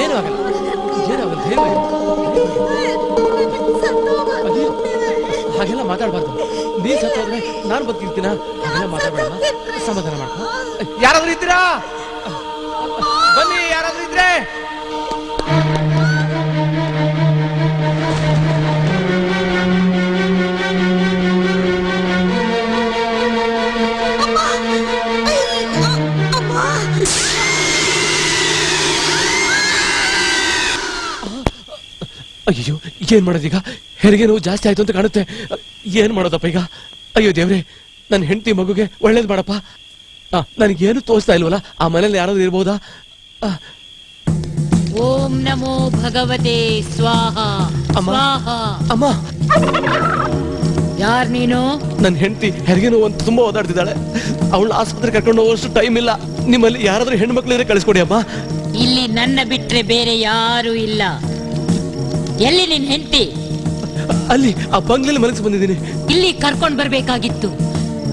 ಏನು ಆಗಲ್ಲ, ಏನಾಗಲ್ಲ, ಧೈರ್ಯ. ಹಾಗೆಲ್ಲ ಮಾತಾಡ್ಬಾರ್ದು. ನೀನ್ ಸತ್ತೋದ್ರೆ ನಾನು ಬದುಕಿರ್ತೀನ? ಹಾಗೆಲ್ಲ ಮಾತಾಡ್ಬೇಡ, ಸಮಾಧಾನ ಮಾಡ್ಕೊ. ಯಾರಾದ್ರೂ ಇದ್ದೀರಾ? ಬನ್ನಿ, ಯಾರಾದ್ರೂ ಇದ್ರೆ. ಅಯ್ಯೋ, ಏನ್ ಮಾಡೋದೀಗ? ಹೆರಿಗೆ ನೋವು ಜಾಸ್ತಿ ಆಯ್ತು ಅಂತ ಕಾಣುತ್ತೆ. ಏನ್ ಮಾಡೋದಪ್ಪ ಈಗ? ಅಯ್ಯೋ ದೇವ್ರೆ, ನನ್ನ ಹೆಂಡತಿ ಮಗುಗೆ ಒಳ್ಳೇದ್ ಮಾಡಪ್ಪ. ನನಗೇನು ತೋರಿಸ್ತಾ ಇಲ್ವಲ್ಲ, ಆ ಮನೇಲಿ ಯಾರಾದ್ರೂ ಇರ್ಬೋದಾ? ಓಂ ನಮೋ ಭಗವತೆ ಸ್ವಾಹ. ಅಮ್ಮ, ಯಾರ್ ನೀನು? ನನ್ನ ಹೆಂಡತಿ ಹೆರಿಗೆ ನೋವು ಅಂತ ತುಂಬಾ ಓದಾಡ್ತಿದ್ದಾಳೆ. ಅವಳ ಆಸ್ಪತ್ರೆ ಕರ್ಕೊಂಡು ಹೋಗೋಷ್ಟು ಟೈಮ್ ಇಲ್ಲ. ನಿಮ್ಮಲ್ಲಿ ಯಾರಾದ್ರೂ ಹೆಣ್ಮಕ್ಳಿದ್ರೆ ಕಳಿಸ್ಕೊಡಿ ಅಮ್ಮ. ಇಲ್ಲಿ ನನ್ನ ಬಿಟ್ರೆ ಬೇರೆ ಯಾರು ಇಲ್ಲ. ಎಲ್ಲಿ ನಿನ್ ಹೆಂಡತಿ? ಅಲ್ಲಿ ಆ ಬಂಗ್ಲೆಯಲ್ಲಿ ಮಲಗಿಸಿ ಬಂದಿದ್ದೀನಿ. ಇಲ್ಲಿ ಕರ್ಕೊಂಡ್ ಬರ್ಬೇಕಾಗಿತ್ತು.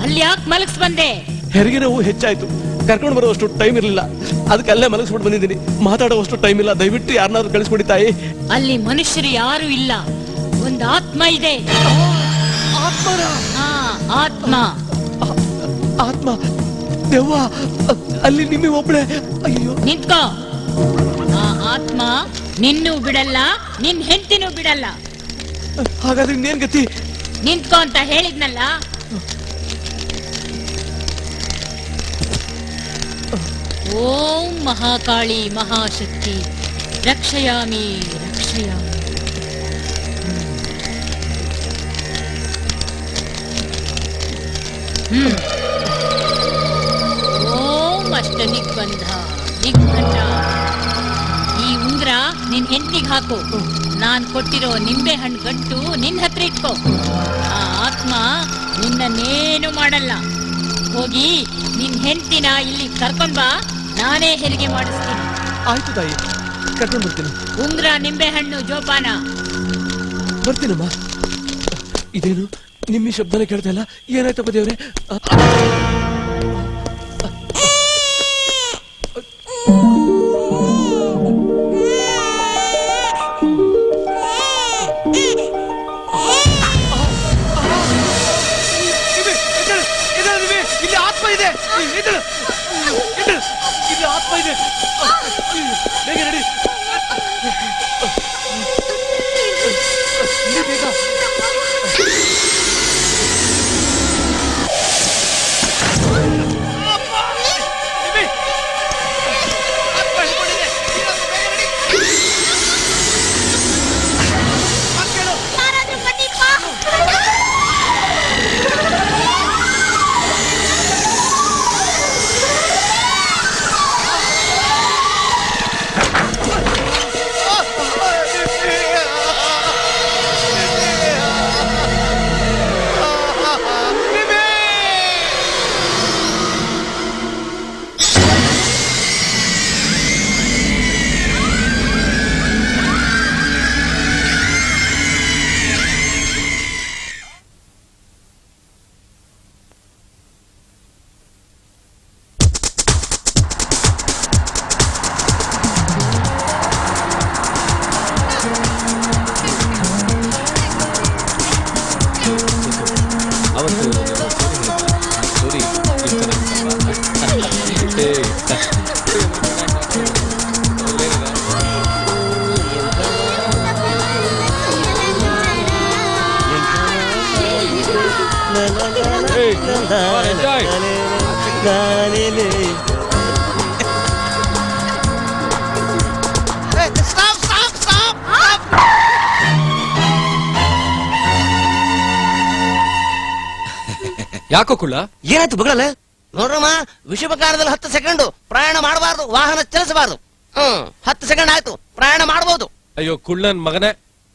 ಅಲ್ಲಿ ಯಾಕೆ ಮಲಗಿಸ್ ಬಂದೆ? ಹೆರಿಗೆ ನೋವು ಹೆಚ್ಚಾಯ್ತು, ಕರ್ಕೊಂಡು ಬರುವಷ್ಟು ಟೈಮ್ ಇರಲಿಲ್ಲ. ಅದಕ್ಕೆ ಅಲ್ಲೇ ಮಲಗಿಸ್ಬಿಟ್ಟು ಬಂದಿದ್ದೀನಿ. ಮಾತಾಡುವಷ್ಟು ಟೈಮ್ ಇಲ್ಲ. ದಯವಿಟ್ಟು ಯಾರನ್ನಾದ್ರೂ ಕಳಿಸ್ಕೊಡಿ ತಾಯಿ. ಅಲ್ಲಿ ಮನುಷ್ಯರು ಯಾರು ಇಲ್ಲ, ಒಂದು ಆತ್ಮ ಇದೆ. ಆತ್ಮ. ಆತ್ಮ? ದೆವ್ವ? ಅಲ್ಲಿ ನಿಮಗೆ ಒಬ್ಳೆ? ಅಯ್ಯೋ, ನಿಂತ್ಕೋ. ಆ ಆತ್ಮ ನಿನ್ನೂ ಬಿಡಲ್ಲ, ನಿನ್ ಹೆಂಡತಿನೂ ಬಿಡಲ್ಲ. ಹಾಗಾದ್ರೆ ಇನ್ನೇನ್ ಗತಿ? ನಿಂತ್ಕೋ ಅಂತ ಹೇಳಿದ್ನಲ್ಲ. ಓಂ ಮಹಾಕಾಳಿ ಮಹಾಶಕ್ತಿ ರಕ್ಷಯಾಮಿ ರಕ್ಷಯಾಮಿ. ಓಂ ಅಷ್ಟ ದಿಗ್ಬಂಧ ದಿಗ್ಬಂಧ. ಈ ಉಂಗ್ರ ನಿನ್ ಹೆಂಡತಿಗೆ ಹಾಕು. ನಾನ್ ಕೊಟ್ಟಿರೋ ನಿಂಬೆ ಹಣ್ಣು ಗಂಟು ನಿನ್ ಹತ್ರ ಇಟ್ಕೋ. ಆ ಆತ್ಮ ನಿನ್ನನ್ನೇನು ಮಾಡಲ್ಲ. ಹೋಗಿ ನಿನ್ ಹೆಂಡತಿನ ಇಲ್ಲಿ ಕರ್ಕೊಂಡ್ ಬಾ, ನಾನೇ ಹೆರಿಗೆ ಮಾಡಿಸ್ತೀನಿ. ಆಯ್ತು ತಾಯಿ, ಕರ್ಕೊಂಡು ಬರ್ತೀನಿ. ಉಂಗ್ರ, ನಿಂಬೆ ಹಣ್ಣು, ಜೋಪಾನ. ಬರ್ತೀನಮ್ಮ. ಇದೇನು ನಿಮ್ಮಿ ಶಬ್ದನ ಕೇಳ್ತಾ ಇಲ್ಲ? ಏನಾಯ್ತಪ್ಪ ದೇವ್ರೆ? ಇಲ್ಲಿ ಆತ್ಮ ಇದೆ. ಇಲ್ಲಿ ಆತ್ಮ ಇದೆ. ಬೇಗ ನಡಿ. ಬೇಗ. ಯಾಕೋ ಕುಳ್ಳ? ಏನಾಯ್ತು ಬಗಳಲ್ಲ? ನೋಡ್ರಮ್ಮ, ವಿಷುವಕಾರದಲ್ಲಿ 10 ಸೆಕೆಂಡ್ ಪ್ರಯಾಣ ಮಾಡಬಾರ್ದು, ವಾಹನ ಚಲಿಸಬಾರ್ದು. 10 ಸೆಕೆಂಡ್ ಆಯ್ತು, ಪ್ರಯಾಣ ಮಾಡಬಹುದು. ಅಯ್ಯೋ ಕುಳ್ಳನ್ ಮಗನೇ,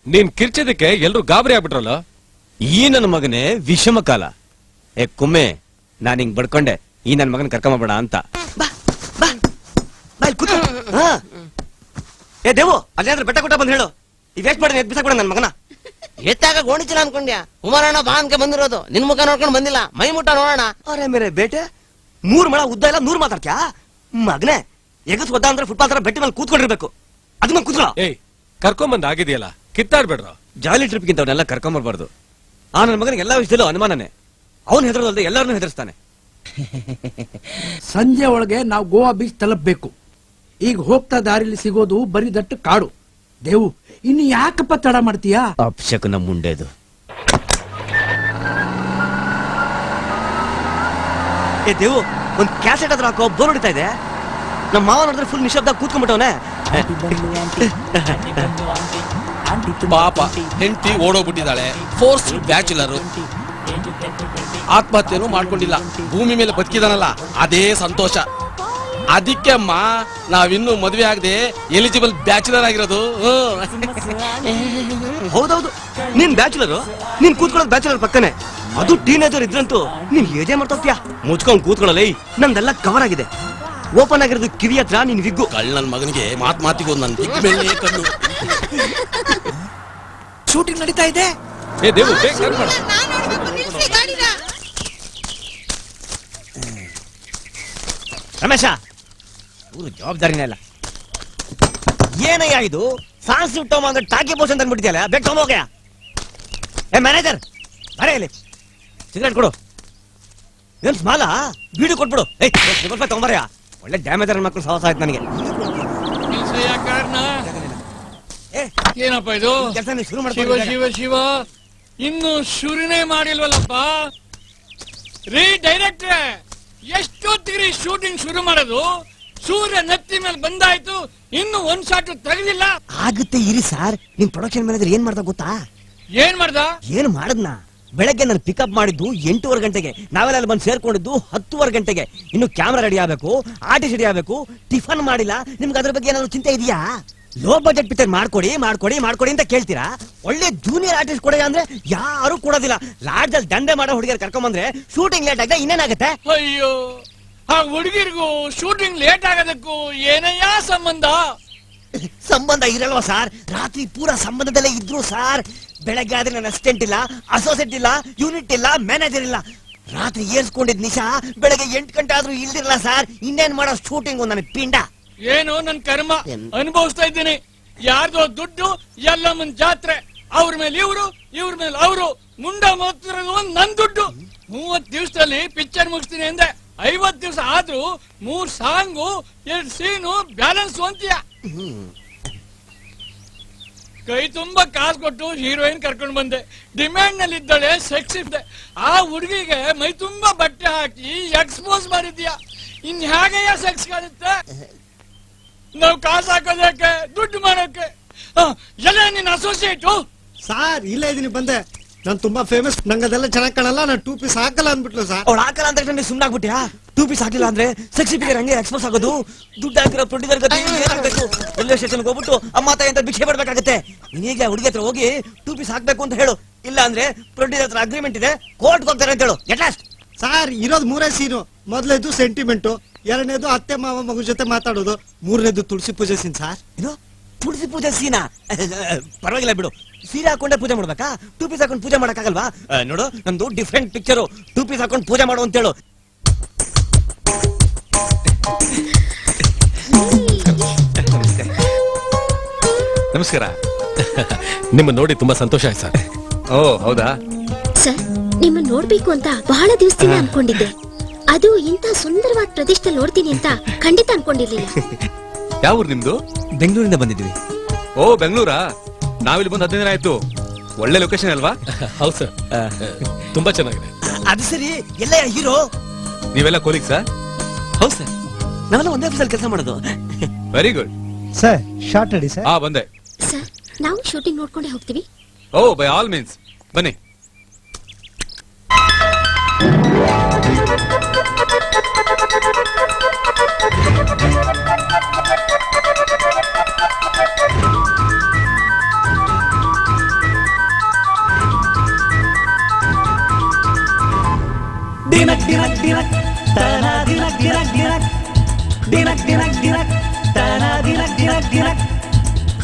ನೀನ್ ಕಿರ್ಚಿದಕ್ಕೆ ಎಲ್ರು ಗಾಬರಿ ಆಗ್ಬಿಟ್ರಲ್ಲ. ಈ ನನ್ನ ಮಗನೇ ವಿಷಮ ಕಾಲ. ಕುಮ್ಮೆ, ನಾನ್ ಹಿಂಗ್ ಬಡ್ಕೊಂಡೆ, ಈ ನನ್ ಮಗನ್ ಕರ್ಕೊಂಬಬೇಡ ಅಂತ. ದೇವು, ಅಲ್ಲೇಂದ್ರೆ ಬೆಟ್ಟ ಕೊಟ್ಟ ಬಂದ್ ಹೇಳು. ಈ ವೇಸ್ಟ್ ಮಾಡಿ ಎದ್ಬಿಸಾಕ್ಬಿಡ ನನ್ ಮಗನ. ಎತ್ತಾಗ ಗೋಣಿಚಿಲ್ಲ ಅನ್ಕೊಂಡ್ಯಾ? ಕುಮಾರಣ್ಣ ಬಾ ಅನ್ಕೆ ಬಂದಿರೋದು. ನಿನ್ ಮುಖ ನೋಡ್ಕೊಂಡು ಬಂದಿಲ್ಲ, ಮೈ ಮುಟ್ಟ ನೋಡೋಣ. ಅರೆ ಮೇರೆ ಬೇಟೆ, 3 ಮಳ ಉದ್ದ ಇಲ್ಲ 100 ಮಾತಾಡ್ತ್ಯಾ ಮಗನೇ? ಎಗಸ್ ಒದ್ದ ಅಂದ್ರೆ ಫುಟ್ಪಾತ್ ತರ ಬೆಟ್ಟ ಮೇಲೆ ಕೂತ್ಕೊಂಡಿರ್ಬೇಕು. ಅದ್ ಮೇಲೆ ಕೂತ್ಕೊಳ್ಳೋ. ಏಯ್ ಕರ್ಕೊಂಬಂದ್ ಆಗಿದೆಯಲ್ಲ, ಕಿತ್ತಾಡ್ಬೇಡ್ರ. ಜಾಲಿ ಟ್ರಿಪ್ಗಿಂತ ಅವನ್ನೆಲ್ಲ ಕರ್ಕೊಂಬರ್ಬಾರ್ದು. ಆ ನನ್ನ ಮಗನಿಗೆ ಎಲ್ಲಾ ವಿಷಯದಲ್ಲೂ ಅನುಮಾನನೇ. ಅವನು ಹೆದರೋದಲ್ದೆ ಎಲ್ಲರನ್ನೂ ಹೆದರ್ಸ್ತಾನೆ. ಸಂಜೆ ಒಳಗೆ ನಾವು ಗೋವಾ ಬೀಚ್ ತಲುಪಬೇಕು. ಈಗ ಹೋಗ್ತಾ ದಾರಿಲಿ ಸಿಗೋದು ಬರೀ ದಟ್ಟ ಕಾಡು. ದೇವು, ಇನ್ನು ಯಾಕಪ್ಪ ತಡ ಮಾಡ್ತೀಯಾ? ಅಪ್ಶಕನ ಮುಂಡೆದು. ಏ ದೇವು, ಒಂದ್ ಕ್ಯಾಸೆಟ್ ಹತ್ರ ಹಾಕೋ, ಬೋರ್ ಹೊಡಿತಾ ಇದೆ. ನಮ್ಮ ಮಾವ ನೋಡಿದ್ರೆ ಫುಲ್ ನಿಶಬ್ದಾಗ ಕೂತ್ಕೊಂಡ್ಬಿಟ್ಟವನೆ. ಪಾಪ ಹೆಂಡತಿ ಓಡೋಗ್ಬಿಟ್ಟಿದ್ದಾಳೆ. ಫೋರ್ಸ್ ಬ್ಯಾಚುಲರ್, ಆತ್ಮಹತ್ಯೆನೂ ಮಾಡ್ಕೊಂಡಿಲ್ಲ. ಭೂಮಿ ಮೇಲೆ ಬದುಕಿದಾನಲ್ಲ, ಅದೇ ಸಂತೋಷ. ಅದಕ್ಕೆ ಅಮ್ಮ ನಾವಿನ್ನು ಮದುವೆ ಆಗದೆ ಎಲಿಜಿಬಲ್ ಬ್ಯಾಚುಲರ್ ಆಗಿರೋದು. ಹೌದೌದು, ನೀನ್ ಬ್ಯಾಚುಲರ್, ನೀನ್ ಕೂತ್ಕೊಳ್ಳೋದು ಬ್ಯಾಚುಲರ್ ಪಕ್ಕನೆ. ಅದು ಟೀನೇಜರ್ ಇದ್ರಂತೂ ನೀನ್ ಏಜೆ ಮಾಡ್ತೋಗ್ತೀಯ. ಮುಚ್ಕೊಂಡ್ ಕೂತ್ಕೊಳ್ಳಲ್ಲ. ನಂದೆಲ್ಲ ಕವರ್ ಆಗಿದೆ. ಓಪನ್ ಆಗಿರೋದು ಕಿವಿ ಹತ್ರ ನಿನ್ ವಿಗ್ಗು. ಕಳ್ಳ ನನ್ ಮಗನಿಗೆ ಮಾತಿಗೂ ನನ್ ಬಿಗ್ ಬೆಳ್ಳಿ ಕಣ್ಣು. ಶೂಟಿಂಗ್ ನಡೀತಾ ಇದೆ. ಏ ದೇವು, ಬೇಗ ಟರ್ನ್ ಮಾಡು. ರಮೇಶ, ಊರು ಜವಾಬ್ದಾರಿನೇ ಇಲ್ಲ. ಏನಯ್ಯ ಇದು? ಸಾಂಗ್ ಸುಟ್ಟೋಮ ಅಂದ್ರೆ ಟಾಕಿ ಬೋಸ್ ಅಂತ ಅಂದ್ಬಿಟ್ಟಿದ್ಯಲ್ಲ, ಬೇಗ ತಗೊಂಬೋಗ್ಯ. ಏ ಮ್ಯಾನೇಜರ್, ಬರೇ ಇಲ್ಲಿ ಸಿಗರೇಟ್ ಕೊಡು. ಏನ್ ಸ್ಮಾಲ ಬೀಡು ಕೊಟ್ಬಿಡು. ರೂಪಾಯಿ ತಗೊಂಬರ್ಯ. ಒಳ್ಳೆ ಡ್ಯಾಮೇಜರ್ ಮಕ್ಕಳು ಸಹವಾಸ ಆಯ್ತು ನನಗೆ. ಏನಪ್ಪ ಇದು? ಕೆಲಸ ನೀವು ಶುರು ಶಿವ ಮಾಡ್ಕೊಂಡು ಶಿವ ಶಿವ, ಇನ್ನು ಶುರುನೇ ಮಾಡಿಲ್ವಲ್ಲಪ್ಪ. ರೀ ಡೈರೆಕ್ಟ್ರೆ, ಎಷ್ಟೊತ್ತಿಗೆ ಶೂಟಿಂಗ್ ಶುರು ಮಾಡೋದು? ಸೂರ್ಯ ನೆತ್ತಿ ಮೇಲೆ ಬಂದಾಯ್ತು, ಇನ್ನು ಒಂದ್ ಶಾಟ್ ತೆಗೆದಿಲ್ಲ. ಆಗುತ್ತೆ ಇರಿ ಸರ್. ನಿಮ್ ಪ್ರೊಡಕ್ಷನ್ ಮ್ಯಾನೇಜರ್ ಏನ್ ಮಾಡ್ದ ಗೊತ್ತಾ? ಏನ್ ಮಾಡ್ದ? ಏನ್ ಮಾಡದ್ನ? ಬೆಳಗ್ಗೆ ನಾನು ಪಿಕಪ್ ಮಾಡಿದ್ದು 8:15 ಗಂಟೆಗೆ, ನಾವೆಲ್ಲ ಅಲ್ಲಿ ಬಂದು ಸೇರ್ಕೊಂಡಿದ್ದು 10:15 ಗಂಟೆಗೆ. ಇನ್ನು ಕ್ಯಾಮ್ರಾ ರೆಡಿ ಆಗ್ಬೇಕು, ಆರ್ಟಿಸ್ಟ್ ರೆಡಿ ಆಗ್ಬೇಕು, ಟಿಫನ್ ಮಾಡಿಲ್ಲ. ನಿಮ್ಗೆ ಅದ್ರ ಬಗ್ಗೆ ಏನಾದ್ರು ಚಿಂತೆ ಇದೆಯಾ? ಲೋ ಬಜೆಟ್ ಪಿಕ್ಚರ್ ಮಾಡ್ಕೊಡಿ ಮಾಡ್ಕೊಡಿ ಮಾಡ್ಕೊಡಿ ಅಂತ ಕೇಳ್ತೀರಾ. ಒಳ್ಳೆ ಜೂನಿಯರ್ ಆರ್ಟಿಸ್ಟ್ ಕೊಡಿ ಅಂದ್ರೆ ಯಾರು ಕೊಡೋದಿಲ್ಲ. ಲಾಡ್ಜ್ ಅಲ್ಲಿ ದಂಧೆ ಮಾಡೋ ಹುಡುಗಿಯರ್ ಕರ್ಕೊಂಬಂದ್ರೆ ಶೂಟಿಂಗ್ ಲೇಟ್ ಆಗಿದೆ, ಇನ್ನೇನಾಗತ್ತೆ? ಅಯ್ಯೋ, ಆ ಹುಡುಗಿರ್ಗೂ ಶೂಟಿಂಗ್ ಲೇಟ್ ಆಗೋದಕ್ಕೂ ಏನಯ್ಯ ಸಂಬಂಧ? ಸಂಬಂಧ ಇರಲ್ವಾ ಸಾರ್? ರಾತ್ರಿ ಪೂರಾ ಸಂಬಂಧದಲ್ಲೇ ಇದ್ರು ಸಾರ್. ಬೆಳಗ್ಗೆ ಆದ್ರೆ ನನ್ನ ಅಸಿಸ್ಟೆಂಟ್ ಇಲ್ಲ, ಅಸೋಸಿಯೇಟ್ ಇಲ್ಲ, ಯೂನಿಟ್ ಇಲ್ಲ, ಮ್ಯಾನೇಜರ್ ಇಲ್ಲ. ರಾತ್ರಿ ಏರ್ಸ್ಕೊಂಡಿದ್ ನಿಶಾ ಬೆಳಗ್ಗೆ 8 ಗಂಟೆ ಆದ್ರೂ ಇಲ್ದಿರಲ್ಲ ಸಾರ್. ಇನ್ನೇನ್ ಮಾಡೋ ಶೂಟಿಂಗ್ ನನಗೆ ಪಿಂಡ. ಏನು ನನ್ ಕರ್ಮ ಅನುಭವಿಸ್ತಾ ಇದ್ದೀನಿ. ಯಾರ್ದೋ ದುಡ್ಡು, ಎಲ್ಲಮ್ಮನ್ ಜಾತ್ರೆ, ಅವ್ರ ಮೇಲೆ ಇವ್ರ ಮೇಲೆ ಅವರು ಮುಂಡ ಮೋಗ್ತಿರೋದು ನನ್ ದುಡ್ಡು. 30 ದಿವಸದಲ್ಲಿ ಪಿಕ್ಚರ್ ಮುಗಿಸ್ತೀನಿ ಅಂದೆ. 50 ದಿವಸ ಆದ್ರೂ 3 ಸಾಂಗು 2 ಸೀನು ಬ್ಯಾಲೆನ್ಸ್ ಅಂತೀಯ. ಕೈ ತುಂಬಾ ಕಾಸು ಕೊಟ್ಟು ಹೀರೋಯಿನ್ ಕರ್ಕೊಂಡು ಬಂದೆ. ಡಿಮ್ಯಾಂಡ್ ನಲ್ಲಿ ಇದ್ದಾಳೆ, ಸೆಕ್ಸ್ ಇದೆ. ಆ ಹುಡುಗಿಗೆ ಮೈ ತುಂಬಾ ಬಟ್ಟೆ ಹಾಕಿ ಎಕ್ಸ್ಪೋಸ್ ಮಾಡಿದ್ಯಾ. ಇನ್ ಹೇಗಯ್ಯ ಸೆಕ್ಸ್ ಕಾಣುತ್ತೆ? ನಾವು ಕಾಸು ಹಾಕೋದಕ್ಕೆ, ದುಡ್ಡು ಮಾಡೋಕೆ. ಎಲ್ಲ ನಿನ್ನ ಅಸೋಸಿಯೇಟು ಸಾರ್ ಇಲ್ಲೇ ಇದೀನಿ, ಬಂದೆ. ನಾನು ತುಂಬಾ ಫೇಮಸ್, ನಂಗೆ ಅದೆಲ್ಲ ಚೆನ್ನಾಗ್ ಕಾಣಲ್ಲ, ನಾನು 2 ಪೀಸ್ ಹಾಕಲ್ಲ ಅಂದ್ಬಿಟ್ಲು ಸರ್. ಅವ್ಳು ಹಾಕಲ್ಲ ಅಂತ ನೀವು ಸುಮ್ಮನೆ ಆಗ್ಬಿಟ್ಯಾ? 2 ಪೀಸ್ ಹಾಕಿಲ್ಲ ಅಂದ್ರೆ ಸೆಕ್ಸಿ ಫಿಗರ್ ಹಂಗೆ ಎಕ್ಸ್ಪೋಸ್ ಆಗೋದು. ದುಡ್ಡು ಹಾಕಿರೋ ಪ್ರೊಡ್ಯೂಸರ್ ಗತಿ ಏನಾಗಬೇಕು? ರೈಲ್ವೆ ಸ್ಟೇಷನ್ ಹೋಗ್ಬಿಟ್ಟು ಅಮ್ಮ ತಾಯಿ ಅಂತ ಭಿಕ್ಷೆ ಪಡ್ಬೇಕಾಗತ್ತೆ. ನೀನೀಗ ಹುಡುಗಿ ಹತ್ರ ಹೋಗಿ 2 ಪೀಸ್ ಹಾಕ್ಬೇಕು ಅಂತ ಹೇಳು. ಇಲ್ಲ ಅಂದ್ರೆ ಪ್ರೊಡ್ಯೂಸರ್ ಹತ್ರ ಅಗ್ರಿಮೆಂಟ್ ಇದೆ, ಕೋರ್ಟ್ ಹೋಗ್ತಾರೆ ಅಂತ ಹೇಳು. ಎಟ್ ಲಾಸ್ಟ್ ಸಾರ್ ಇರೋದು 3 ಸೀನು. ಮೊದಲೇದು ಸೆಂಟಿಮೆಂಟು, 2ನೇದು ಅತ್ತೆ ಮಾವ ಮಗು ಜೊತೆ ಮಾತಾಡೋದು, 3ನೇದು ತುಳಸಿ ಪೂಜೆ ಸೀನ್ ಸಾರ್. ಇದು ತುಳಸಿ ಪೂಜೆ ಸೀನಾ? ಪರವಾಗಿಲ್ಲ ಬಿಡು. ಸೀರೆ ಹಾಕೊಂಡೆ ಪೂಜೆ ಮಾಡ್ಬೇಕಾ? 2 ಪೀಸ್ ಹಾಕೊಂಡು ಪೂಜೆ ಮಾಡಕ್ಕಾಗಲ್ವಾ? ನೋಡು, ನಮ್ದು ಡಿಫ್ರೆಂಟ್ ಪಿಕ್ಚರು. 2 ಪೀಸ್ ಹಾಕೊಂಡು ಪೂಜೆ ಮಾಡು ಅಂತ ಹೇಳು. ನಮಸ್ಕಾರ. ನಿಮ್ಮ ನೋಡಿ ತುಂಬಾ ಸಂತೋಷ ಆಯ್ತು ಸರ್. ಓ ಹೌದಾ ಸರ್, ನಿಮ್ಮ ನೋಡ್ಬೇಕು ಅಂತ ಬಹಳ ದಿವಸದಿಂದ ಅನ್ಕೊಂಡಿದ್ದೆ. ಅದು ಇಂತ ಸುಂದರವಾದ ಪ್ರದೇಶ ನೋಡ್ತೀನಿ ಅಂತ ಖಂಡಿತ ಅನ್ಕೊಂಡಿರ್ಲಿಲ್ಲ. ಯಾವ ಊರು ನಿಮ್ದು? ಬೆಂಗಳೂರಿಂದ ಬಂದಿದ್ವಿ. ಓ ಬೆಂಗಳೂರಾ? ನಾವಿಲ್ಲಿ ಬಂದು 15 ದಿನ ಆಯ್ತು. ಒಳ್ಳೆ ಲೊಕೇಶನ್ ಅಲ್ವಾ? ಹೌದು ಸರ್, ತುಂಬಾ ಚೆನ್ನಾಗಿದೆ. ಅದು ಸರಿ, ಎಲ್ಲ ಹೀರೋ ನೀವೆಲ್ಲ ಕೊಲೀಗ್ ಸರ್? ಹೌದು ಸರ್, ನಾವೆಲ್ಲ ಒಂದೇ ಆಫೀಸಲ್ಲಿ ಕೆಲಸ ಮಾಡೋದು. Very good sir. Short ready sir. ಬಂದೆ ಸರ್, ನಾವು ಶೂಟಿಂಗ್ ನೋಡ್ಕೊಂಡೇ ಹೋಗ್ತೀವಿ. ಓ ಬೈ ಆಲ್ ಮೀನ್ಸ್ ಬನ್ನಿ. ದಿನಕ್ ದಿನಕ್ ದಿನಕ್ ತನ ದಿನಕ್ ದಿನಕ್ ದಿನಕ್ ದಿನಕ್ ದಿನಕ್ ದಿನಕ್ ತನ ದಿನಕ್ ದಿನಕ್ ದಿನಕ್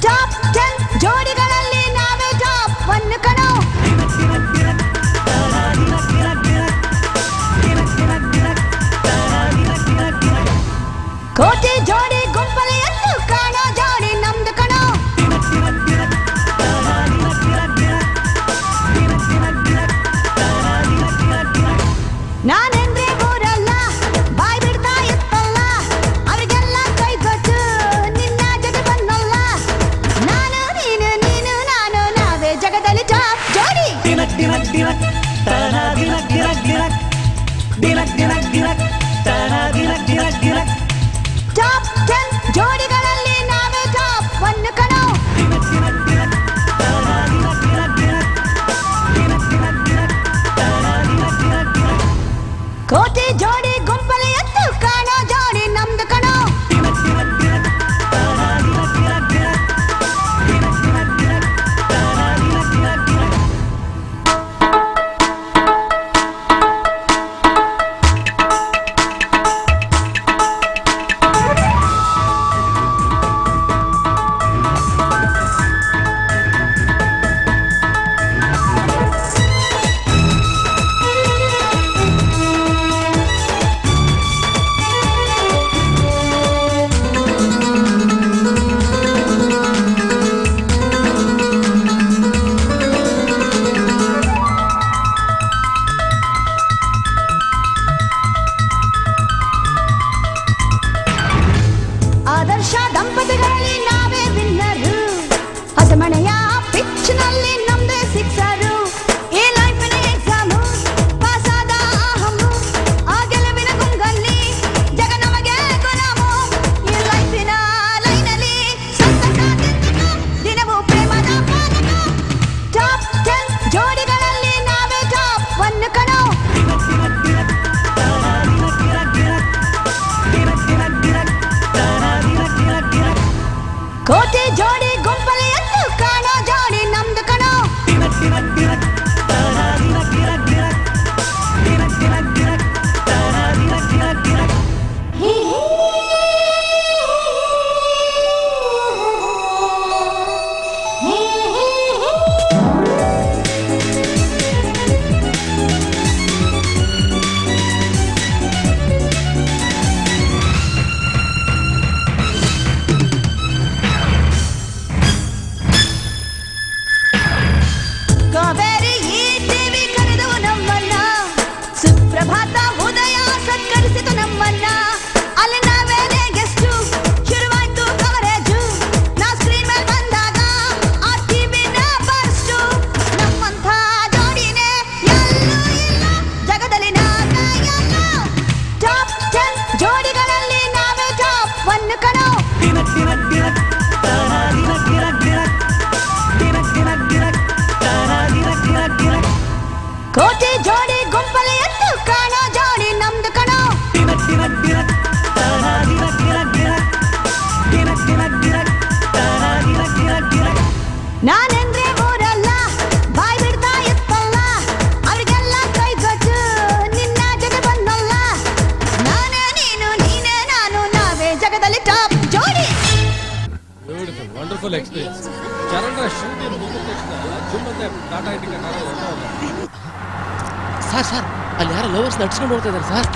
ಟಾಪ್ 10 ಜೋಡಿಗಳಲ್ಲಿ ನಾವೇ ಟಾಪ್ 1 ಕಣೋ. ದಿನಕ್ ದಿನಕ್ ಟಾಪ್ 10 ಜೋಡಿಗಳಲ್ಲಿ ನಾವೇ ಟಾಪ್ 1 ಕಣೋ. ಕೋಟಿ ಜೋಡಿ ಗುಂಪಲಿ ಎತ್ತು ಕಾಣೋ ಜೋಡಿ ನಮ್ದು ಕಣೋ. ಆದರ್ಶ ದಂಪತಿಗಳಲ್ಲಿ ನಾವೇ ವಿನ್ನರು. ಹಸಮಣೆಯ ಪಿಚ್ನಲ್ಲಿ ನಮ್ದೇ ಸಿಕ್ಸರು. ಈ ಲೈಫಿನ ಎಕ್ಸಾಮು ಪಾಸಾದ ಅಹಮು. ಆ ಗೆಲುವಿನ ಗುಂಗಲ್ಲಿ ಜಗ ನಮಗೆ ಗುಲಾಮು. ಈ ಲೈಫಿನ ಲೈನಲ್ಲಿ ಸಂತಸ ತಿಂದಿತು ದಿನವೂ ಪ್ರೇಮದ ಪಾನಕ. ಟಾಪ್ 10 ಜೋಡಿಗಳಲ್ಲಿ ನಾವೇ ಟಾಪ್ 1 ಕಣೋ. ಕೋಟಿ ಜೋಡಿ ಗುಂಪಲಿ ಎತ್ತು ಕಾಣೋ ಜೋಡಿ ನಮ್ದು ಕಣೋ. ಕಾವೇರಿ ಈ ದೇವಿ ಕರೆದು ನಮ್ಮನ್ನ. ಸುಪ್ರಭಾತ ಉದಯ ಸತ್ಕರಿಸಿತು ನಮ್ಮನ್ನ. ಅಲ್ಲಿ ನಾವೇನೇ ಗೆಸ್ಟು ಶುರುವಾಯ್ತು ಕವರೇಜು. ನಾ ಸ್ಕ್ರೀನ್ ಮೇಲೆ ಬಂದಾಗ ಆ ಟಿವಿನ ಬರ್ಸ್ಟು. ನಮ್ಮಂಥ ಜೋಡಿನೇ ಎಲ್ಲೂ ಇಲ್ಲ ಜಗದಲ್ಲಿ ನಾವೆಲ್ಲ. ಟಾಪ್ 10 ಜೋಡಿಗಳಲ್ಲಿ ನಾವೇ ಟಾಪ್ 1 ಕಣೋ. ಕೋಟಿ ಜೋಡಿ ಗುಂಪಲಿ ಎತ್ತು ಕಾಣೋ ಜೋಡಿ ನಮ್ದು ಕಣೋ. ನಾನೆಂದ್ರೆ ಊರಲ್ಲ ಬಾಯ್ ಬಿಡ್ತಾ ಇತ್ತಲ್ಲ. ಅವ್ರಿಗೆಲ್ಲ ಕೈ ಕೊಟ್ಟು ನಿನ್ನ ಜೊತೆ ಬಂದಲ್ಲ. ನಾನೇ ನೀನು ನೀನೇ ನಾನು ನಾವೇ ಜಗದಲ್ಲಿ ಟಾಪ್ ಜೋಡಿ. Wonderful experience. ಚರಣ ಶೂಟಿಂಗ್ ಮುಗಿದ ತಕ್ಷಣ ಜಿಮ್ ಮತ್ತೆ ಟಾಟಾ ಇಂಡಿಕಾ ಸರ್ ಅಲ್ಲಿ ಯಾರೋ ಲವರ್ಸ್ ನಡ್ಸ್ಕೊಂಡು ಹೋಗ್ತಾ ಇದ್ದಾರೆ ಸರ್.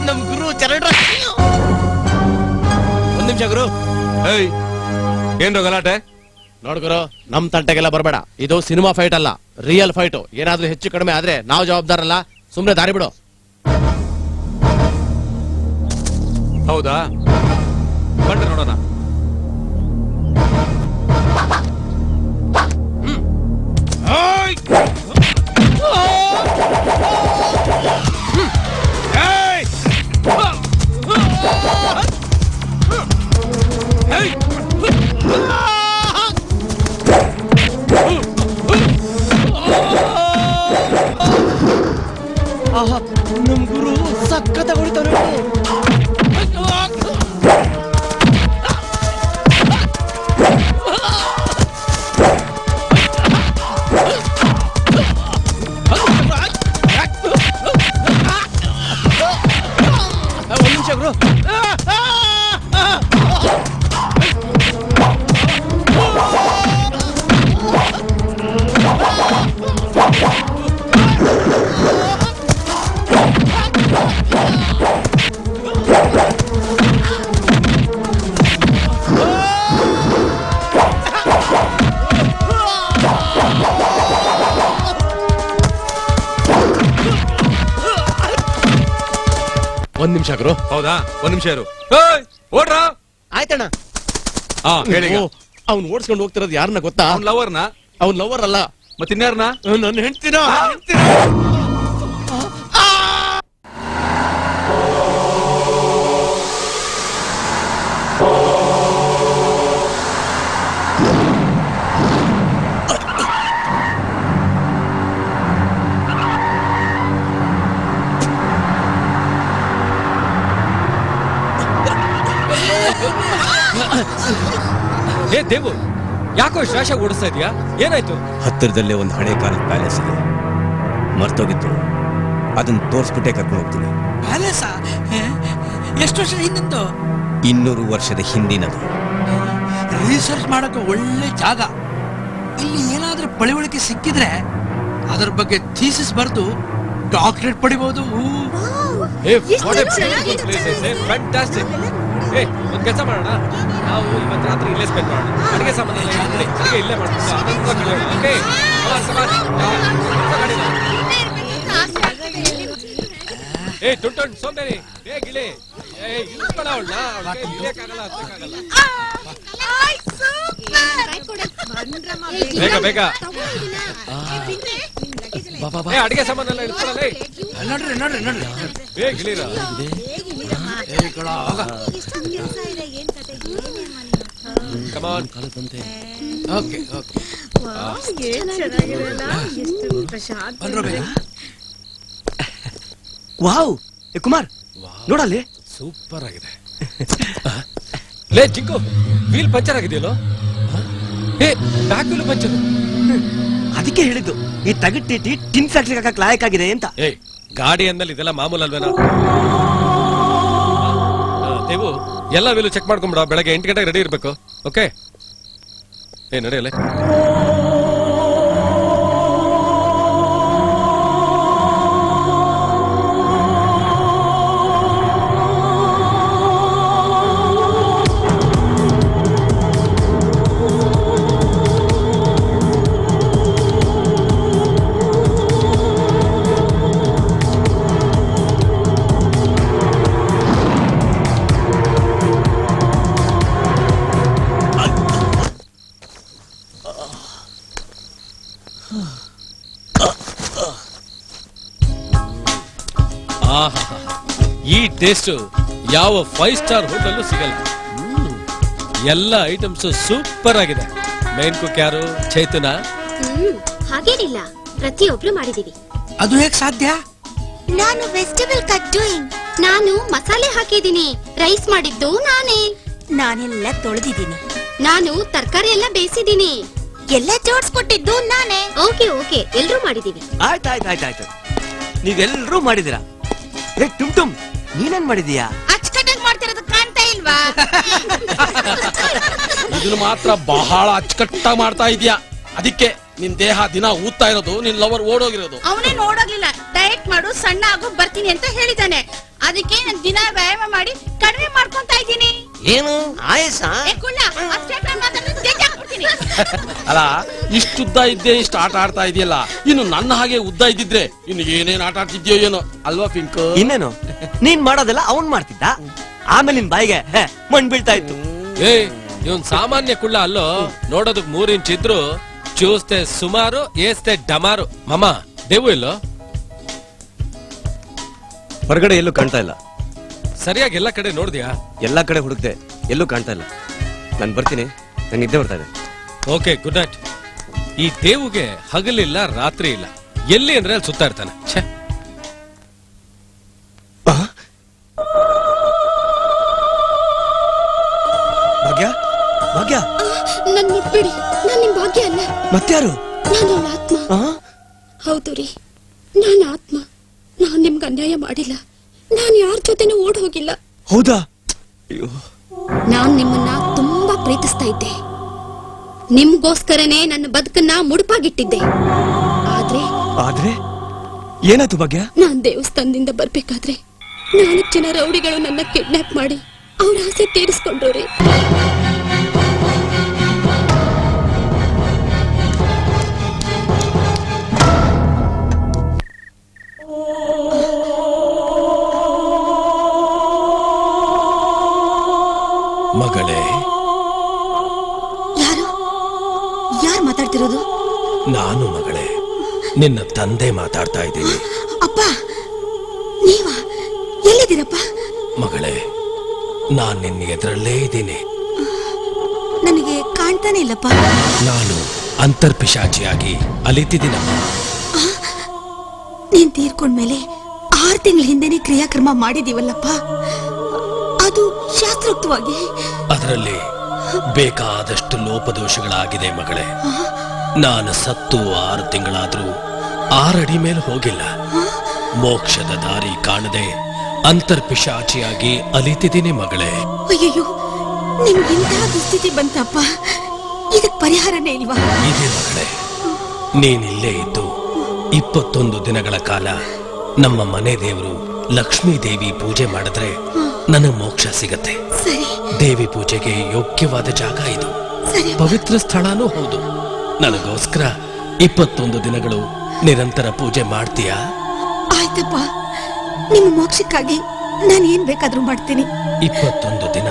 ನಮ್ ಗುರು ಚರಣ. ಒಂದ್ ನಿಮಿಷ ಗುರು. ಏಯ್ ಏನ್ರೋ ಗಲಾಟೆ? ನೋಡ್ಗುರು, ನಮ್ ತಂಟೆಗೆಲ್ಲ ಬರಬೇಡ. ಇದು ಸಿನಿಮಾ ಫೈಟ್ ಅಲ್ಲ, ರಿಯಲ್ ಫೈಟ್. ಏನಾದ್ರೂ ಹೆಚ್ಚು ಕಡಿಮೆ ಆದ್ರೆ ನಾವು ಜವಾಬ್ದಾರಲ್ಲ. ಸುಮ್ನೆ ದಾರಿ ಬಿಡು. ಹೌದಾ, ಬನ್ನಿ ನೋಡೋಣ. ನಮ್ ಗುರು ಸಖತ್ ಹೊಡಿತಾರೆ. ಒಂದ್ ನಿಮಿಷ ಗುರು. ಒಂದ್ ನಿಮಿಷ ಗುರು. ಹೌದಾ? ಒಂದ್ ನಿಮಿಷ ಇರು. ಓಡ್ರಾ. ಆಯ್ತಣ್ಣ. ಹೇಳಿ. ಅವ್ನು ಓಡಿಸ್ಕೊಂಡು ಹೋಗ್ತಿರೋದು ಯಾರನ್ನ ಗೊತ್ತಾ? ಅವ್ನ್ ಲವರ್ನ? ಅವ್ನ್ ಲವರ್ ಅಲ್ಲ, ಮತ್ತಿನ್ಯಾರನ್ನ? ನನ್ನ ಹೆಂಡ್ತಿನ. ಏ ದೇವು, ಯಾಕೋ ಶ್ರಾಶ ಓಡಿಸ್ತಾ ಇದೀಯಾ? ಏನಾಯ್ತು? ಹತ್ತಿರದಲ್ಲೇ ಒಂದು ಹಳೆ ಕಾಲದ ಪ್ಯಾಲೇಸ್ ಇದೆ, ಮರ್ತೋಗಿತ್ತು. ಅದನ್ನ ತೋರಿಸ್ಬಿಟ್ಟೆ ಕರ್ಕೊಂಡು ಹೋಗ್ತೀನಿ. ಪ್ಯಾಲೇಸ ಎಷ್ಟು ವರ್ಷದ ಹಿಂದಿಂದು? 200 ವರ್ಷದ ಹಿಂದಿನದು. ರಿಸರ್ಚ್ ಮಾಡಕ್ಕೆ ಒಳ್ಳೆ ಜಾಗ. ಇಲ್ಲಿ ಏನಾದ್ರೂ ಪಳಿವಳಿಕೆ ಸಿಕ್ಕಿದ್ರೆ ಅದರ ಬಗ್ಗೆ ಥೀಸಿಸ್ ಬರೆದು ಡಾಕ್ಟರೇಟ್ ಪಡಿಬಹುದು. ಫ್ಯಾಂಟಾಸ್ಟಿಕ್. ಒಂದ್ ಕೆಲಸ ಮಾಡೋಣ, ನಾವು ಇವತ್ತು ರಾತ್ರಿ ಇಲ್ಲೇ ಸ್ಪೆಂಡ್ ಮಾಡೋಣ. ಅಡಿಗೆ ಸಾಮಾನು ಅಡಿಗೆ ಇಲ್ಲೇ ಮಾಡೋಣ. ಸೋಂಬೇರಿ ಗಿಳಿ ಬೇಗ ಬೇಗ ಅಡಿಗೆ ಸಾಮಾನೆಲ್ಲ ಇಡ್ಕೊಳ್ಳಲ್ಲ. ನೋಡ್ರಿ ನೋಡ್ರಿ ನೋಡ್ರಿ, ಬೇಗ ಗಿಳಿರ. ವಾವ್, ಕುಮಾರ್ ನೋಡಲ್ಲಿ, ಸೂಪರ್ ಆಗಿದೆ. ಲೇ ಚಿಕ್ಕು, ವೀಲ್ ಪಂಚರ್ ಆಗಿದೆಯಲ್ಲೋ? Back wheel puncture. ಅದಕ್ಕೆ ಹೇಳಿದ್ದು ಈ ತಗಟ್ಟಿಟಿ ಟಿನ್ ಫ್ಯಾಕ್ಟ್ರಿ ಹಾಕಕ್ ಲಾಯಕ್ ಆಗಿದೆ ಅಂತ. ಗಾಡಿ ಅಂದ್ಮೇಲೆ ಇದೆಲ್ಲ ಮಾಮೂಲ್ ಅಲ್ವೇನೋ? ದೇವು, ಎಲ್ಲ ವೀಲು ಚೆಕ್ ಮಾಡ್ಕೊಂಬಿಡ. ಬೆಳಗ್ಗೆ 8 ಗಂಟೆಗೆ ರೆಡಿ ಇರ್ಬೇಕು. ಓಕೆ? ನಡೆಯಲ್ಲ. ಈ ಟೇಸ್ಟ್ ಯಾವ 5 ಸ್ಟಾರ್ ಹೋಟೆಲ್ ಸಿಗಲ್ಲ. ಎಲ್ಲ ಐಟಮ್ಸ್ ಸೂಪರ್ ಆಗಿದೆ. ಮೇನ್ ಕುಕ್ ಯಾರು? ಚೈತನ. ಹಾಗೇನಿಲ್ಲ, ಪ್ರತಿಯೊಬ್ರು ಮಾಡಿದೀವಿ. ಅದು ಹೇಗ್ ಸಾಧ್ಯ? ನಾನು ವೆಜಿಟೇಬಲ್ ಕಟ್ಟಿಂಗ್, ನಾನು ಮಸಾಲೆ ಹಾಕಿದೀನಿ. ರೈಸ್ ಮಾಡಿದ್ದು ನಾನೇ. ನಾನೆಲ್ಲ ತೊಳೆದಿದ್ದೀನಿ. ನಾನು ತರಕಾರಿ ಎಲ್ಲ ಬೇಯಿಸಿದೀನಿ. ಎಲ್ಲ ಜೋಡಿಸ್ಕೊಟ್ಟಿದ್ದು ನಾನೇ. ಓಕೆ ಓಕೆ, ಎಲ್ರೂ ಮಾಡಿದೀವಿ. ಆಯ್ತಾಯ್ತಾಯ್ತಾಯ್ತು, ನೀವೆಲ್ರೂ ಮಾಡಿದಿರಾ. ಟುಮ್ ಟುಮ್, ನೀನೇನ್ ಮಾಡಿದೀಯಾ? ಅಚ್ಚುಕಟ್ಟಾಗಿ ಮಾಡ್ತಿರೋದು ಕಾಣ್ತಾ ಇಲ್ವಾ? ಇದನ್ನು ಮಾತ್ರ ಬಹಳ ಅಚ್ಚುಕಟ್ಟಾಗಿ ಮಾಡ್ತಾ ಇದೀಯಾ. ಅದಕ್ಕೆ ನಿನ್ ದೇಹ ದಿನ ಊದ್ತಾ ಇರೋದು, ನಿನ್ ಲವರ್ ಓಡೋಗಿರೋದು. ಅವನೇ ನೋಡೋಗ್ಲಿಲ್ಲ. ಡಯಟ್ ಮಾಡು, ಸಣ್ಣ ಆಗು ಬರ್ತೀನಿ ಅಂತ ಹೇಳಿದಾನೆ. ಅದಕ್ಕೆ ನಾನು ದಿನ ವ್ಯಾಯಾಮ ಮಾಡಿ ಕಡಿಮೆ ಮಾಡ್ಕೊಂತಾ ಇದ್ದೀನಿ. ಏನು ಆಯಸ? ಅಲ್ಲ, ಇಷ್ಟುದ್ದ ಇದ್ದೆ ಇಷ್ಟು ಆಟ ಆಡ್ತಾ ಇದೆಯಲ್ಲ, ಇನ್ನು ನನ್ನ ಹಾಗೆ ಉದ್ದ ಇದ್ದಿದ್ರೆ ಇನ್ನು ಏನೇನ್ ಆಟ ಆಡ್ತಿದ್ಯೋ ಏನೋ ಅಲ್ವಾ ಪಿಂಕ್? ಇನ್ನೇನು, ನೀನ್ ಮಾಡೋದೆಲ್ಲ ಅವನ್ ಮಾಡ್ತಿದ್ದ. ಆಮೇಲೆ ನಿನ್ ಬಾಯಿಗೆ ಮಣ್ ಬೀಳ್ತಾ ಇತ್ತು. ಇವನ್ ಸಾಮಾನ್ಯ ಕುಳ್ಳ ಅಲ್ಲೋ, ನೋಡೋದಕ್ 3 ಇಂಚ್ ಇದ್ರು ಚೂಸ್ತೆ ಸುಮಾರು, ಏಸ್ತೆ ಡಮಾರು. ಮಮ್ಮ, ದೇವು ಇಲ್ಲೋ? ಹೊರಗಡೆ ಎಲ್ಲೂ ಕಾಣ್ತಾ ಇಲ್ಲ. ಸರಿಯಾಗಿ ಎಲ್ಲ ಕಡೆ ನೋಡಿದ್ಯಾ? ಎಲ್ಲಾ ಕಡೆ ಹುಡುಕ್ದೆ, ಎಲ್ಲೂ ಕಾಣ್ತಾ ಇಲ್ಲ. ನಾನು ಬರ್ತೀನಿ, ನಂಗೆ ನಿದ್ದೆ ಬರ್ತಾ ಇದೆ. Okay, good night. ಈ ದೇವುಗೆ ಹಗಲಿಲ್ಲ ರಾತ್ರಿ ಇಲ್ಲ, ಎಲ್ಲಿ ಅಂದ್ರೆ ಅಲ್ಲಿ ಸುತ್ತಾ ಇರ್ತಾನೆ. ಛೇ, ಭಾಗ್ಯ, ಭಾಗ್ಯ, ನನ್ ಮುಟ್ಬೇಡಿ, ನಾನ್ ನಿಮ್ ಭಾಗ್ಯ ಅಲ್ಲ. ಮತ್ಯಾರು? ನಾನು ಆತ್ಮ. ಹೌದು ರೀ, ನಾನು ಆತ್ಮ. ನಾನ್ ನಿಮ್ಗೆ ಅನ್ಯಾಯ ಮಾಡಿಲ್ಲ. ನಾನ್ ಯಾರ ಜೊತೆನೂ ಓಡ್ ಹೋಗಿಲ್ಲ. ಹೌದಾ? ನಾನ್ ನಿಮ್ಮನ್ನ ತುಂಬಾ ಪ್ರೀತಿಸ್ತಾ ಇದ್ದೆ. ನಿಮ್ಗೋಸ್ಕರನೇ ನನ್ನ ಬದುಕನ್ನ ಮುಡುಪಾಗಿಟ್ಟಿದ್ದೆ. ಆದ್ರೆ ಏನಾಯ್ತು ಭಾಗ್ಯ? ನಾನ್ ದೇವಸ್ಥಾನದಿಂದ ಬರ್ಬೇಕಾದ್ರೆ 4 ಜನ ರೌಡಿಗಳು ನನ್ನ ಕಿಡ್ನಾಪ್ ಮಾಡಿ ಅವ್ರ ಆಸೆ ತೀರಿಸ್ಕೊಂಡ್ರಿ. ನಾನು ಮಗಳೇ, ನಿನ್ನ ತಂದೆ ಮಾತಾಡ್ತಾ ಇದ್ದೀನಿ. ಅಪ್ಪ ನೀವಾ ಎಲ್ಲಿದ್ದೀರಪ್ಪ? ಮಗಳೇ, ನಾನ್ ನಿನ್ನ ಎದುರಲ್ಲೇ ಇದ್ದೀನಿ. ನನಗೆ ಕಾಣ್ತಾನೆ ಇಲ್ಲಪ್ಪ. ನಾನು ಅಂತರ್ಪಿಶಾಚಿಯಾಗಿ ಅಲಿತಿದ್ದೀನಮ್ಮ. ನೀನ್ ತೀರ್ಕೊಂಡ್ಮೇಲೆ 6 ತಿಂಗಳ ಹಿಂದೆನೆ ಕ್ರಿಯಾಕ್ರಮ ಮಾಡಿದೀವಲ್ಲಪ್ಪ, ಅದು ಶಾಸ್ತ್ರೋಕ್ತವಾಗಿ. ಅದರಲ್ಲಿ ಬೇಕಾದಷ್ಟು ಲೋಪದೋಷಗಳಾಗಿದೆ ಮಗಳೇ. ನಾನು ಸತ್ತು 6 ತಿಂಗಳಾದ್ರೂ 6 ಅಡಿ ಮೇಲೆ ಹೋಗಿಲ್ಲ. ಮೋಕ್ಷದ ದಾರಿ ಕಾಣದೆ ಅಂತರ್ಪಿಶಾಚಿಯಾಗಿ ಅಲಿತಿದ್ದೀನಿ ಮಗಳೇ. ಅಯ್ಯಯ್ಯೋ, ನಿಮ್ಗಿಂತ ದುಸ್ಥಿತಿ ಬಂತಪ್ಪ, ಇದಕ್ ಪರಿಹಾರನೇ ಇಲ್ವಾ? ಇದೆ ಮಗಳೇ, ನೀನಿಲ್ಲೇ ಇದ್ದು 21 ದಿನಗಳ ಕಾಲ ನಮ್ಮ ಮನೆ ದೇವರು ಲಕ್ಷ್ಮೀ ದೇವಿ ಪೂಜೆ ಮಾಡಿದ್ರೆ ನನಗೆ ಮೋಕ್ಷ ಸಿಗತ್ತೆ. ಸರಿ ದೇವಿ ಪೂಜೆಗೆ ಯೋಗ್ಯವಾದ ಜಾಗ ಇದು, ಸರಿ ಪವಿತ್ರ ಸ್ಥಳನೂ ಹೌದು. ನನಗೋಸ್ಕರ 21 ದಿನಗಳು ನಿರಂತರ ಪೂಜೆ ಮಾಡ್ತೀಯಾ? ಆಯ್ತಪ್ಪ, ನಿಮ್ಮ ಮೋಕ್ಷಕ್ಕಾಗಿ ನಾನು ಏನ್ ಬೇಕಾದ್ರೂ ಮಾಡ್ತೀನಿ. 21 ದಿನ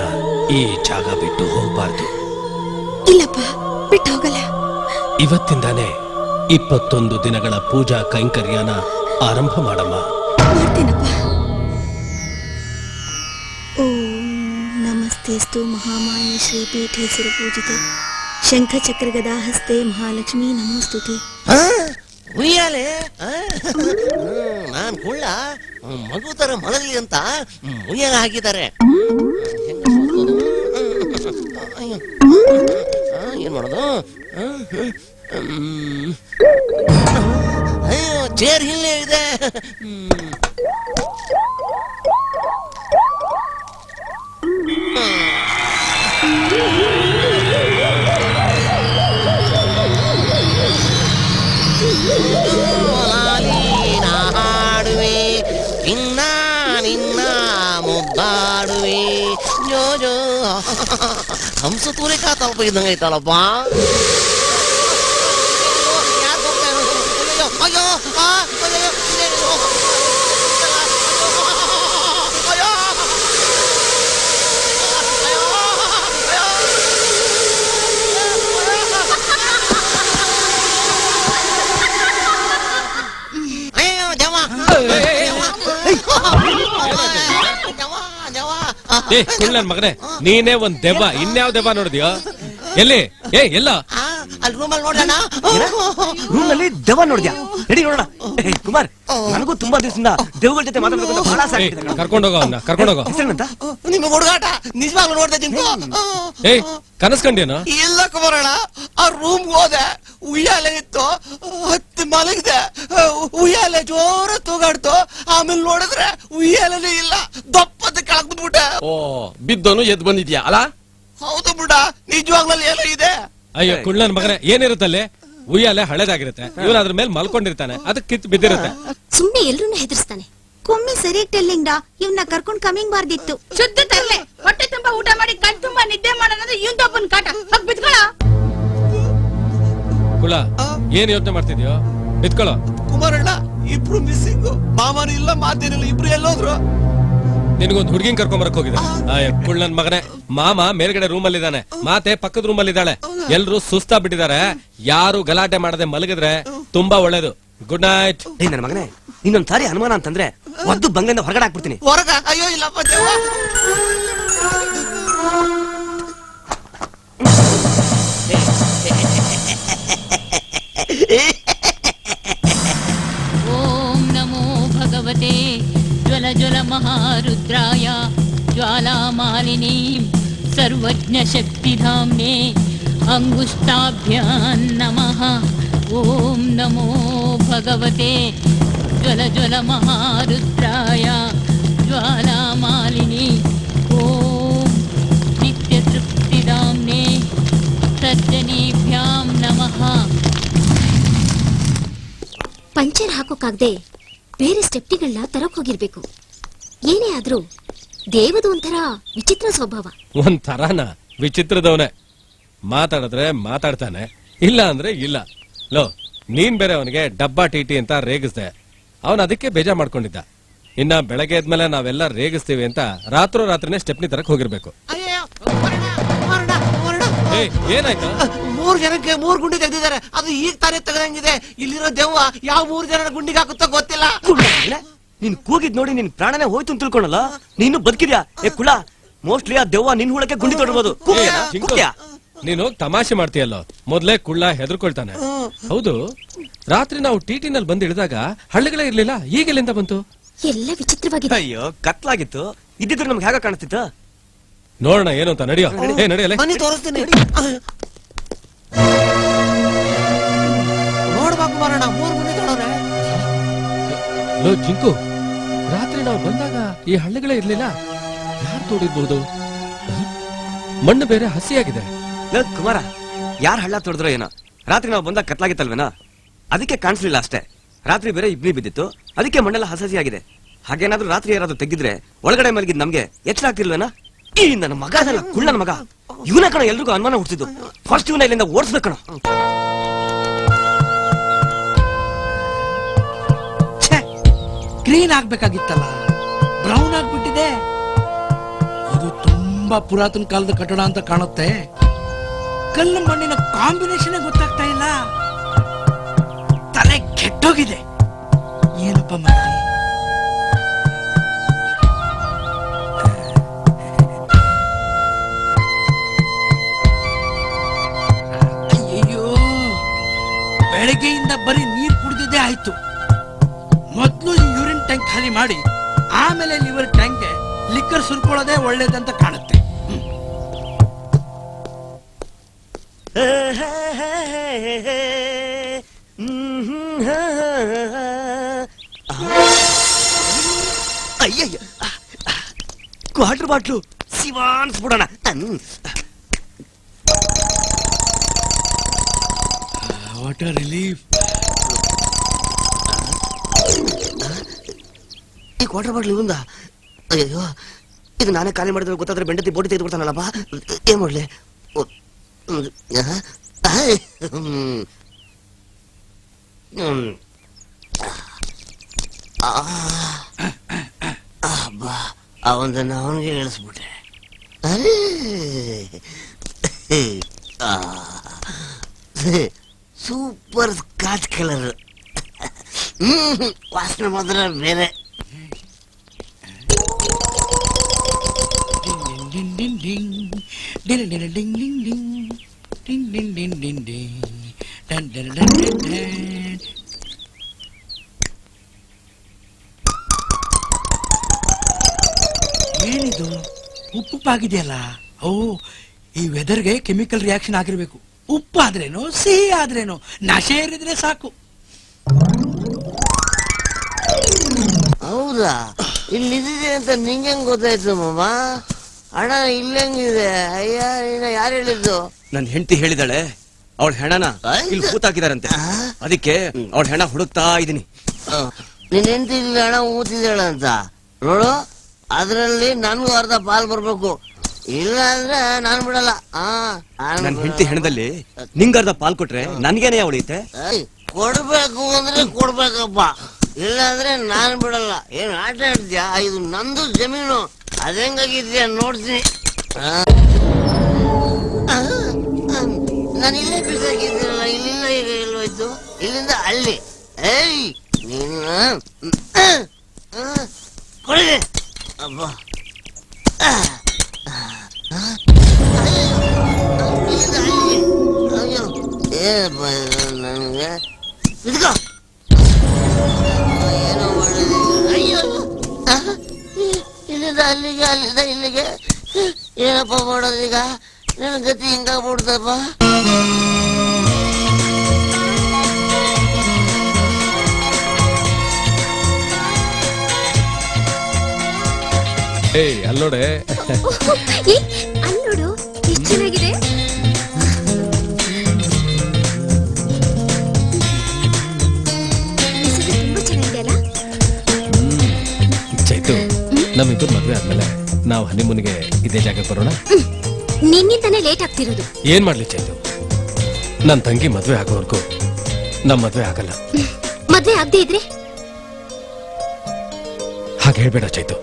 ಈ ಜಾಗ ಬಿಟ್ಟು ಹೋಗ್ಬಾರ್ದು. ಇಲ್ಲಪ್ಪ, ಬಿಟ್ಟು ಹೋಗಲ್ಲ. ಇವತ್ತಿಂದಾನೇ 21 ದಿನಗಳ ಪೂಜಾ ಕೈಂಕರ್ಯನ ಆರಂಭ ಮಾಡಮ್ಮ. ಮಾಡ್ತೀನಪ್ಪ. ಓಂ ನಮಸ್ತೆಸ್ತು ಮಹಾಮಾಯ ಶ್ರೀಪೀಠೆ ಸುರಪೂಜಿತೆ ಶಂಖಚಕ್ರ ಗದಾಹಸ್ತೆ ಮಹಾಲಕ್ಷ್ಮೀ ನಮೋಸ್ತುತೆ. ಉಯ್ಯಾಲೆ ನಾನ್ ಕುಳ್ಳ ಮಗು ತರ ಮಲಗಲಿ ಅಂತ ಉಯ್ಯಾಲೆ ಹಾಕಿದ್ದಾರೆ. ಏನ್ ಮಾಡೋದು? ಅಯ್ಯೋ, ಚೇರ್ ಇಲ್ಲೇ ಇದೆ. ಹಾಡುವೆ ಇನ್ನ ನಿನ್ನ ಮುದ್ದಾಡುವೆ ಜೋ ಜೋ. ಹಂಸ ತೂರಿಕಾ ತಲಪ ಇದ್ದಂಗೆ ಐತಲ್ಲಪ್ಪ. ಅಯ್ಯೋ ಕುಳ್ಳನ್ ಮಗನೇ, ನೀನೇ ಒಂದ್ ದೆವ್ವ, ಇನ್ಯಾವ್ ದೆವ್ವ ನೋಡಿದ್ಯೋ? ಎಲ್ಲಿ? ಎಲ್ಲ ಅಲ್ಲಿ ರೂಮಲ್ಲಿ ನೋಡೋಣ. ರೂಮ್ ನಲ್ಲಿ ದೆವ್ವ ನೋಡಿದ್ಯಾ? ನಡಿ ನೋಡೋಣ. ಕುಮಾರ್, ನನಗೂ ತುಂಬಾ ದಿವಸದಿಂದ ದೆವ್ವಗಳ ಜೊತೆ ಮಾತಾಡ್ಬೇಕು ಅಂತ ಬಹಳ ಆಸೆ ಆಗ್ತಿದೆ ಕಣೋ. ಕರ್ಕೊಂಡೋಗೋ ಅವ್ನ, ಕರ್ಕೊಂಡೋಗೋ. ಹೆಸರೇನಂತ? ನಿಮ್ಮ ಹುಡುಗಾಟ ನಿಜವಾಗ್ಲೂ ನೋಡ್ದೆ ಜಿಂಕು. ಕನಸ್ಕಂಡೇನು? ಇಲ್ಲ ಕುಮಾರಣ್ಣ, ಆ ರೂಮ್ ಹೋದೆ, ಉಯ್ಯಾಲೆ ಇತ್ತು, ಹತ್ತು ಮಲಗಿದೆ, ಉಯ್ಯಾಲೆ ಜೋರ ತೂಗಾಡ್ತು. ಆಮೇಲೆ ನೋಡಿದ್ರೆ ಉಯ್ಯಾಲೆನೇ ಇಲ್ಲ, ದಪ್ಪದ ಕೆಳಗ್ ಬಿದ್ಬಿಟ್ಟೆ. ಓ, ಬಿದ್ದೋನು ಎದ್ ಬಂದಿದ್ಯಾ ಅಲ್ಲ? ಹೌದು ಬಿಡ, ನಿಜವಾಗ್ಲೂ ಎಲ್ಲ ಇದೆ. ಅಯ್ಯೋ ಕುಳ್ಳನ್ ಮಗನೇ, ಏನಿರುತ್ತಲ್ಲಿ? ಉಯ್ಯಾಲೆ ಹಳೇದಾಗಿರುತ್ತೆ, ಇವನು ಅದ್ರ ಮೇಲೆ ಮಲ್ಕೊಂಡಿರ್ತಾನೆ, ಅದಕ್ಕೆ ಕಿತ್ತು ಬಿದ್ದಿರುತ್ತೆ. ಸುಮ್ನೆ ಎಲ್ರನ್ನೂ ಹೆದರ್ಸ್ತಾನೆ. ಕೊಮ್ಮೆ ಸರಿ ಟೆಲ್ಲಿಂಗ್ಡ ಇವ್ನ ಕರ್ಕೊಂಡ್ ಕಮ್ಮಿಂಗ್ ಬಾರ್ದಿತ್ತು. ಶುದ್ಧ ತರ್ಲೆ, ಹೊಟ್ಟೆ ತುಂಬಾ ಊಟ ಮಾಡಿ ಕಣ್ ತುಂಬಾ ನಿದ್ದೆ ಮಾಡೋದಂದ್ರೆ ಇವ್ನೊಬ್ಬನ್ ಕಾಟ. ಹೋಗ್ ಬಿದ್ಕೊಳ. ಕುಳ, ಏನ್ ಯೋಚನೆ ಮಾಡ್ತಿದ್ಯೋ? ಬಿತ್ಕೊಳ್ಳೋ. ಕುಮಾರಣ್ಣ, ಇಬ್ರು ಮಿಸ್ಸಿಂಗು, ಮಾಮನ ಇಲ್ಲ ಮಾತೇನಿಲ್ಲ, ಇಬ್ರು ಎಲ್ಲೋದ್ರು? ನಿನಗೊಂದು ಹುಡುಗಿನ ಕರ್ಕೊಂಬರಕ್ ಹೋಗಿದೆ. ಕುಳ್ಳನ್ ಮಗನೇ, ಮಾಮ ಮೇಲ್ಗಡೆ ರೂಮ್ ಅಲ್ಲಿ ಇದ್ದಾನೆ, ಮಾತೆ ಪಕ್ಕದ ರೂಮ್ ಅಲ್ಲಿ ಇದ್ದಾಳೆ. ಎಲ್ರು ಸುಸ್ತಾ ಬಿಟ್ಟಿದ್ದಾರೆ. ಯಾರು ಗಲಾಟೆ ಮಾಡದೆ ಮಲಗಿದ್ರೆ ತುಂಬಾ ಒಳ್ಳೇದು. Good night. ನನ್ನ ಮಗನೇ, ಇನ್ನೊಂದ್ ಸಾರಿ ಅನುಮಾನ ಅಂತಂದ್ರೆ ಒದ್ದು ಬಂಗ್ಲೆಯಿಂದ ಹೊರಗಡೆ ಹಾಕ್ಬಿಡ್ತೀನಿ. ಹೊರಗ? ಅಯ್ಯೋ ಇಲ್ಲಪ್ಪ ದೇವ. ಓಂ ನಮೋ ಭಗವತೆ ಜ್ವಲ ಜ್ವಲ ಮಹಾರುದ್ರಾಯ ಜ್ವಾಲಾಮಾಲಿನೀಂ ಸರ್ವಜ್ಞ ಶಕ್ತಿಧಾಮ್ನೇ ಅಂಗುಷ್ಟಾಭ್ಯಾಂ ನಮಃ. ಓಂ ನಮೋ ಭಗವತೆ ಜ್ವಲ ಜ್ವಲ ಮಹಾರುದ್ರಾಯ ಜ್ವಾಲಾಮಾಲಿನಿ. ಓಂ ನಿತ್ಯ ತೃಪ್ತಿಧಾಮ್ನೇ ತರ್ಜನೀಭ್ಯಾಂ ನಮಃ. ಪಂಚರ್ ಹಾಕೋಕಾಗ್ದೆ ಬೇರೆ ಸ್ಟೆಪ್ಟಿಗಳನ್ನ ತರಕ್ ಹೋಗಿರ್ಬೇಕು. ಏನೇ ಆದ್ರೂ ದೇವದು ಒಂಥರ ವಿಚಿತ್ರ ಸ್ವಭಾವ. ಒಂಥರನ ವಿಚಿತ್ರದವನೇ. ಮಾತಾಡಿದ್ರೆ ಮಾತಾಡ್ತಾನೆ, ಇಲ್ಲ ಅಂದ್ರೆ ಇಲ್ಲ. ಲೋ, ನೀನ್ ಬೇರೆ ಅವನಿಗೆ ಡಬ್ಬಾ ಟಿಟಿ ಅಂತ ರೇಗಿಸ್ದೆ, ಅವನ್ ಅದಕ್ಕೆ ಬೇಜಾರ್ ಮಾಡ್ಕೊಂಡಿದ್ದ. ಇನ್ನ ಬೆಳಗ್ಗೆ ಎದ್ಮೇಲೆ ನಾವೆಲ್ಲ ರೇಗಿಸ್ತೀವಿ ಅಂತ ರಾತ್ರಿನೇ ಸ್ಟೆಪ್ನಿ ತರಕ್ ಹೋಗಿರ್ಬೇಕು. ಏನಾಯ್ತು? 3 ಜನಕ್ಕೆ 3 ಗುಂಡಿ ತೆಗೆದಿದ್ದಾರೆ. ಅದು ಈಗ ತಾನೇ ತೆಗೆದಂಗಿದೆ. ಇಲ್ಲಿರೋ ದೆವ್ವ ಯಾವ 3 ಜನ ಗುಂಡಿಗೆ ಹಾಕುತ್ತೋ ಗೊತ್ತಿಲ್ಲ. ನೀನ್ ಕೂಗಿದ್ ನೋಡಿ ನಿನ್ ಪ್ರಾಣನೇ ಹೋಯ್ತು ಅಂತ ತಿಳ್ಕೊಳಲ್ಲ. ನೀನು ಬದುಕಿದ್ಯಾ? ಏ ಕುಳ, ಮೋಸ್ಟ್ಲಿ ಆ ದೆವ್ವ ನಿನ್ ಹುಳಕ್ಕೆ ಗುಂಡಿ ತೊಡಬಹುದು. ನೀನು ತಮಾಷೆ ಮಾಡ್ತೀಯಲ್ಲೋ. ಮೊದ್ಲೇ ಕುಳ್ಳ ಹೆದರ್ಕೊಳ್ತಾನೆ. ಹೌದು, ರಾತ್ರಿ ನಾವು ಟಿಟಿನಲ್ಲಿ ಬಂದು ಇಳಿದಾಗ ಹಳ್ಳಿಗಳೇ ಇರ್ಲಿಲ್ಲ, ಈಗೆಲ್ಲಿಂದ ಬಂತು? ಎಲ್ಲ ವಿಚಿತ್ರವಾಗಿದೆ. ಅಯ್ಯೋ, ಕತ್ಲಾಗಿತ್ತು. ಇದ್ದಿದ್ರೆ ನಮ್ಗೆ ಹೇಗ ಕಾಣಿಸ್ತಿತ್ತು? ನೋಡೋಣ ಏನು ಅಂತ. ನಡಿಯೋ, ನಡಿಯಲ್ಲ. ಬನ್ನಿ ತೋರಿಸ್ತೀನಿ. ನೋಡ್ಬೇಕು ಬರೋಣ. 3 ಗುಂಡಿ ತೊಡೋರೆ. ಲೋ ಜಿಂಕು, ರಾತ್ರಿ ನಾವು ಬಂದಾಗ ಈ ಹಳ್ಳಿಗಳೇ ಇರ್ಲಿಲ್ಲ, ಯಾರು ತೋಡಿರ್ಬಹುದು? ಮಣ್ಣು ಬೇರೆ ಹಸಿಯಾಗಿದೆ. ಕುಮಾರ, ಯಾರು ಹಳ್ಳ ತೊಡಿದ್ರೋ ಏನೋ. ರಾತ್ರಿ ನಾವು ಬಂದಾಗ ಕತ್ಲಾಗಿತ್ತಲ್ವೇನೋ, ಅದಕ್ಕೆ ಕಾಣಿಸ್ಲಿಲ್ಲ ಅಷ್ಟೇ. ರಾತ್ರಿ ಬೇರೆ ಇಬ್ಲಿ ಬಿದ್ದಿತ್ತು, ಅದಕ್ಕೆ ಮಣ್ಣೆಲ್ಲ ಹಸಿಯಾಗಿದೆ. ಹಾಗೇನಾದ್ರೂ ರಾತ್ರಿ ಯಾರಾದ್ರೂ ತೆಗಿದ್ರೆ ಒಳಗಡೆ ಮಲಗಿದ್ ನಮ್ಗೆ ಎಚ್ಚರ ಆಗ್ತಿಲ್ವೇನಾ? ಈ ನನ್ನ ಮಗ ಅದಲ್ಲ, ಕುಳ್ಳನ ಮಗ. ಇವನ ಕಣ ಎಲ್ರಿಗೂ ಅನುಮಾನ ಹುಟ್ಟಿದ್ದು. ಫಸ್ಟ್ ಇವನ ಇಲ್ಲಿಂದ ಓಡಿಸ್ಬೇಕಣ. ಗ್ರೀನ್ ಆಗ್ಬೇಕಾಗಿತ್ತಲ್ಲ, ಬ್ರೌನ್ ಆಗ್ಬಿಟ್ಟಿದೆ. ಇದು ತುಂಬಾ ಪುರಾತನ ಕಾಲದ ಕಟ್ಟಡ ಅಂತ ಕಾಣುತ್ತೆ. ಕಲ್ಲು ಮಣ್ಣಿನ ಕಾಂಬಿನೇಷನ್ ಗೊತ್ತಾಗ್ತಾ ಇಲ್ಲ. ತಲೆ ಕೆಟ್ಟೋಗಿದೆ. ಏನಪ್ಪ ಮಾಡಿ? ಅಯ್ಯೋ, ಬೆಳಗ್ಗೆಯಿಂದ ಬರೀ ನೀರ್ ಕುಡ್ದಿದ್ದೇ ಆಯ್ತು. ಮೊದ್ಲು ಯೂರಿನ್ ಟ್ಯಾಂಕ್ ಖಾಲಿ ಮಾಡಿ ಆಮೇಲೆ ಲಿವರ್ ಟ್ಯಾಂಕ್ಗೆ ಲಿಕ್ಕರ್ ಸುರ್ಕೊಳ್ಳೋದೇ ಒಳ್ಳೇದಂತ ಕಾಣುತ್ತೆ. ಅಯ್ಯಯ್ಯ, ಕ್ವಾರ್ಟರ್ ಬಾಟ್ಲು ಶಿವಾನ್ಸ್ಬಿಡೋಣ. What a relief. ಈ ಕ್ವಾರ್ಟರ್ ಬಾಟ್ಲು ಇವಂದ. ಅಯ್ಯೋ, ಇದು ನಾನೇ ಖಾಲಿ ಮಾಡಿದ್ರೆ ಗೊತ್ತಾದ್ರೆ ಬೆಂಡತಿ ಬೋಟಿ ತೆಗೆದು ಕೊಡ್ತಾನಲ್ಲಪ್ಪ. ಏನ್ ಮಾಡ್ಲಿ? ಅವನನ್ನ ಅವನಿಗೆ ಇಳಿಸ್ಬಿಟ್ಟೆ. Super scotch colour. ವಾಸನೆ ಮಾತ್ರ ಬೇರೆ. ಏನಿದು ಉಪ್ಪುಪ್ಪಾಗಿದೆಯಲ್ಲ? ಓ, ಈ ವೆದರ್ಗೆ ಕೆಮಿಕಲ್ ರಿಯಾಕ್ಷನ್ ಆಗಿರ್ಬೇಕು. ಉಪ್ಪು ಆದ್ರೇನು, ಸಿಹಿ ಆದ್ರೇನು, ನಶೆ ಏರಿದ್ರೆ ಸಾಕು. ಹೌದಾ? ಇಲ್ಲಿದೆ ಅಂತ ನಿಂಗೆ ಗೊತ್ತಾಯ್ತು ಮಾಮ? ಹಣ ಇಲ್ಲಂಗಿದೆ. ಅಯ್ಯ, ಯಾರು ಹೇಳಿದ್ದು? ನನ್ ಹೆಂಡತಿ ಹೇಳಿದಾಳೆ, ಅವಳ ಹೆಣನ ಇಲ್ಲಿ ಕೂತಾಕಿದಾರಂತೆ. ಅದಕ್ಕೆ ಅವಳ ಹೆಣ ಹುಡುಕ್ತಾ ಇದೀನಿ. ನಿನ್ ಹೆಂಡತಿ ಇಲ್ಲಿ ಹಣ ಊತಿದ್ದಾಳ ಅಂತ ನೋಡು. ಅದ್ರಲ್ಲಿ ನನ್ಗೂ ಅರ್ಧ ಪಾಲ್ ಬರ್ಬೇಕು, ಇಲ್ಲ ಅಂದ್ರೆ ನಾನ್ ಬಿಡಲ್ಲ. ನನ್ ಹೆಂಡತಿ ಹೆಣದಲ್ಲಿ ನಿಂಗರ್ಧ ಪಾಲ್ ಕೊಟ್ರೆ ನನ್ಗೇನೆ ಉಳಿಯುತ್ತೆ. ಕೊಡ್ಬೇಕು ಅಂದ್ರೆ ಕೊಡ್ಬೇಕಪ್ಪ, ಇಲ್ಲ ಅಂದ್ರೆ ನಾನ್ ಬಿಡಲ್ಲ. ಏನ್ ಆಟ ಆಡ್ತೀಯಾ? ಇದು ನಂದು ಜಮೀನು. ಅದೆಂಗಾಗಿದ್ಯಾ ನೋಡ್ತೀನಿ. ನಾನು ಇಲ್ಲೇ ಬಿಸಾಕಿದ್ದೀನಲ್ಲ, ಇಲ್ಲಿಂದ ಈಗ ಎಲ್ಲೋಯ್ತು? ಇಲ್ಲಿಂದ ಅಲ್ಲಿ. ಏಯ್ ನೀನು ಕೊಡಿದೆ ಅಬ್ಬ. ಇಲ್ಲಿಂದ ಅಲ್ಲಿ. ಅಯ್ಯೋ, ಏನಪ್ಪ ನನಗೆ ಇದ್ಕೋ. ಏನೋ ಮಾಡಿದೆ. ಅಯ್ಯೋ, ಇಲ್ಲಿಂದ ಅಲ್ಲಿಗೆ, ಅಲ್ಲಿಂದ ಇಲ್ಲಿಗೆ. ಏನಪ್ಪ ಮಾಡೋದೀಗ? ನನ್ನ ಗತಿ ಹಿಂಗಾಗ್ಬಿಡ್ತಪ್ಪ. ಏಯ್, ಅಲ್ಲೋಡೆ. ಅಲ್ಲೋಡು, ಎಷ್ಟು ಚೆನ್ನಾಗಿದೆ. ತುಂಬಾ ಚೆನ್ನಾಗಿದೆ ಅಲ್ಲ? ಚೈತು, ನಮ್ಮಿಬ್ಬರು ಮದ್ವೆ ಆದ್ಮೇಲೆ ನಾವು ಹನಿಮೂನ್ಗೆ ಇದೇ ಜಾಗಕ್ಕೆ ಬರೋಣ. ನಿನ್ನಿಂದಾನೇ ಲೇಟ್ ಆಗ್ತಿರೋದು. ಏನ್ ಮಾಡ್ಲಿ ಚೈತು, ನನ್ ತಂಗಿ ಮದ್ವೆ ಆಗೋವರೆಗೂ ನಮ್ ಮದ್ವೆ ಆಗಲ್ಲ. ಮದ್ವೆ ಆಗದೆ ಇದ್ರೆ? ಹಾಗೆ ಹೇಳ್ಬೇಡ ಚೈತು.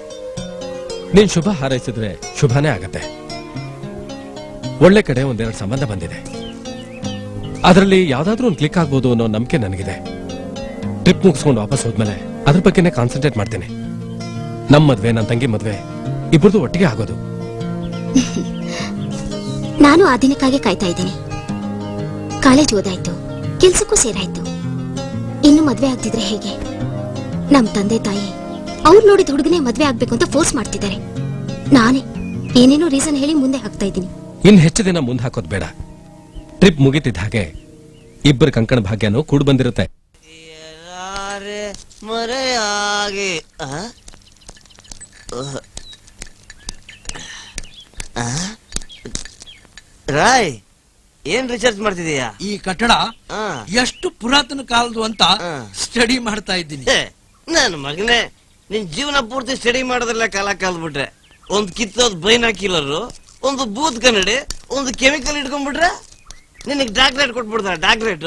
ನೀನ್ ಶುಭ ಹಾರೈಸಿದ್ರೆ ಶುಭನೇ ಆಗತ್ತೆ. ಒಳ್ಳೆ ಕಡೆ ಒಂದೆರಡು ಸಂಬಂಧ ಬಂದಿದೆ. ಅದರಲ್ಲಿ ಯಾವ್ದಾದ್ರೂ ಒಂದು ಕ್ಲಿಕ್ ಆಗ್ಬೋದು ಅನ್ನೋ ನಂಬಿಕೆ ನನಗಿದೆ. ಟ್ರಿಪ್ ಮುಗಿಸ್ಕೊಂಡು ವಾಪಸ್ ಹೋದ್ಮೇಲೆ ಅದ್ರ ಬಗ್ಗೆನೇ ಕಾನ್ಸಂಟ್ರೇಟ್ ಮಾಡ್ತೇನೆ. ನಮ್ಮ ಮದ್ವೆ, ನನ್ನ ತಂಗಿ ಮದ್ವೆ ಇಬ್ಬರದು ಒಟ್ಟಿಗೆ ಆಗೋದು. ನಾನು ಆ ದಿನಕ್ಕಾಗಿ ಕಾಯ್ತಾ ಇದ್ದೀನಿ. ಕಾಲೇಜ್ ಓದಾಯ್ತು, ಕೆಲ್ಸಕ್ಕೂ ಸೇರಾಯ್ತು. ಇನ್ನು ಮದ್ವೆ ಆಗ್ತಿದ್ರೆ ಹೇಗೆ? ನಮ್ ತಂದೆ ತಾಯಿ ಅವ್ರು ನೋಡಿದ ಹುಡುಗನೇ ಮದ್ವೆ ಆಗ್ಬೇಕು ಅಂತ ಫೋರ್ಸ್ ಮಾಡ್ತಿದ್ದಾರೆ. ನಾನೇ ಏನೇನೋ ರೀಸನ್ ಹೇಳಿ ಮುಂದೆ ಹಾಕ್ತಾ ಇದ್ದೀನಿ. ಇನ್ ಹೆಚ್ಚು ದಿನ ಮುಂದೆ ಹಾಕೋದ್ ಬೇಡ. ಟ್ರಿಪ್ ಮುಗಿತಿದ್ದ ಹಾಗೆ ಇಬ್ಬರ ಕಂಕಣ ಭಾಗ್ಯನೂ ಕೂಡ್ ಬಂದಿರುತ್ತೆ. ಮರೆಯಾಗಿ ರಾಯ್, ಏನ್ ರಿಸರ್ಚ್ ಮಾಡ್ತಿದೀಯಾ? ಈ ಕಟ್ಟಡ ಎಷ್ಟು ಪುರಾತನ ಕಾಲದ್ದು ಅಂತ ಸ್ಟಡಿ ಮಾಡ್ತಾ ಇದ್ದೀನಿ. ನನ್ನ ಮಗನೇ, ನಿನ್ ಜೀವನ ಪೂರ್ತಿ ಸ್ಟಡಿ ಮಾಡೋದ್ರಲ್ಲ ಕಾಲ ಕಾಲ್ಬಿಟ್ರೆ. ಒಂದ್ ಕಿತ್ತೋದ್ ಬೈನಾಕಿಲರು, ಒಂದು ಬೂತ್ ಕನ್ನಡಿ, ಒಂದು ಕೆಮಿಕಲ್ ಇಟ್ಕೊಂಡ್ಬಿಟ್ರೆ ನಿನಗ್ ಡಾಕ್ಟರೇಟ್ ಕೊಟ್ಬಿಡ್ತಾರ. ಡಾಕ್ಟರೇಟ್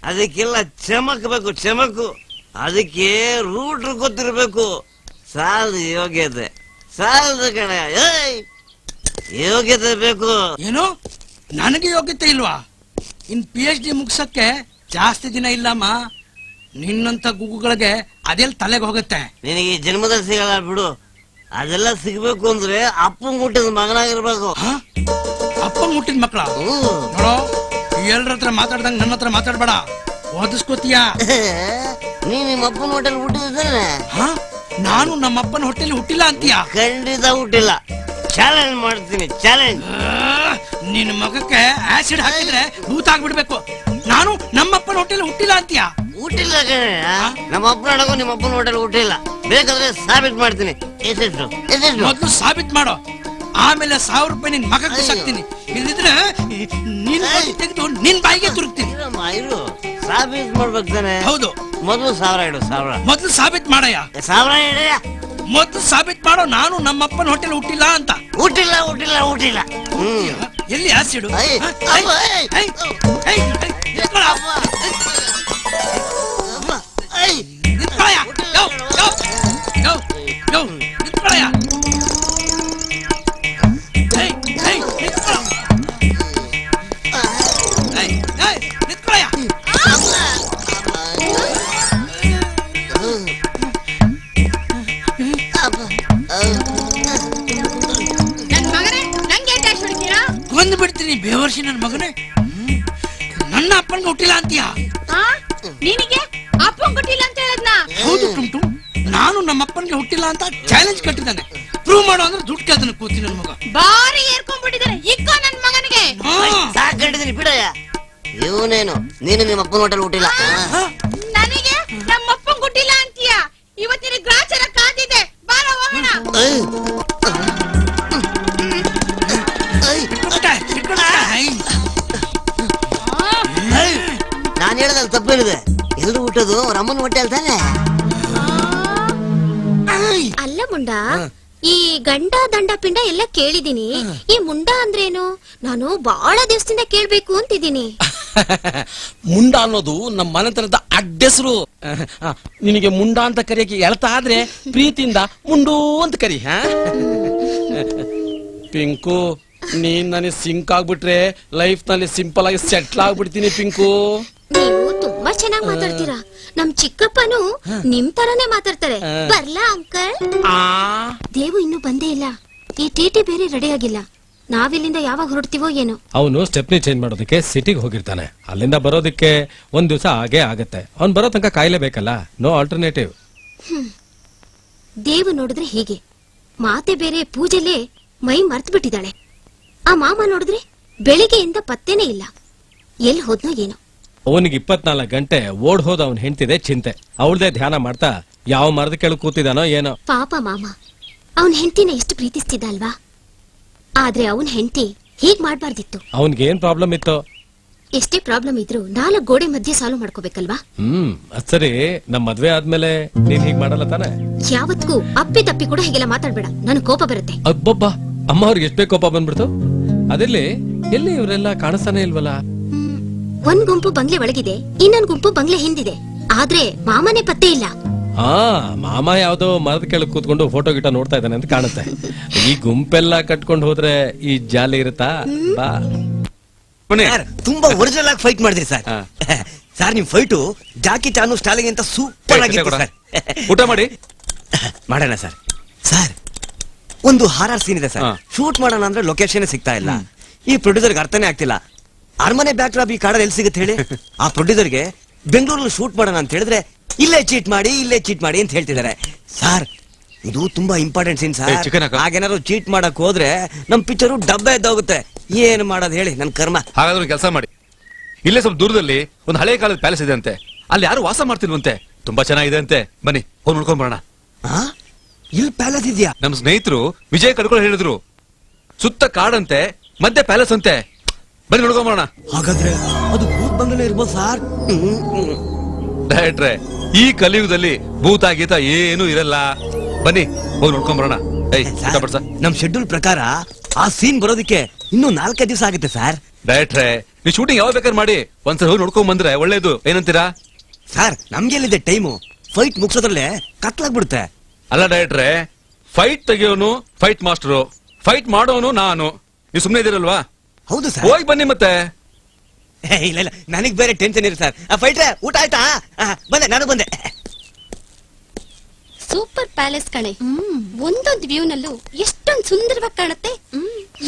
ಅದಕ್ಕೆಲ್ಲ ಚಮಕ್ಬೇಕು, ಚಮಕು. ಅದಕ್ಕೆ ರೂಟ್ ಗೊತ್ತಿರ್ಬೇಕು. ಸಾಲದ ಯೋಗ್ಯತೆ, ಸಾಲದ ಕಣ, ಯೋಗ್ಯತೆ ಬೇಕು. ಏನು ನನಗೆ ಯೋಗ್ಯತೆ ಇಲ್ವಾ? ಇನ್ PhD ಮುಗ್ಸಕ್ಕೆ ಜಾಸ್ತಿ ದಿನ ಇಲ್ಲಮ್ಮ. ನಿನ್ನಂತ ಗುಗ್ಗುಗಳಿಗೆ ಅದೆಲ್ಲ ತಲೆಗೆ ಹೋಗುತ್ತೆ. ನಿನಗೆ ಜನ್ಮದಲ್ಲಿ ಸಿಗಲ್ಲ ಬಿಡು. ಅದೆಲ್ಲ ಸಿಗ್ಬೇಕು ಅಂದ್ರೆ ಅಪ್ಪ ಮುಟ್ಟಿದ ಮಗನಾಗಿರ್ಬೇಕು. ಅಪ್ಪ ಮುಟ್ಟಿದ ಮಕ್ಕಳ ನೋಡೋ, ಎಲ್ಲರ ಹತ್ರ ಮಾತಾಡ್ದಂಗ ನನ್ನ ಹತ್ರ ಮಾತಾಡ್ಬೇಡ, ಓದಿಸ್ಕೋತೀಯ. ನೀ ನಿಮ್ಮ ಅಪ್ಪನ ಹೋಟೆಲ್ ಹುಟ್ಟಿದ್ರೆ ನಾನು ನಮ್ಮ ಅಪ್ಪನ ಹೊಟ್ಟೆಲಿ ಹುಟ್ಟಿಲ್ಲ ಅಂತೀಯ? ಖಂಡಿತ ಹುಟ್ಟಿಲ್ಲ. ಚಾಲೆಂಜ್ ಮಾಡ್ತೀನಿ, ಚಾಲೆಂಜ್. ನಿನ್ನ ಮಗಕ್ಕೆ ಆಸಿಡ್ ಹಾಕಿದ್ರೆ ಭೂತ ಆಗ್ಬಿಡ್ಬೇಕು. ನಾನು ನಮ್ಮಪ್ಪನ ಹೊಟ್ಟೆಲಿ ಹುಟ್ಟಿಲ್ಲ ಅಂತೀಯ? ಹುಟ್ಟಿಲ್ಲ ಕಣೆ, ನಮ್ಮ ಅಪ್ಪನ ನಿಮ್ಮ ಅಪ್ಪನ ಹೋಟೆಲ್ ಹುಟ್ಟಿಲ್ಲ. ಬೇಕಾದ್ರೆ ಸಾಬೀತ್ ಮಾಡ್ತೀನಿ. ಮೊದ್ಲು ಸಾಬೀತ್ ಮಾಡೋ, ಆಮೇಲೆ 1000 ರೂಪಾಯಿ ನಿನ್ ಮಗಕ್ಕೆ ಸಾಕ್ತೀನಿ. ಇಲ್ಲಿದ್ರೆ ನಿನ್ ತೆಗೆದು ನಿನ್ ಬಾಯಿಗೆ ತುರುಕ್ತೀನಿ. ಸಾಬೀತ್ ಮಾಡ್ಬೇಕು ತಾನೆ? ಹೌದು. ಮೊದ್ಲು 1000 ಇಡು. 1000 ಮೊದ್ಲು ಸಾಬೀತ್ ಮಾಡಯ್ಯ. 1000 ಇಡಯ್ಯ. ಮೊದ್ಲು ಸಾಬೀತ್ ಮಾಡೋ, ನಾನು ನಮ್ಮಪ್ಪನ ಹೋಟೆಲ್ ಹುಟ್ಟಿಲ್ಲ ಅಂತ. ಹುಟ್ಟಿಲ್ಲ, ಹುಟ್ಟಿಲ್ಲ, ಹುಟ್ಟಿಲ್ಲ. ಎಲ್ಲಿ ಆಸಿಡು? ಕೊಂದು ಬಿಡ್ತೀನಿ ಬೇವರ್ಸಿ ನನ್ನ ಮಗನೇ. ನನ್ನ ಅಪ್ಪನ್ಗೆ ಹುಟ್ಟಿಲ್ಲ ಅಂತೀಯ? ನಿನಗೆ ಅಪ್ಪನ್ ಕೊಟ್ಟಿಲ್ಲ ಅಂತ ಹೇಳದ್ನ? ಹೌದು ಟುಂಟು, ನಾನು ನಮ್ಮ ಅಪ್ಪನ್ಗೆ ಹುಟ್ಟಿಲ್ಲ ಅಂತ ಚಾಲೆಂಜ್ ಕಟ್ಟಿದ್ದಾನೆ. ಪ್ರೂವ್ ಮಾಡೋ ಅಂದ್ರೆ ದುಡ್ಡು ಕೇಳ್ತಾನೆ ಕೂತಿ ನನ್ನ ಮಗ. ಬಾರಿ ಏರ್ಕೊಂಡ್ಬಿಟ್ಟಿದ್ದಾನೆ ಇಕ್ಕ ನನ್ ಮಗನಿಗೆ. ಸಾಕಿದ್ದೀನಿ ಬಿಡಯ್ಯ. ಇವನೇನು ನೀನು ನಿಮ್ಮ ಅಪ್ಪನ ಹೋಟೆಲ್ ಹುಟ್ಟಿಲ್ಲ? ನನಗೆ ನಮ್ಮ ಅಪ್ಪನ್ ಕೊಟ್ಟಿಲ್ಲ ಅಂತೀಯ? ಇವತ್ತಿನ ಗ್ರಾಚಾರ ಕಾದಿದೆ, ಬಾರ ಹೋಗೋಣ. ನಾನು ಹೇಳದಲ್ಲಿ ತಪ್ಪೇನಿದೆ. ಎಲ್ರು ಹುಟ್ಟೋದು ಅವ್ರ ಅಮ್ಮನ ಹೊಟ್ಟೆಲ್ ತಾನೆ? ಅಲ್ಲ ಮುಂಡ, ಈ ಗಂಡ ದಂಡ ಪಿಂಡ ಎಲ್ಲ ಕೇಳಿದೀನಿ. ಈ ಮುಂಡ ಅಂದ್ರೇನು ನಾನು ಬಹಳ ದಿವಸದಿಂದ ಕೇಳ್ಬೇಕು ಅಂತಿದ್ದೀನಿ. ಮುಂಡ ಅನ್ನೋದು ನಮ್ಮ ಮನೆತನದ ಅಡ್ಡೆಸರು. ನಿನಗೆ ಮುಂಡ ಅಂತ ಕರಿಯಕ್ಕೆ ಎಳ್ತಾ ಆದ್ರೆ ಪ್ರೀತಿಯಿಂದ ಮುಂಡು ಅಂತ ಕರಿ. ಪಿಂಕು, ನೀನ್ ನನಗೆ ಸಿಂಕ್ ಆಗ್ಬಿಟ್ರೆ ಲೈಫ್ ನಲ್ಲಿ ಸಿಂಪಲ್ ಆಗಿ ಸೆಟ್ಲ್ ಆಗ್ಬಿಡ್ತೀನಿ. ಪಿಂಕು, ನೀವು ತುಂಬಾ ಚೆನ್ನಾಗಿ ಮಾತಾಡ್ತೀರಾ. ನಮ್ ಚಿಕ್ಕಪ್ಪನು ನಿಮ್ ತರಾನೇ ಮಾತಾಡ್ತಾರೆ. ಬರ್ಲಾ ಅಂಕಲ್? ದೇವು ಇನ್ನೂ ಬಂದೇ ಇಲ್ಲ. ಈ ಟಿಟಿ ಬೇರೆ ರೆಡಿ ಆಗಿಲ್ಲ. ನಾವಿಲ್ಲಿಂದ ಯಾವಾಗ ಹೊರಡ್ತೀವೋ ಏನೋ. ಅವನು ಸ್ಟೆಪ್ನಿ ಚೇಂಜ್ ಮಾಡೋದಕ್ಕೆ ಸಿಟಿಗೆ ಹೋಗಿರ್ತಾನೆ. ಅಲ್ಲಿಂದ ಬರೋದಕ್ಕೆ ಒಂದ್ ದಿವಸ ಆಗೇ ಆಗತ್ತೆ. ಅವ್ನ್ ಬರೋ ತನಕ ಕಾಯ್ಲೇಬೇಕಲ್ಲ, ನೋ ಆಲ್ಟರ್ನೇಟಿವ್. ದೇವು ನೋಡಿದ್ರೆ ಹೀಗೆ ಮಾತೆ ಬೇರೆ, ಪೂಜೆಲೆ ಮೈ ಮರ್ತ್ ಬಿಟ್ಟಿದ್ದಾಳೆ. ಆ ಮಾಮ ನೋಡಿದ್ರೆ ಬೆಳಿಗ್ಗೆಯಿಂದ ಪತ್ತೇನೆ ಇಲ್ಲ. ಎಲ್ಲಿ ಹೋದ್ನೋ ಏನೋ. ಅವನಿಗೆ 24 ಗಂಟೆ ಓಡ್ ಹೋದ ಅವನ್ ಹೆಂಡ್ತಿದೆ ಚಿಂತೆ. ಅವಳದೇ ಧ್ಯಾನ ಮಾಡ್ತಾ ಯಾವ ಮರದ ಕೆಳಗೆ ಕೂತಿದಾನೋ ಏನೋ. ಪಾಪ ಮಾಮ ಅವನ್ ಹೆಂಡತಿನ ಎಷ್ಟು ಪ್ರೀತಿಸ್ತಿದ್ದ ಅಲ್ವಾ? ಆದ್ರೆ ಅವನ್ ಹೆಂಡತಿ ಹೀಗ್ ಮಾಡ್ಬಾರ್ದಿತ್ತು. ಅವನ್ಗೆ ಏನ್ ಪ್ರಾಬ್ಲಮ್ ಇತ್ತು? ಎಷ್ಟೇ ಪ್ರಾಬ್ಲಮ್ ಇದ್ರು 4 ಗೋಡೆ ಮಧ್ಯೆ ಸಾಲ್ವ್ ಮಾಡ್ಕೋಬೇಕಲ್ವಾ? ಅದ್ ಸರಿ, ನಮ್ ಮದ್ವೆ ಆದ್ಮೇಲೆ ನೀನ್ ಹೀಗ್ ಮಾಡಲ್ಲ ತಾನೆ? ಯಾವತ್ಗೂ ಅಪ್ಪಿ ತಪ್ಪಿ ಕೂಡ ಹೀಗೆಲ್ಲ ಮಾತಾಡ್ಬೇಡ, ನನಗ್ ಕೋಪ ಬರುತ್ತೆ. ಅಬ್ಬಬ್ಬ, ಅಮ್ಮ ಅವ್ರಿಗೆ ಎಷ್ಟೇ ಕೋಪ ಬಂದ್ಬಿಡ್ತು. ಅದಿರ್ಲಿ, ಎಲ್ಲಿ ಇವರೆಲ್ಲ ಕಾಣಿಸ್ತಾನೆ ಇಲ್ವಲ್ಲ? ಒಂದ್ ಗುಂಪು ಬಂಗ್ಲೆ ಒಳಗಿದೆ, ಇನ್ನೊಂದ್ ಗುಂಪು ಬಂಗ್ಲೆ ಹಿಂದಿದೆ. ಆದ್ರೆ ಮಾಮನೇ ಪತ್ತೆ ಇಲ್ಲ. ಮಾಮ ಯಾವ್ದೋ ಮರದ ಕೆಳಗೆ ಕೂತ್ಕೊಂಡು ಫೋಟೋ ಗಿಟ ನೋಡ್ತಾ ಇದ್ದಾನೆ ಅಂತ ಕಾಣುತ್ತೆ. ಈ ಗುಂಪೆಲ್ಲ ಕಟ್ಕೊಂಡು ಹೋದ್ರೆ ಈ ಜಾಲಿ ಇರುತ್ತಾ? ಬಾ. ಬನ್ನಿ. ಸರ್, ತುಂಬಾ ಒರಿಜಿನಲ್ ಆಗಿ ಫೈಟ್ ಮಾಡಿದ್ರಿ ಸರ್. ಹಾ. ಸರ್ ನಿಮ್ ಫೈಟು ಜಾಕಿ ಚಾನು ಸ್ಟಾಲಿಗಿಂತ ಸೂಪರ್ ಆಗಿತ್ತು ಸರ್. ಊಟ ಮಾಡಿ. ಮಾಡೋಣ ಸರ್. ಸರ್ ಒಂದು ಹಾರರ್ ಸೀನ್ ಇದೆ ಸರ್. ಹಾ. ಶೂಟ್ ಮಾಡೋಣ ಅಂದ್ರೆ ಲೊಕೇಶನ್ ಸಿಗ್ತಾ ಇಲ್ಲ. ಈ ಪ್ರೊಡ್ಯೂಸರ್ಗೆ ಅರ್ಥನೇ ಆಗ್ತಿಲ್ಲ. ಅರಮನೆ ಬ್ಯಾಕ್ ಡ್ರಾಪ್ ಈ ಕಾಡಲ್ಲಿ ಎಲ್ಲಿ ಸಿಗುತ್ತೆ ಹೇಳಿ. ಆ ಪ್ರೊಡ್ಯೂಸರ್ಗೆ ಬೆಂಗಳೂರಲ್ಲಿ ಶೂಟ್ ಮಾಡೋಣ ಅಂತ ಹೇಳಿದ್ರೆ ಇಲ್ಲೇ ಚೀಟ್ ಮಾಡಿ ಅಂತ ಹೇಳ್ತಿದ್ದಾರೆ ಸರ್. ಇದು ತುಂಬಾ ಇಂಪಾರ್ಟೆಂಟ್ ಸೀನ್ ಸರ್. ಚಿಕನ್ ಹಾಕು. ಹಾಗೇನಾದ್ರು ಚೀಟ್ ಮಾಡಕ್ ಹೋದ್ರೆ ನಮ್ ಪಿಕ್ಚರು ಡಬ್ಬೆ ಎದ್ದೋಗುತ್ತೆ. ಏನ್ ಮಾಡೋದು ಹೇಳಿ, ನನ್ ಕರ್ಮ. ಹಾಗಾದ್ರೆ ಕೆಲಸ ಮಾಡಿ, ಇಲ್ಲೇ ಸ್ವಲ್ಪ ದೂರದಲ್ಲಿ ಒಂದು ಹಳೆ ಕಾಲದ ಪ್ಯಾಲೇಸ್ ಇದೆ ಅಂತೆ, ಅಲ್ಲಿ ಯಾರು ವಾಸ ಮಾಡ್ತಿಲ್ವಂತೆ, ತುಂಬಾ ಚೆನ್ನಾಗಿದೆ ಅಂತೆ. ಬನ್ನಿ ಹೋಗಿ ನೋಡ್ಕೊಂಡ್ ಬರೋಣ. ಇಲ್ಲಿ ಪ್ಯಾಲೇಸ್ ಇದೆಯಾ? ನಮ್ ಸ್ನೇಹಿತರು ವಿಜಯ್ ಕಡ್ಕೊಂಡು ಹೇಳಿದ್ರು, ಸುತ್ತ ಕಾಡಂತೆ ಮಧ್ಯೆ ಪ್ಯಾಲೇಸ್ ಅಂತೆ. ಬನ್ನಿ ನೋಡ್ಕೊಂಡ್ ಬರೋಣ. ಹಾಗಾದ್ರೆ ಅದು ಭೂತ್ ಬಂಗಲೆ ಇರ್ಬೋದು ಸರ್. ಡೈರೆಕ್ಟ್ರೆ, ಈ ಕಲಿಯುಗದಲ್ಲಿ ಭೂತ ಗೀತ ಏನು ಇರಲ್ಲ. ಬನ್ನಿ ಹೋಗಿ ನೋಡ್ಕೊಂಡ್ ಬರೋಣ. ನಮ್ ಶೆಡ್ಯೂಲ್ ಪ್ರಕಾರ ಆ ಸೀನ್ ಬರೋದಕ್ಕೆ ಇನ್ನೂ 4-5 ದಿವಸ ಆಗುತ್ತೆ ಸರ್. ಡೈರೆಕ್ಟ್ರೆ, ನೀವು ಶೂಟಿಂಗ್ ಯಾವಾಗ ಬೇಕಾದ್ರೆ ಮಾಡಿ, ಒಂದ್ಸಲ ಹೋಗಿ ನೋಡ್ಕೊಂಡ್ ಬಂದ್ರೆ ಒಳ್ಳೇದು. ಏನಂತೀರಾ ಸರ್? ನಮ್ಗೆಲ್ಲಿದೆ ಟೈಮು? ಫೈಟ್ ಮುಗಿಸೋದ್ರಲ್ಲೇ ಕತ್ಲಾಗ್ಬಿಡುತ್ತೆ. ಅಲ್ಲ ಡೈರೆಕ್ಟ್ರೆ, ಫೈಟ್ ತೆಗಿಯೋನು ಫೈಟ್ ಮಾಸ್ಟರು, ಫೈಟ್ ಮಾಡೋನು ನಾನು. ನೀವು ಸುಮ್ಮನೆ ಇದಿರಲ್ವಾ? ಹೌದು ಸರ್. ಹೋಗಿ ಬನ್ನಿ ಮತ್ತೆ. ಇಲ್ಲ ನನಗ್ ಬೇರೆ ಟೆನ್ಷನ್ ಇರಿ ಸರ್. ಫೈಟ್ರೆ ಊಟ ಆಯ್ತಾ? ಬಂದೆ, ನಾನು ಬಂದೆ. ಸೂಪರ್ ಪ್ಯಾಲೇಸ್ ಕಣೆ. ಒಂದೊಂದು ವ್ಯೂ ನಲ್ಲೂ ಎಷ್ಟೊಂದು ಸುಂದರವಾಗಿ ಕಾಣುತ್ತೆ.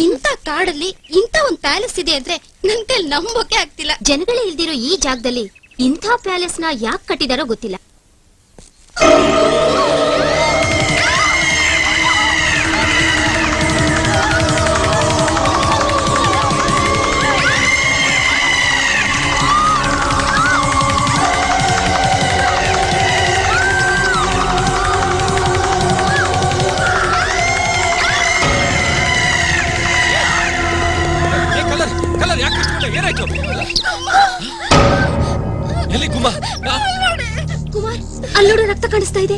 ಇಂಥ ಕಾಡಲ್ಲಿ ಇಂಥ ಒಂದ್ ಪ್ಯಾಲೇಸ್ ಇದೆ ಅಂದ್ರೆ ನನ್ ಕೈಲಿ ನಂಬೋಕೆ ಆಗ್ತಿಲ್ಲ. ಜನಗಳೇ ಇಲ್ದಿರೋ ಈ ಜಾಗದಲ್ಲಿ ಇಂಥ ಪ್ಯಾಲೇಸ್ ನ ಯಾಕೆ ಕಟ್ಟಿದಾರೋ ಗೊತ್ತಿಲ್ಲ. ಏನಾಯ್ತು? ಎಲ್ಲಿ ಕುಮಾರ್? ಕುಮಾರ್, ಅಲ್ಲೋಡು ರಕ್ತ ಕಾಣಿಸ್ತಾ ಇದೆ.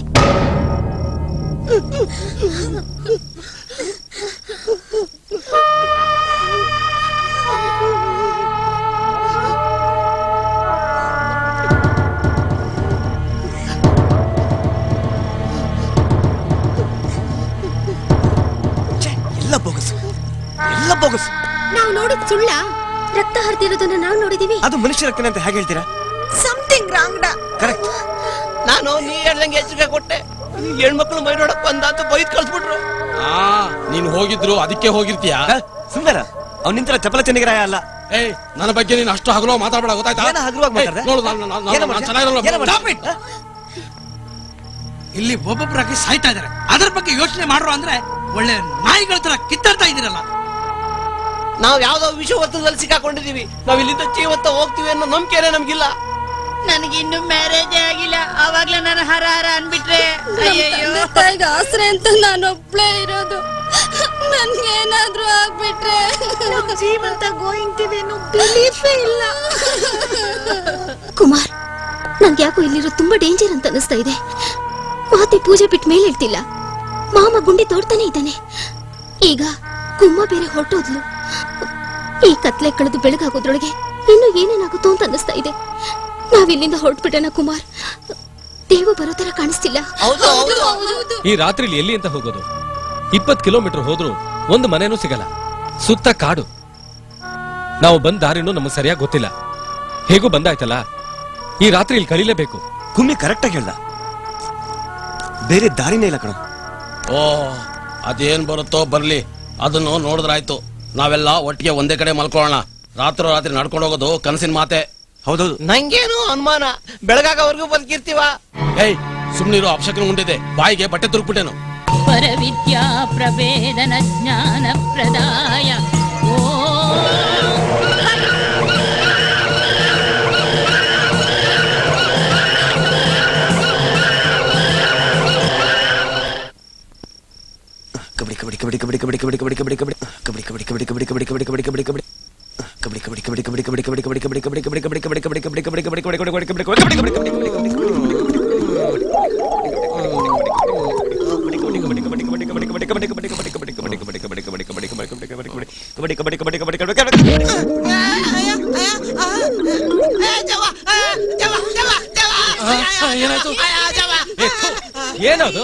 ಎಲ್ಲ ಬೋಗಸ್. ನಾವು ನೋಡಿದ್ ಸುಳ್ಳ? ರಕ್ತ ಹರಿದಿರೋದನ್ನ ನಾವು ನೋಡಿದೀವಿ. ಅದು ಮನುಷ್ಯ ರಕ್ತನೇ ಅಂತ ಹೇಗೆ ಹೇಳ್ತೀರಾ? Something wrong. ಕರೆಕ್ಟ್. ನಾನು ನೀ ಹೇಳ್ದಂಗೆ ಎಚ್ಚರಿಕೆ ಕೊಟ್ಟೆ. ಹೆಣ್ಮಕ್ಳು ಮೈ ನೋಡಕ್ ಬಂದ ಅಂತ ಬೈದ್ ಕಳ್ಸ್ಬಿಟ್ರು. ನೀನ್ ಹೋಗಿದ್ರು ಅದಕ್ಕೆ ಹೋಗಿರ್ತೀಯ. ಸುಂದರ ಅವ್ನ ನಿಂತರ ಚಪಲ ಚೆನ್ನಿಗರಾಯ ಅಲ್ಲ. ಏಯ್, ನನ್ನ ಬಗ್ಗೆ ನೀನು ಅಷ್ಟು ಹಗಲು ಮಾತಾಡಬೇಡ, ಗೊತ್ತಾಯ್ತಾ? ನೋಡು, ನಾನು ಚೆನ್ನಾಗಿರಲ್ಲ. ಇಲ್ಲಿ ಒಬ್ಬೊಬ್ಬರಾಗಿ ಸಾಯ್ತಾ ಇದಾರೆ. ಅದ್ರ ಬಗ್ಗೆ ಯೋಚನೆ ಮಾಡ್ರು ಅಂದ್ರೆ ಒಳ್ಳೆ ನಾಯಿಗಳ ತರ ಕಿತ್ತಾಡ್ತಾ ಇದೀರಲ್ಲ. ನಾವ್ ಯಾವ್ದೋ ವಿಷವತ್ತದಲ್ಲಿ ಸಿಕ್ಕಾಕೊಂಡಿದೀವಿ. ನಾವ್ ಇಲ್ಲಿಂದ ಜೀವತ್ತ ಹೋಗ್ತೀವಿ ಅನ್ನೋ ನಂಬಿಕೆನೆ ನಮ್ಗಿಲ್ಲ. ನನಗಿನ್ನು ಮ್ಯಾರೇಜೇ ಆಗಿಲ್ಲ, ಅವಾಗ್ಲೇ ನಾನು ಹರ ಹರ ಅನ್ಬಿಟ್ರೆ. ಅಯ್ಯೋ, ಆಸರೆ ಅಂತ ನಾನೊಬ್ಳೇ ಇರೋದು. ನನ್ಗೇನಾದ್ರೂ ಆಗ್ಬಿಟ್ರೆ ಜೀವಂತ ಗೋಯಿಂಗ್ತೀವಿ ಅನ್ನೋ ಬಿಲೀಫೇ ಇಲ್ಲ. ಕುಮಾರ್, ನನ್ಗೆ ಯಾಕೋ ಇಲ್ಲಿರೋ ತುಂಬಾ ಡೇಂಜರ್ ಅಂತ ಅನಿಸ್ತಾ ಇದೆ. ಮಾತೆ ಪೂಜೆ ಬಿಟ್ಟ ಮೇಲೆ ಇರ್ತಿಲ್ಲ. ಮಾಮ ಗುಂಡಿ ತೋಡ್ತಾನೆ ಇದ್ದಾನೆ. ಈಗ ಕುಮ್ಮ ಬೇರೆ ಹೊರಟೋದ್ಲು. ಈ ಕತ್ಲೆ ಕಳೆದು ಬೆಳಗಾಗೋದ್ರೊಳಗೆ ಇನ್ನು ಏನೇನಾಗುತ್ತೋ ಅಂತ ಅನ್ನಿಸ್ತಾ ಇದೆ. ನಾವಿಲ್ಲಿಂದ ಹೊರಟ್ಬಿಟ್ಟಣ ಕುಮಾರ್. ದೇವ ಬರೋ ತರ ಕಾಣಿಸ್ತಿಲ್ಲ. ಈ ರಾತ್ರಿಲಿ ಎಲ್ಲಿ ಅಂತ ಹೋಗೋದು? 20 ಕಿಲೋಮೀಟರ್ ಹೋದ್ರು ಒಂದು ಮನೆನೂ ಸಿಗಲ್ಲ. ಸುತ್ತ ಕಾಡು. ನಾವು ಬಂದ ದಾರಿನೂ ನಮಗೆ ಸರಿಯಾಗಿ ಗೊತ್ತಿಲ್ಲ. ಹೇಗೂ ಬಂದಾಯ್ತಲ್ಲ, ಈ ರಾತ್ರಿ ಇಲ್ಲಿ ಕಲೀಲೇಬೇಕು. ಕುಮ್ಮಿ ಕರೆಕ್ಟ್ ಆಗಿ ಹೇಳ್ದ. ಬೇರೆ ದಾರಿನೇ ಇಲ್ಲ ಕಣ. ಓ, ಅದೇನ್ ಬರುತ್ತೋ ಬರ್ಲಿ, ಅದನ್ನು ನೋಡಿದ್ರಾಯ್ತು. ನಾವೆಲ್ಲ ಒಟ್ಟಿಗೆ ಒಂದೇ ಕಡೆ ಮಲ್ಕೊಳ್ಳೋಣ. ರಾತ್ರಿ ನಡ್ಕೊಂಡು ಹೋಗೋದು ಕನಸಿನ ಮಾತೆ. ಹೌದೌದು. ನಂಗೇನು ಅನುಮಾನ, ಬೆಳಗಾಗವರೆಗೂ ಬದುಕಿರ್ತೀವ. ಏಯ್, ಸುಮ್ನಿರೋ, ಅಪಶಕನ ಉಂಟಿದೆ, ಬಾಯಿಗೆ ಬಟ್ಟೆ ತುರುಕ್ಬಿಟ್ಟೇನು. ಪರವಿದ್ಯಾ ಪ್ರವೇದನ ಜ್ಞಾನ ಪ್ರದಾಯ. ಓ ಕಬಡ್ಡಿ ಕಬಡ್ಡಿ ಕಬಡ್ಡಿ ಕಬಡ್ಡಿ ಕಬಡ್ಡಿ ಕಬಡ್ಡಿ ಕಬಡ್ಡಿ ಕಬಡ್ಡಿ ಕಬಡ್ಡಿ ಕಬಡ್ಡಿ ಕಬಡ್ಡಿ ಕಬಡ್ಡಿ ಕಬಡ್ಡಿ ಕಬಡ್ಡಿ ಕಬಡ್ಡಿ ಕಬಡ್ಡಿ ಕಬಡ್ಡಿ ಏನದು?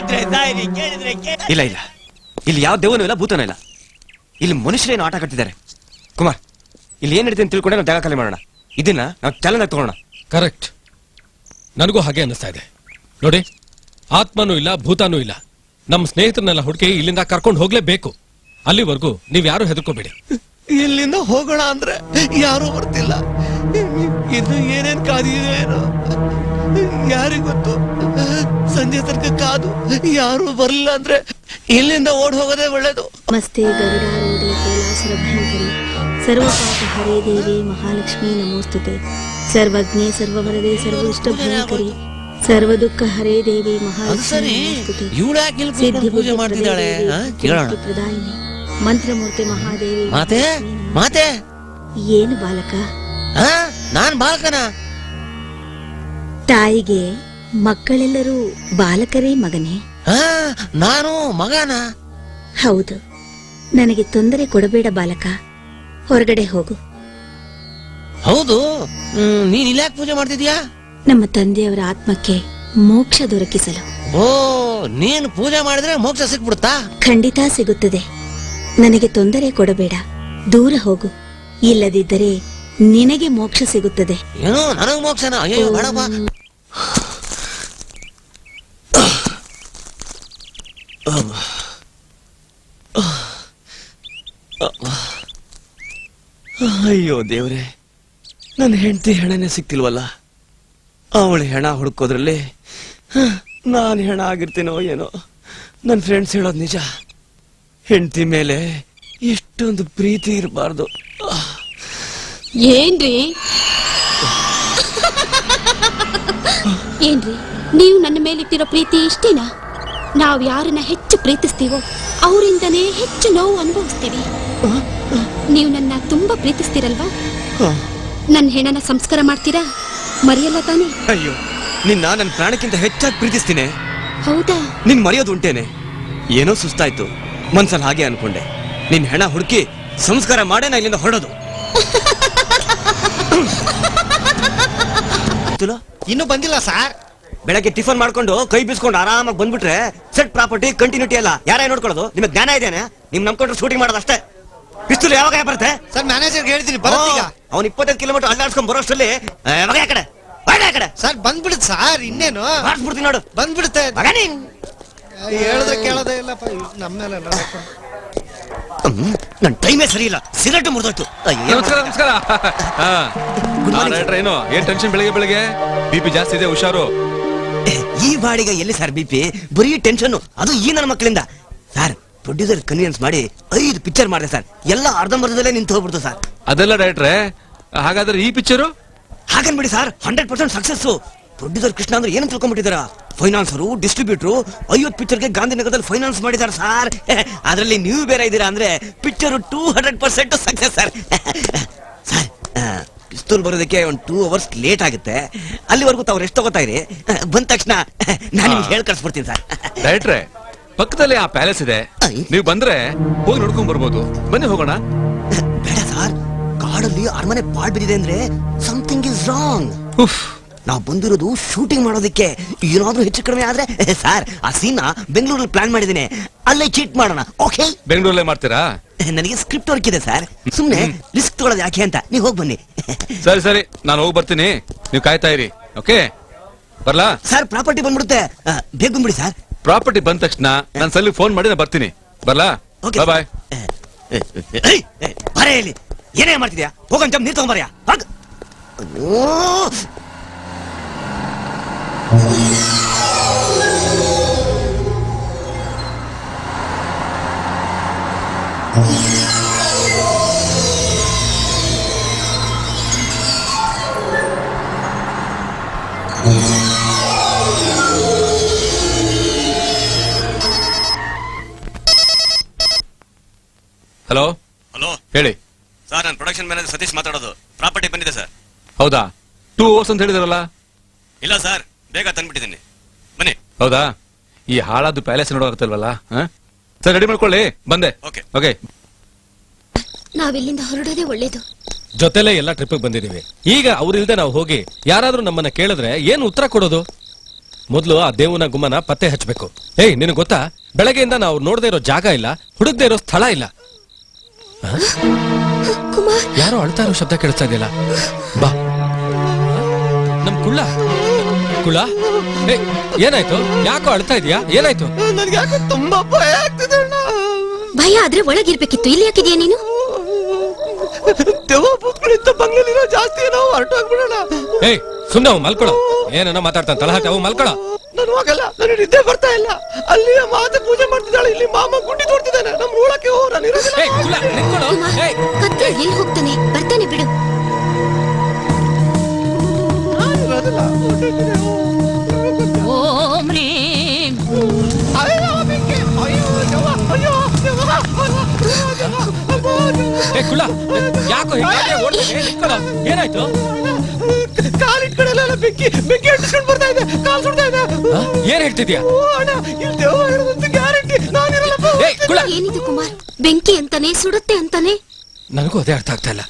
ಇಲ್ಲ ಇಲ್ಲ, ಇಲ್ಲಿ ಯಾವ ದೇವನೂ ಇಲ್ಲ, ಭೂತನೂ ಇಲ್ಲ. ಇಲ್ಲಿ ಮನುಷ್ಯರೇನು ಆಟ ಕಟ್ಟಿದ್ದಾರೆ. ಕುಮಾರ್, ಇಲ್ಲಿ ಏನ್ ನಡೀತೀನಿ ತಿಳ್ಕೊಂಡೆ ನಾವು ಜಾಗ ಖಾಲಿ ಮಾಡೋಣ. ಇದನ್ನ ನಾವು ಚಾಲೆಂಜ್ ಆಗಿ ತಗೋಣ. ಕರೆಕ್ಟ್, ನನಗೂ ಹಾಗೆ ಅನ್ನಿಸ್ತಾ ಇದೆ. ನೋಡಿ, ಆತ್ಮನೂ ಇಲ್ಲ, ಭೂತಾನೂ ಇಲ್ಲ. ನಮ್ಮ ಸ್ನೇಹಿತರನ್ನೆಲ್ಲ ಹುಡುಕಿ ಇಲ್ಲಿಂದ ಕರ್ಕೊಂಡು ಹೋಗ್ಲೇಬೇಕು. ಅಲ್ಲಿವರೆಗೂ ನೀವ್ ಯಾರು ಹೆದರ್ಕೋಬೇಡಿ. ಇಲ್ಲಿಂದ ಹೋಗೋಣ ಅಂದ್ರೆ ಯಾರು ಬರ್ತಿಲ್ಲ. ಇನ್ನು ಏನೇನ್ ಕಾದಿದೆ ಏನೋ ಯಾರಿಗ್ ಗೊತ್ತು. ಸಂಜೆ ತನಕ ಕಾದು ಯಾರು ಬರ್ಲಿಲ್ಲ ಅಂದ್ರೆ ಇಲ್ಲಿಂದ ಓಡ್ ಹೋಗೋದೇ ಒಳ್ಳೇದು. ನಮಸ್ತೆ ಗರುಡಾರೂಢೆ ಕೈಲಾಸುರ ಭಯಂಕರಿ ಸರ್ವಪಾಪ ಹರೇ ದೇವಿ ಮಹಾಲಕ್ಷ್ಮಿ ನಮೋಸ್ತುತೆ ಸರ್ವಜ್ಞೆ ಸರ್ವವರದೆ ಸರ್ವೋಷ್ಟ ಭಯಂಕರಿ ಸರ್ವ ದುಃಖ ಹರೇ ದೇವಿ ಮಹಾಲಕ್ಷ್ಮಿ ನಮೋಸ್ತುತೆ ಸಿದ್ಧಿ ಪೂಜೆ ಮಾಡ್ತಿದ್ದಾಳೆ. ಕೇಳೋಣ. ಪ್ರದಾಯಿನಿ ಮಂತ್ರಮೂರ್ತಿ ಮಹಾದೇವಿ ಮಾತೆ ಮಾತೆ, ಏನು ಬಾಲಕ? ನಾನ್ ಬಾಲಕನ? ತಾಯಿಗೆ ಮಕ್ಕಳೆಲ್ಲರೂ ಬಾಲಕರೇ ಮಗನೇ? ನಾನು ಮಗನ? ಹೌದು. ನನಗೆ ತೊಂದರೆ ಕೊಡಬೇಡ ಬಾಲಕ, ಹೊರಗಡೆ ಹೋಗು. ಹೌದು, ನೀನ್ ಇಲ್ಯಾಕ್ ಪೂಜೆ ಮಾಡ್ತಿದ್ಯಾ? ನಮ್ಮ ತಂದೆಯವರ ಆತ್ಮಕ್ಕೆ ಮೋಕ್ಷ ದೊರಕಿಸಲು. ಓ, ನೀನು ಪೂಜೆ ಮಾಡಿದ್ರೆ ಮೋಕ್ಷ ಸಿಕ್ಬಿಡುತ್ತಾ? ಖಂಡಿತ ಸಿಗುತ್ತದೆ. ನನಗೆ ತೊಂದರೆ ಕೊಡಬೇಡ, ದೂರ ಹೋಗು. ಇಲ್ಲದಿದ್ದರೆ ನಿನಗೆ ಮೋಕ್ಷ ಸಿಗುತ್ತದೆ. ಏನೋ ನನಗ್ ಮೋಕ್ಷನ? ಅಯ್ಯೋ ಬೇಡಪ್ಪ. ಅಯ್ಯೋ ದೇವ್ರೆ, ನನ್ನ ಹೆಂಡತಿ ಹೆಣನೇ ಸಿಕ್ತಿಲ್ವಲ್ಲ. ಅವಳು ಹೆಣ ಹುಡುಕೋದ್ರಲ್ಲಿ ನಾನು ಹೆಣ ಆಗಿರ್ತೀನೋ ಏನೋ. ನನ್ನ ಫ್ರೆಂಡ್ಸ್ ಹೇಳೋದು ನಿಜ, ಹೆಂಡತಿ ಮೇಲೆ ಇಷ್ಟೊಂದು ಪ್ರೀತಿ ಇರಬಾರ್ದು. ಏನ್ರಿ ಏನ್ರಿ ನೀವು ನನ್ನ ಮೇಲಿಟ್ಟಿರೋ ಪ್ರೀತಿ ಇಷ್ಟೇನಾ? ನಾವ್ ಯಾರನ್ನ ಹೆಚ್ಚು ಪ್ರೀತಿಸ್ತೀವೋ ಅವರಿಂದನೇ ಹೆಚ್ಚು ನೋವು ಅನುಭವಿಸ್ತೀವಿ. ನೀವು ನನ್ನ ತುಂಬಾ ಪ್ರೀತಿಸ್ತೀರಲ್ವಾ? ನನ್ನ ಹೆಣನ ಸಂಸ್ಕಾರ ಮಾಡ್ತೀರಾ? ಮರೆಯಲ್ಲ ತಾನೆ? ಅಯ್ಯೋ, ನಿನ್ನ ನನ್ನ ಪ್ರಾಣಕ್ಕಿಂತ ಹೆಚ್ಚಾಗಿ ಪ್ರೀತಿಸ್ತೀನಿ. ಹೌದಾ? ನಿನ್ ಮರೆಯೋದು ಉಂಟೇನೆ? ಏನೋ ಸುಸ್ತಾಯ್ತು, ಮನ್ಸಲ್ಲಿ ಹಾಗೆ ಅನ್ಕೊಂಡೆ. ನಿನ್ ಹೆಣ ಹುಡುಕಿ ಸಂಸ್ಕಾರ ಮಾಡೇ ನಾ ಇಲ್ಲಿಂದ ಹೊರಡೋದು. ಇನ್ನು ಬಂದಿಲ್ಲ ಸರ್. ಬೆಳಗ್ಗೆ ಟಿಫನ್ ಮಾಡ್ಕೊಂಡು ಕೈ ಬೀಸ್ಕೊಂಡು ಆರಾಮಾಗಿ ಬಂದ್ಬಿಟ್ರೆ ಸೆಟ್ ಪ್ರಾಪರ್ಟಿ ಕಂಟಿನ್ಯೂಟಿ ಎಲ್ಲ ಯಾರೇ ನೋಡ್ಕೊಳ್ಳೋದು? ನಿಮಗೆ ಜ್ಞಾನ ಇದೆಯಾ? ನಿಮ್ ನಂಬ್ಕೊಂಡ್ರೆ ಶೂಟಿಂಗ್ ಮಾಡೋದು ಅಷ್ಟೇ. ಪಿಸ್ತೂಲ್ ಯಾವಾಗ ಬರುತ್ತೆ ಸರ್? ಮ್ಯಾನೇಜರ್ ಹೇಳ್ತೀನಿ ಬರೋದೀಗ. ಅವ್ನು 25 ಕಿಲೋಮೀಟರ್ ಅಲ್ಲಾಡ್ಸ್ಕೊಂಡ್ ಬರೋಷ್ಟರಲ್ಲಿ ಯಾವಾಗ ಆ ಕಡೆ ಆ ಕಡೆ ಸರ್ ಬಂದ್ಬಿಡುತ್ತೆ ಸರ್. ಇನ್ನೇನು ಮಾಡಿಸ್ಬಿಡ್ತೀನಿ ನೋಡು. ಬಂದ್ಬಿಡುತ್ತೆ. ಹೇಳಿದ್ರೆ ಕೇಳೋದೇ ಇಲ್ಲಪ್ಪ ನಮ್ಮ ಮೇಲೆ. ನನ್ ಟೈಮೇ ಸರಿ ಇಲ್ಲ, ಸಿಗರೇಟ್ ಮುರಿದೋಯ್ತು. ನಮಸ್ಕಾರ ನಮಸ್ಕಾರ. ಏನು ಏನ್ ಟೆನ್ಷನ್ ಬೆಳಿಗ್ಗೆ ಬೆಳಿಗ್ಗೆ? ಬಿಪಿ ಜಾಸ್ತಿ ಇದೆ, ಹುಷಾರು. ಈ ಬಾಡಿಗೆ ಎಲ್ಲಿ ಸರ್ ಬಿಪಿ? ಬರೀ ಟೆನ್ಷನ್, ಅದು ಈ ನನ್ನ ಮಕ್ಕಳಿಂದ. ಸರ್, ಪ್ರೊಡ್ಯೂಸರ್ ಕನ್ವಿನ್ಸ್ ಮಾಡಿ 5 ಪಿಕ್ಚರ್ ಮಾಡಿದೆ ಸರ್. ಎಲ್ಲ ಅರ್ಧಂಬರ್ಧದಲ್ಲೇ ನಿಂತು ಹೋಗ್ಬಿಡ್ತು ಸರ್. ಅದೆಲ್ಲ ಡೈರೆಕ್ಟ್ರೆ. ಹಾಗಾದ್ರೆ ಈ ಪಿಕ್ಚರು ಹಾಗನ್ಬಿಡಿ ಸರ್, 100% ಸಕ್ಸಸ್. ಪ್ರೊಡ್ಯೂಸರ್ ಕೃಷ್ಣ ಅಂದ್ರೆ ಏನು ತಿಳ್ಕೊಂಡ್ಬಿಟ್ಟಿದಾರ? ಫೈನಾನ್ಸರು, ಡಿಸ್ಟ್ರಿಬ್ಯೂಟರ್ 50 ಪಿಕ್ಚರ್ಗೆ ಗಾಂಧಿನಗರದಲ್ಲಿ ಫೈನಾನ್ಸ್ ಮಾಡಿದಾರೆ ಸರ್. ಅದರಲ್ಲಿ ನೀವು ಬೇರೆ ಇದ್ದೀರಾ ಅಂದ್ರೆ ಪಿಕ್ಚರ್ 200% ಸಕ್ಸಸ್ ಸರ್. ಸರ್, ಪಿಸ್ತೂಲ್ ಬರೋದಕ್ಕೆ ಒಂದು 2 ಅವರ್ಸ್ ಲೇಟ್ ಆಗುತ್ತೆ. ಅಲ್ಲಿವರೆಗೂ ತಾವು ರೆಸ್ಟ್ ತಗೋತಾ ಇರಿ. ಬಂದ ತಕ್ಷಣ ನಾನು ನಿಮ್ಗೆ ಹೇಳಿ ಕಳ್ಸ್ಬಿಡ್ತೀನಿ ಸರ್. ಡೈರೆಕ್ಟ್ರೆ, ಪಕ್ಕದಲ್ಲಿ ಆ ಪ್ಯಾಲೇಸ್ ಇದೆ, ನೀವು ಬಂದ್ರೆ ಹೋಗಿ ನೋಡ್ಕೊಂಡ್ ಬರ್ಬೋದು. ಬನ್ನಿ ಹೋಗೋಣ. ಬೇಡ ಸರ್, ಕಾಡಲ್ಲಿ ಅರಮನೆ ಪಾಳ್ ಬಿದ್ದಿದೆ ಅಂದ್ರೆ ಸಮಥಿಂಗ್ ಇಸ್ ರಾಂಗ್. ನಾವು ಬಂದಿರೋದು ಶೂಟಿಂಗ್ ಮಾಡೋದಕ್ಕೆ. ಏನಾದ್ರೂ ಹೆಚ್ಚು ಕಡಿಮೆ ಆದ್ರೆ ಸರ್, ಆ ಸೀನ್ ಬೆಂಗಳೂರಲ್ಲಿ ಪ್ಲಾನ್ ಮಾಡಿದ್ದೀನಿ, ಅಲ್ಲೇ ಚೀಟ್ ಮಾಡೋಣ. ಓಕೆ? ಬೆಂಗಳೂರಲ್ಲೇ ಮಾಡ್ತೀರಾ? ನನಗೆ ಸ್ಕ್ರಿಪ್ಟ್ ವರ್ಕ್ ಇದೆ ಸರ್, ಸುಮ್ನೆ ರಿಸ್ಕ್ ತೊಗೊಳೋದು ಯಾಕೆ ಅಂತ. ನೀವು ಹೋಗಿ ಬನ್ನಿ. ಸರಿ ಸರಿ, ನಾನು ಹೋಗಿ ಬರ್ತೀನಿ, ನೀವು ಕಾಯ್ತಾ ಇರಿ. ಓಕೆ, ಬರ್ಲಾ? ಸರ್, ಪ್ರಾಪರ್ಟಿ ಬಂದ್ಬಿಡುತ್ತೆ, ಬೇಗ ಬಂದ್ಬಿಡಿ ಸರ್. ಪ್ರಾಪರ್ಟಿ ಬಂದ ತಕ್ಷಣ ನಾನು ಸಲ್ಲಿ ಫೋನ್ ಮಾಡಿ ನಾನು ಬರ್ತೀನಿ. ಬರ್ಲಾ? ಬಾಯ್. ಬರೇ ಇಲ್ಲಿ ಏನೇ ಮಾಡ್ತಿದ್ಯಾ? ಹೋಗಂತ ನೀರು ತಗೊಂಬರ್ಯಾ. ಹಲೋ ಹಲೋ, ಹೇಳಿ ಸರ್. ನಾನು ಪ್ರೊಡಕ್ಷನ್ ಮ್ಯಾನೇಜರ್ ಸತೀಶ್ ಮಾತಾಡೋದು. ಪ್ರಾಪರ್ಟಿ ಬಂದಿದೆ ಸರ್. ಹೌದಾ? 2 hours ಅಂತ ಹೇಳಿದಾರಲ್ಲ? ಇಲ್ಲ ಸರ್, ಬೇಗ ತಂದ್ಬಿಟ್ಟಿದ್ದೀನಿ, ಬನ್ನಿ. ಹೌದಾ? ಈ ಹಾಳಾದ ಪ್ಯಾಲೇಸ್ ನೋಡೋಗತ್ತಲ್ವಲ್ಲ? ಸರ್, ರೆಡಿ ಮಾಡ್ಕೊಳ್ಳಿ, ಬಂದೆ. Okay okay. ನಾವಿಲ್ಲಿಂದ ಹೊರಡೋದೇ ಒಳ್ಳೇದು. ಜೊತೆಲೆ ಎಲ್ಲ ಟ್ರಿಪ್ ಬಂದಿದೀವಿ. ಈಗ ಅವ್ರಿಲ್ದೆ ನಾವು ಹೋಗಿ ಯಾರಾದ್ರೂ ನಮ್ಮನ್ನ ಕೇಳಿದ್ರೆ ಏನು ಉತ್ತರ ಕೊಡೋದು? ಮೊದ್ಲು ಆ ದೇವನ ಗುಮ್ಮನ ಪತ್ತೆ ಹಚ್ಚಬೇಕು. ಏಯ್ ನಿನಗೆ ಗೊತ್ತಾ, ಬೆಳಗ್ಗೆಯಿಂದ ನಾವು ನೋಡದೇ ಇರೋ ಜಾಗ ಇಲ್ಲ, ಹುಡುಕ್ದೇ ಇರೋ ಸ್ಥಳ ಇಲ್ಲ. ಯಾರೋ ಅಳ್ತಾ ಇರೋ ಶಬ್ದ ಕೇಳಿಸ್ತಾ ಇದೆಯಲ್ಲ. ಬಾ, ನಮ್ ಕುಳ್ಳ ಏನಾಯ್ತು? ಯಾಕೋ ಅಳ್ತಾ ಇದೀಯಾ? ಏನಾಯ್ತು? ನನ್ಗೆ ಯಾಕೋ ತುಂಬಾ ಭಯ ಆಗ್ತಿದೆ ಅಣ್ಣ. ಭಯ ಆದ್ರೆ ಒಳಗಿರ್ಬೇಕಿತ್ತು, ಇಲ್ಲಿ ಯಾಕಿದ್ಯಾ ನೀನು? ದೆವ್ವ ಭೂತಗಳಿಂದ ಬಂಗ್ಲೆಲಿರೋ ಜಾಸ್ತಿ ನಾವು ಹೊರಟೋಗ್ಬಿಡೋಣ. ಏಯ್ ಸುಮ್ಮನೆ ಅವ್ ಮಲ್ಕೊಳ. ಏನನ್ನ ಮಾತಾಡ್ತಾನೆ ತಲಹಾಟೆ, ಅವು ಮಲ್ಕೊಳ. ನಾನು ಹೋಗಲ್ಲ, ನನಗೆ ನಿದ್ದೆ ಬರ್ತಾ ಇಲ್ಲ. ಅಲ್ಲಿ ಮಾತೆ ಪೂಜೆ ಮಾಡ್ತಿದ್ದಾಳೆ, ಇಲ್ಲಿ ಮಾಮ ಗುಂಡಿ ತೋಡ್ತಿದ್ದಾನೆ. ನಮ್ ನೋಡಕ್ಕೆ ನಾನು ಇರೋದಿಲ್ಲ. ಕತ್ತೆ ಎಲ್ಲಿ ಹೋಗ್ತಾನೆ? ಬರ್ತಾನೆ ಬಿಡು. ಓಂ ರೀಂ. ಯಾಕೋ ಏನಾಯ್ತು? ಕಾಲಿಟ್ಕಡೆಲ್ಲ ಬೆಂಕಿ ಬೆಂಕಿ ಅಂಟಿಸ್ಕೊಂಡು ಬರ್ತಾ ಇದೆ, ಕಾಲ್ ಸುಡ್ತಾ ಇದೆ. ಏನ್ ಹೇಳ್ತಿದ್ಯಾ? ಗ್ಯಾರಂಟಿ ಏನಿದು ಕುಮಾರ್? ಬೆಂಕಿ ಅಂತಾನೆ, ಸುಡುತ್ತೆ ಅಂತಾನೆ. ನನಗೂ ಅದೇ ಅರ್ಥ ಆಗ್ತಾ ಇಲ್ಲ.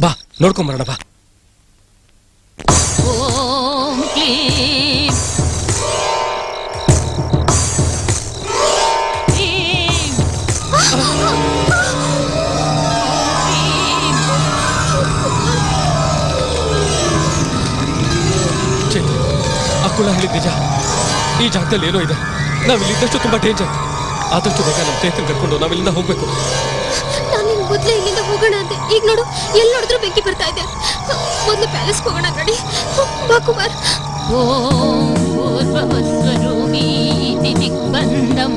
ಬಾ ನೋಡ್ಕೊಂಬರೋಣ ಬಾ. ಓಂ ಕ್ಲೀಂ ಅಕ್ಕುಳ ಹೇಳಿದ ನಿಜ. ಈ ಜಾಗದಲ್ಲಿ ಏನೋ ಇದೆ. ನಾವಿಲ್ಲಿದ್ದಷ್ಟು ತುಂಬಾ ಡೇಂಜರ್. ಆದಷ್ಟು ಬೇಗ ನಮ್ಮ ಸ್ನೇಹಿತರು ಕರ್ಕೊಂಡು ನಾವಿಲ್ಲಿಂದ ಹೋಗ್ಬೇಕು. ನಾನು ನಿನ್ ಮೊದ್ಲೇ ಇಲ್ಲಿಂದ ಹೋಗೋಣ ಅಂತೆ. ಈಗ ನೋಡು, ಎಲ್ಲಿ ನೋಡಿದ್ರು ಬೆಂಕಿ ಬರ್ತಾ ಇದೆ. ಮೊದ್ಲು ಪ್ಯಾಲೇಸ್ ಹೋಗೋಣ ನೋಡಿ. ಬಾ ಕುಮಾರ್. ಓಂ ಭೂರ್ಭುವಸ್ವರೂಪೀ ದಿಗ್ಬಂಧಂ.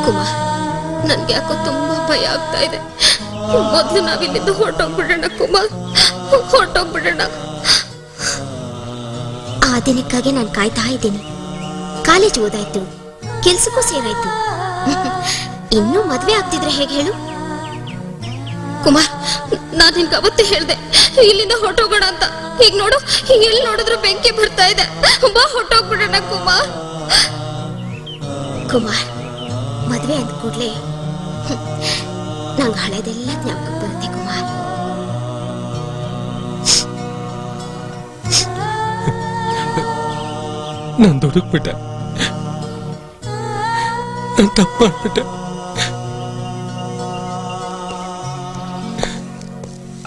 ಕುಮಾರ್, ನನ್ಗೆ ಯಾಕೋ ತುಂಬಾ ಭಯ ಆಗ್ತಾ ಇದೆ. ಮೊದ್ಲು ನಾವಿಲ್ಲಿಂದ ಹೊರಟೋಗ್ಬಿಡೋಣ ಕುಮಾರ್, ಹೊರಟೋಗ್ಬಿಡೋಣ. ಆ ದಿನಕ್ಕಾಗಿ ನಾನು ಕಾಯ್ತಾ ಇದ್ದೀನಿ. ಕಾಲೇಜ್ ಓದಾಯ್ತು, ಕೆಲ್ಸಕ್ಕೂ ಸೇರಾಯ್ತು. ಇನ್ನೂ ಮದ್ವೆ ಆಗ್ತಿದ್ರೆ ಹೇಗೆ ಹೇಳು? ಕುಮಾರ್, ನಾನ್ ನಿನ್ಗೆ ಅವತ್ತೇ ಹೇಳ್ದೆ ಇಲ್ಲಿಂದ ಹೊರಟೋಗೋಣ ಅಂತ. ಈಗ ನೋಡು, ಎಲ್ಲಿ ನೋಡಿದ್ರು ಬೆಂಕಿ ಬರ್ತಾ ಇದೆ. ಬಾ ಹೊರಟೋಗ್ಬಿಡೋಣ ಕುಮಾರ್. ಕುಮಾರ್, ಮದ್ವೆ ಅಂದ ಕೂಡ್ಲೆ ನಂಗೆ ಹಳೆದೆಲ್ಲ ಜ್ಞಾಪಕ ಬರುತ್ತೆ ಕುಮಾರ್. ನಾನು ದುಡುಕ್ಬಿಟ್ಟೆ, ನಾನು ತಪ್ಪು ಮಾಡ್ಬಿಟ್ಟೆ.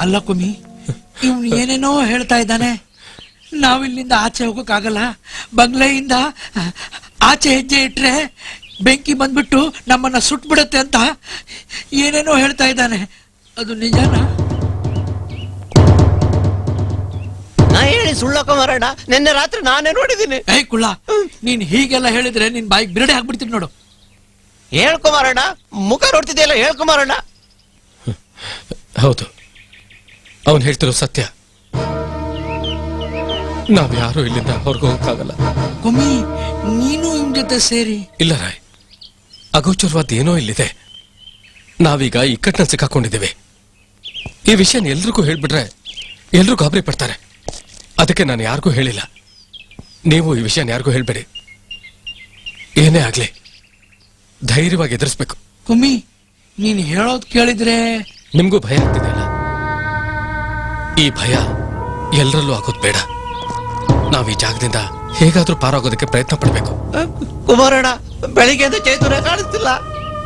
ಅಲ್ಲ ಕುಮಿ, ಇವ್ನು ಏನೇನೋ ಹೇಳ್ತಾ ಇದ್ದಾನೆ. ನಾವಿಲ್ಲಿಂದ ಆಚೆ ಹೋಗಕ್ಕಾಗಲ್ಲ, ಬಂಗ್ಲೆಯಿಂದ ಆಚೆ ಹೆಜ್ಜೆ ಇಟ್ರೆ ಬೆಂಕಿ ಬಂದ್ಬಿಟ್ಟು ನಮ್ಮನ್ನ ಸುಟ್ಬಿಡತ್ತೆ ಅಂತ ಏನೇನೋ ಹೇಳ್ತಾ ಇದ್ದಾನೆ. ಅದು ನಿಜನಾ? ನಾ ಹೇಳಿ ಸುಳ್ಳಕ ಮಾರಣ್ಣ, ನಿನ್ನೆ ರಾತ್ರಿ ನಾನೇ ನೋಡಿದ್ದೀನಿ. ಏಯ್ ಕುಳ್ಳ, ನೀನ್ ಹೀಗೆಲ್ಲ ಹೇಳಿದ್ರೆ ನಿನ್ ಬಾಯಿಗೆ ಬಿರಡೆ ಹಾಕ್ಬಿಡ್ತೀನಿ ನೋಡು. ಹೇಳ್ಕೊಮಾರಣ್ಣ, ಮುಖ ನೋಡ್ತಿದ್ಯಲ್ಲ, ಹೇಳ್ಕೊಮಾರಣ್ಣ. ಹೌದು, ಅವನು ಹೇಳ್ತಿರೋ ಸತ್ಯ. ನಾವ್ಯಾರು ಇಲ್ಲಿಂದ ಹೊರಗೆ ಹೋಗಕ್ಕಾಗಲ್ಲ. ಕುಮ್ಮಿ, ನೀನು ಇವ್ ಜೊತೆ ಸೇರಿ. ಇಲ್ಲ ರಾಯ್, ಅಗೋಚರವಾದ ಏನೋ ಇಲ್ಲಿದೆ. ನಾವೀಗ ಇಕ್ಕಟ್ಟಲ್ಲಿ ಸಿಕ್ಕಾಕೊಂಡಿದ್ದೇವೆ. ಈ ವಿಷಯನ ಎಲ್ರಿಗೂ ಹೇಳ್ಬಿಟ್ರೆ ಎಲ್ರೂ ಗಾಬರಿ ಪಡ್ತಾರೆ. ಅದಕ್ಕೆ ನಾನು ಯಾರಿಗೂ ಹೇಳಿಲ್ಲ. ನೀವು ಈ ವಿಷಯನ ಯಾರಿಗೂ ಹೇಳ್ಬೇಡಿ. ಏನೇ ಆಗ್ಲಿ ಧೈರ್ಯವಾಗಿ ಎದುರಿಸ್ಬೇಕು. ಕುಮ್ಮಿ, ನೀನ್ ಹೇಳೋದ್ ಕೇಳಿದ್ರೆ ನಿಮ್ಗೂ ಭಯ ಆಗ್ತಿದೆಯಲ್ಲ? ಈ ಭಯ ಎಲ್ಲರಲ್ಲೂ ಆಗೋದ್ ಬೇಡ. ನಾವ್ ಈ ಜಾಗದಿಂದ ಹೇಗಾದ್ರೂ ಪಾರಾಗೋದಕ್ಕೆ ಪ್ರಯತ್ನ ಪಡ್ಬೇಕು. ಕುಮಾರಣ್ಣ, ಬೆಳಿಗ್ಗೆ ಚೈತನ್ಯ ಕಾಣಿಸ್ತಿಲ್ಲ.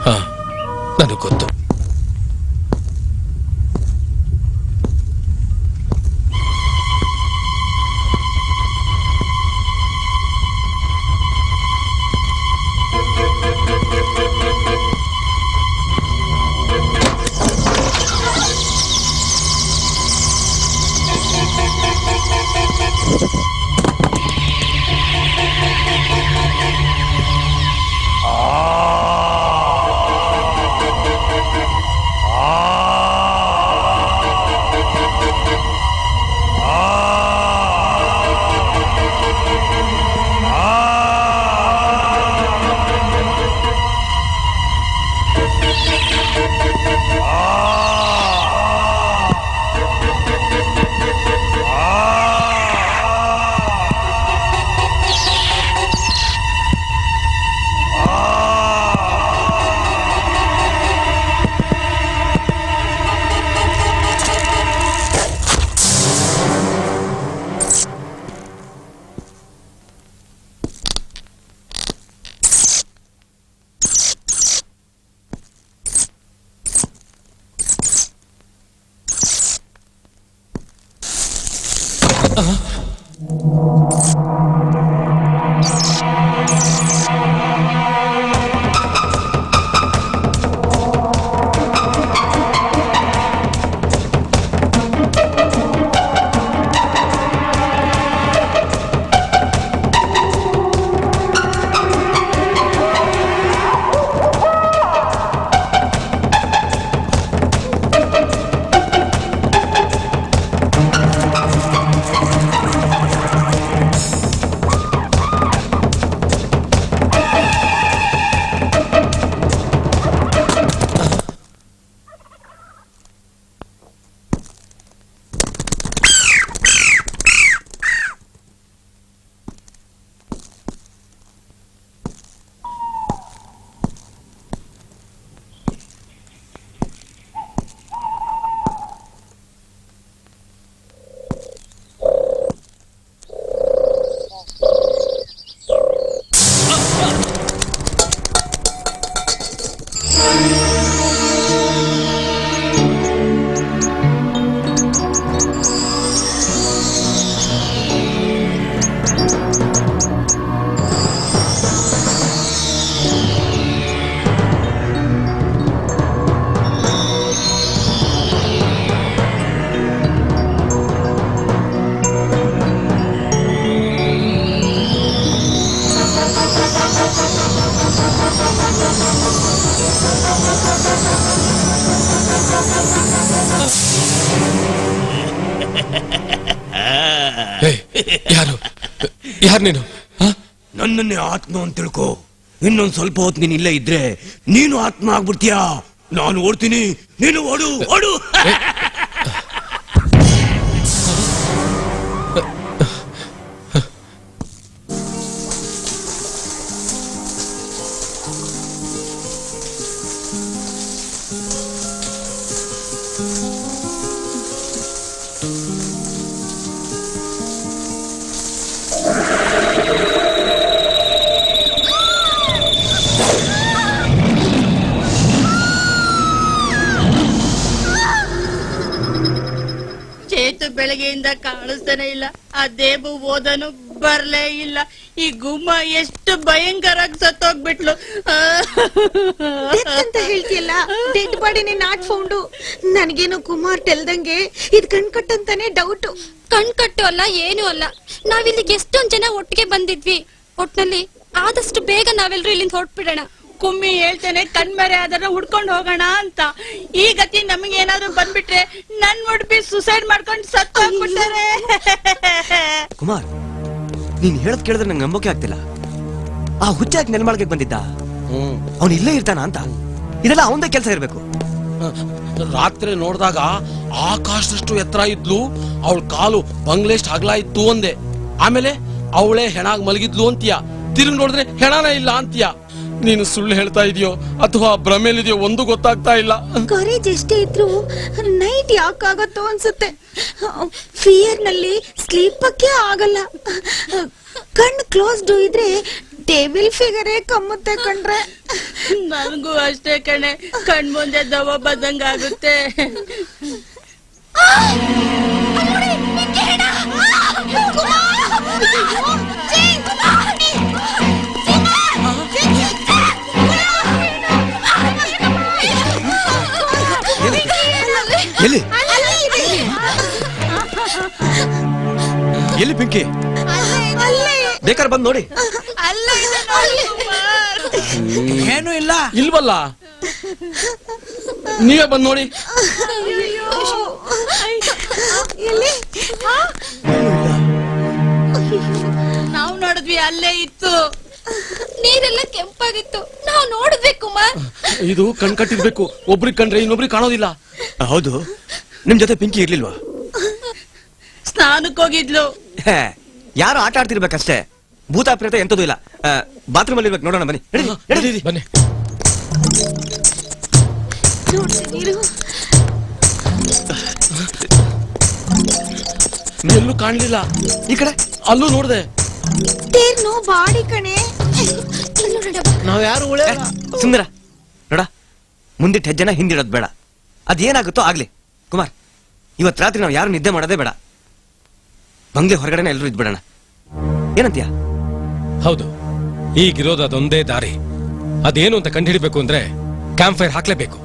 ಹಾ, ನನಗ್ ಗೊತ್ತು. ಯಾರು ನೀನು? ನನ್ನನ್ನೇ ಆತ್ಮ ಅಂತ ತಿಳ್ಕೊ. ಇನ್ನೊಂದ್ ಸ್ವಲ್ಪ ಹೊತ್ತು ನೀನ್ ಇಲ್ಲೇ ಇದ್ರೆ ನೀನು ಆತ್ಮ ಆಗ್ಬಿಡ್ತೀಯಾ. ನಾನು ಓಡ್ತೀನಿ, ನೀನು ಓಡು ಓಡು. ಬೆಳಗ್ಗೆಯಿಂದ ಕಾಣಿಸ್ತಾನೆ ಇಲ್ಲ. ಆ ದೇಬು ಓದನು ಬರ್ಲೇ ಇಲ್ಲ. ಈ ಗುಮ್ಮ ಎಷ್ಟು ಭಯಂಕರಾಗಿ ಸತ್ತೋಗ್ಬಿಟ್ಲು ಅಂತ ಹೇಳ್ತಿಯಲ್ಲ. Dead ಬಾಡಿನೇ not ಫೌಂಡು. ನನಗೇನು ಕುಮಾರ್ ತೆಲ್ದಂಗೆ ಇದ್ ಕಣ್ಕಟ್ಟಂತಾನೆ ಡೌಟ್. ಕಣ್ಕಟ್ಟು ಅಲ್ಲ, ಏನು ಅಲ್ಲ. ನಾವಿಲ್ಲಿಗೆ ಎಷ್ಟೊಂದ್ ಜನ ಒಟ್ಟಿಗೆ ಬಂದಿದ್ವಿ. ಒಟ್ನಲ್ಲಿ ಆದಷ್ಟು ಬೇಗ ನಾವೆಲ್ಲರೂ ಇಲ್ಲಿಂದ ಹೊರಟ್ಬಿಡೋಣ. ಕುಮ್ಮಿ ಹೇಳ್ತೇನೆ ಕಣ್ಮರೆ ಅದನ್ನ ಹುಡ್ಕೊಂಡು ಹೋಗೋಣ ಅಂತ. ಈ ಗತಿ ನಮಗೆ ಏನಾದ್ರೂ ಬಂದ್ಬಿಟ್ರೆ ನನ್ ಉಡುಪಿ ಸುಸೈಡ್ ಮಾಡ್ಕೊಂಡು ಸತ್ತು ಹೋಗ್ಬಿಡ್ತಾರೆ. ಕುಮಾರ್, ನೀನ್ ಹೇಳದ್ ಕೇಳಿದ್ರೆ ನಂಗೆ ನಂಬೋಕೆ ಆಗ್ತಿಲ್ಲ. ಆ ಹುಚ್ಚಾಗಿ ನೆಲಮಾಳಿಗೆ ಬಂದಿದ್ದ, ಅವನು ಇಲ್ಲೇ ಇರ್ತಾನ ಅಂತ? ಇದೆಲ್ಲ ಅವಂದೇ ಕೆಲಸ ಇರ್ಬೇಕು. ರಾತ್ರಿ ನೋಡಿದಾಗ ಆಕಾಶದಷ್ಟು ಎತ್ತರ ಇದ್ಲು, ಅವಳ ಕಾಲು ಬಂಗ್ಲೆಷ್ಟು ಅಗಲ ಇತ್ತು ಒಂದೇ. ಆಮೇಲೆ ಅವಳೇ ಹೆಣಾಗ್ ಮಲಗಿದ್ಲು ಅಂತೀಯ, ತಿರುಗಿ ನೋಡಿದ್ರೆ ಹೆಣನೇ ಇಲ್ಲ ಅಂತೀಯ. ನೀನು ಸುಳ್ಳು ಹೇಳ್ತಾ ಇದೆಯೋ ಅಥವಾ ಭ್ರಮೇಲಿದೆಯೋ ಒಂದು ಗೊತ್ತಾಗ್ತಾ ಇಲ್ಲ. ಕರೇಜ್ ಎಷ್ಟೇ ಇದ್ರು ನೈಟ್ ಯಾಕಾಗತ್ತೋ ಅನ್ಸುತ್ತೆ. ಫಿಯರ್ ನಲ್ಲಿ ಸ್ಲೀಪಕ್ಕೆ ಆಗಲ್ಲ. ಕಣ್ಣು ಕ್ಲೋಸ್ಡ್ ಇದ್ರೆ ಟೇಬಲ್ ಫಿಗರೇ ಕಮ್ಮುತ್ತೆ ಕಣ್ರೆ. ನನಗೂ ಅಷ್ಟೇ ಕಣೆ, ಕಣ್ ಮುಂದೆ ದವ ಬದ್ದಂಗ ಆಗುತ್ತೆ. ಎಲ್ಲಿ ಎಲ್ಲಿ ಬೆಂಕಿ? ಬೇಕಾದ್ರೆ ಬಂದು ನೋಡಿ. ಏನು ಇಲ್ಲ ಇಲ್ವಲ್ಲ, ನೀವೇ ಬಂದ್ ನೋಡಿ. ನಾವು ನೋಡಿದ್ವಿ, ಅಲ್ಲೇ ಇತ್ತು. ನೀರೆಲ್ಲ ಕೆಂಪಾಗಿತ್ತು, ನಾವು ನೋಡಿದ್ವಿ ಕುಮಾರ್. ಇದು ಕಣ್ ಕಟ್ಟಿರ್ಬೇಕು, ಒಬ್ರಿಗೆ ಕಂಡ್ರೆ ಇನ್ನೊಬ್ರಿಗೆ ಕಾಣೋದಿಲ್ಲ. ಹೌದು, ನಿಮ್ ಜೊತೆ ಪಿಂಕಿ ಇರ್ಲಿಲ್ವಾ? ಸ್ನಾನಕ್ಕೆ ಹೋಗಿದ್ಲು. ಯಾರು ಆಟ ಆಡ್ತಿರ್ಬೇಕಷ್ಟೇ, ಭೂತ ಪ್ರೇತ ಎಂತದೂ ಇಲ್ಲ. ಬಾತ್ರೂಮ್ ಅಲ್ಲಿ ಇರ್ಬೇಕು, ನೋಡೋಣ ಬನ್ನಿ. ಬನ್ನಿ. ಎಲ್ಲೂ ಕಾಣ್ಲಿಲ್ಲ. ಈ ಕಡೆ ಅಲ್ಲೂ ನೋಡ್ದೆ. ತೇರ್ನು ಬಾಡಿ ಕಣೆ. ನಾವ್ ಯಾರು ಸುಂದರ ನೋಡ, ಮುಂದಿಟ್ಟ ಹೆಜ್ಜೆನ ಹಿಂದಿಡೋದ್ ಬೇಡ. ಅದೇನಾಗುತ್ತೋ ಆಗ್ಲಿ. ಕುಮಾರ್, ಇವತ್ ರಾತ್ರಿ ನಾವು ಯಾರು ನಿದ್ದೆ ಮಾಡೋದೇ ಬೇಡ. ಬಂಗ್ಲೆ ಹೊರಗಡೆನ ಎಲ್ಲರೂ ಇದ್ಬಿಡೋಣ, ಏನಂತೀಯ? ಹೌದು, ಈಗಿರೋದು ಅದೊಂದೇ ದಾರಿ. ಅದೇನು ಅಂತ ಕಂಡುಹಿಡಿಬೇಕು ಅಂದ್ರೆ ಕ್ಯಾಂಪ್ ಫೈರ್ ಹಾಕ್ಲೇಬೇಕು.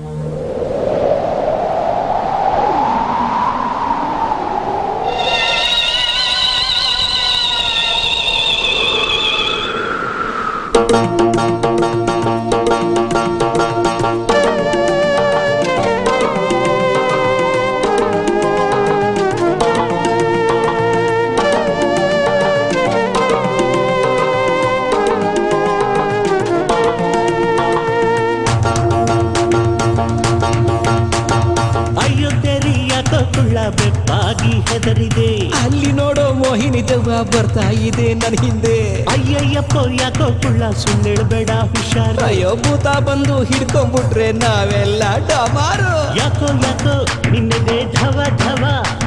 ಬೆಪ್ಪಾಗಿ ಹೆದರಿದೆ, ಅಲ್ಲಿ ನೋಡೋ ಮೋಹಿನಿ ದೆವ್ವ ಬರ್ತಾ ಇದೆ ನನ್ನ ಹಿಂದೆ. ಅಯ್ಯಯ್ಯಪ್ಪೋ ಯಾಕೋ ಕುಳ್ಳ ಸುಳ್ಳೆಳ್ಬೇಡ ಹುಷಾರ, ಅಯ್ಯೋ ಭೂತ ಬಂದು ಹಿಡ್ಕೊಂಡ್ಬಿಟ್ರೆ ನಾವೆಲ್ಲ ಡಮಾರು. ಯಾಕೋ ಯಾಕೋ ನಿನ್ನೆದೆ ಢವ ಢವ,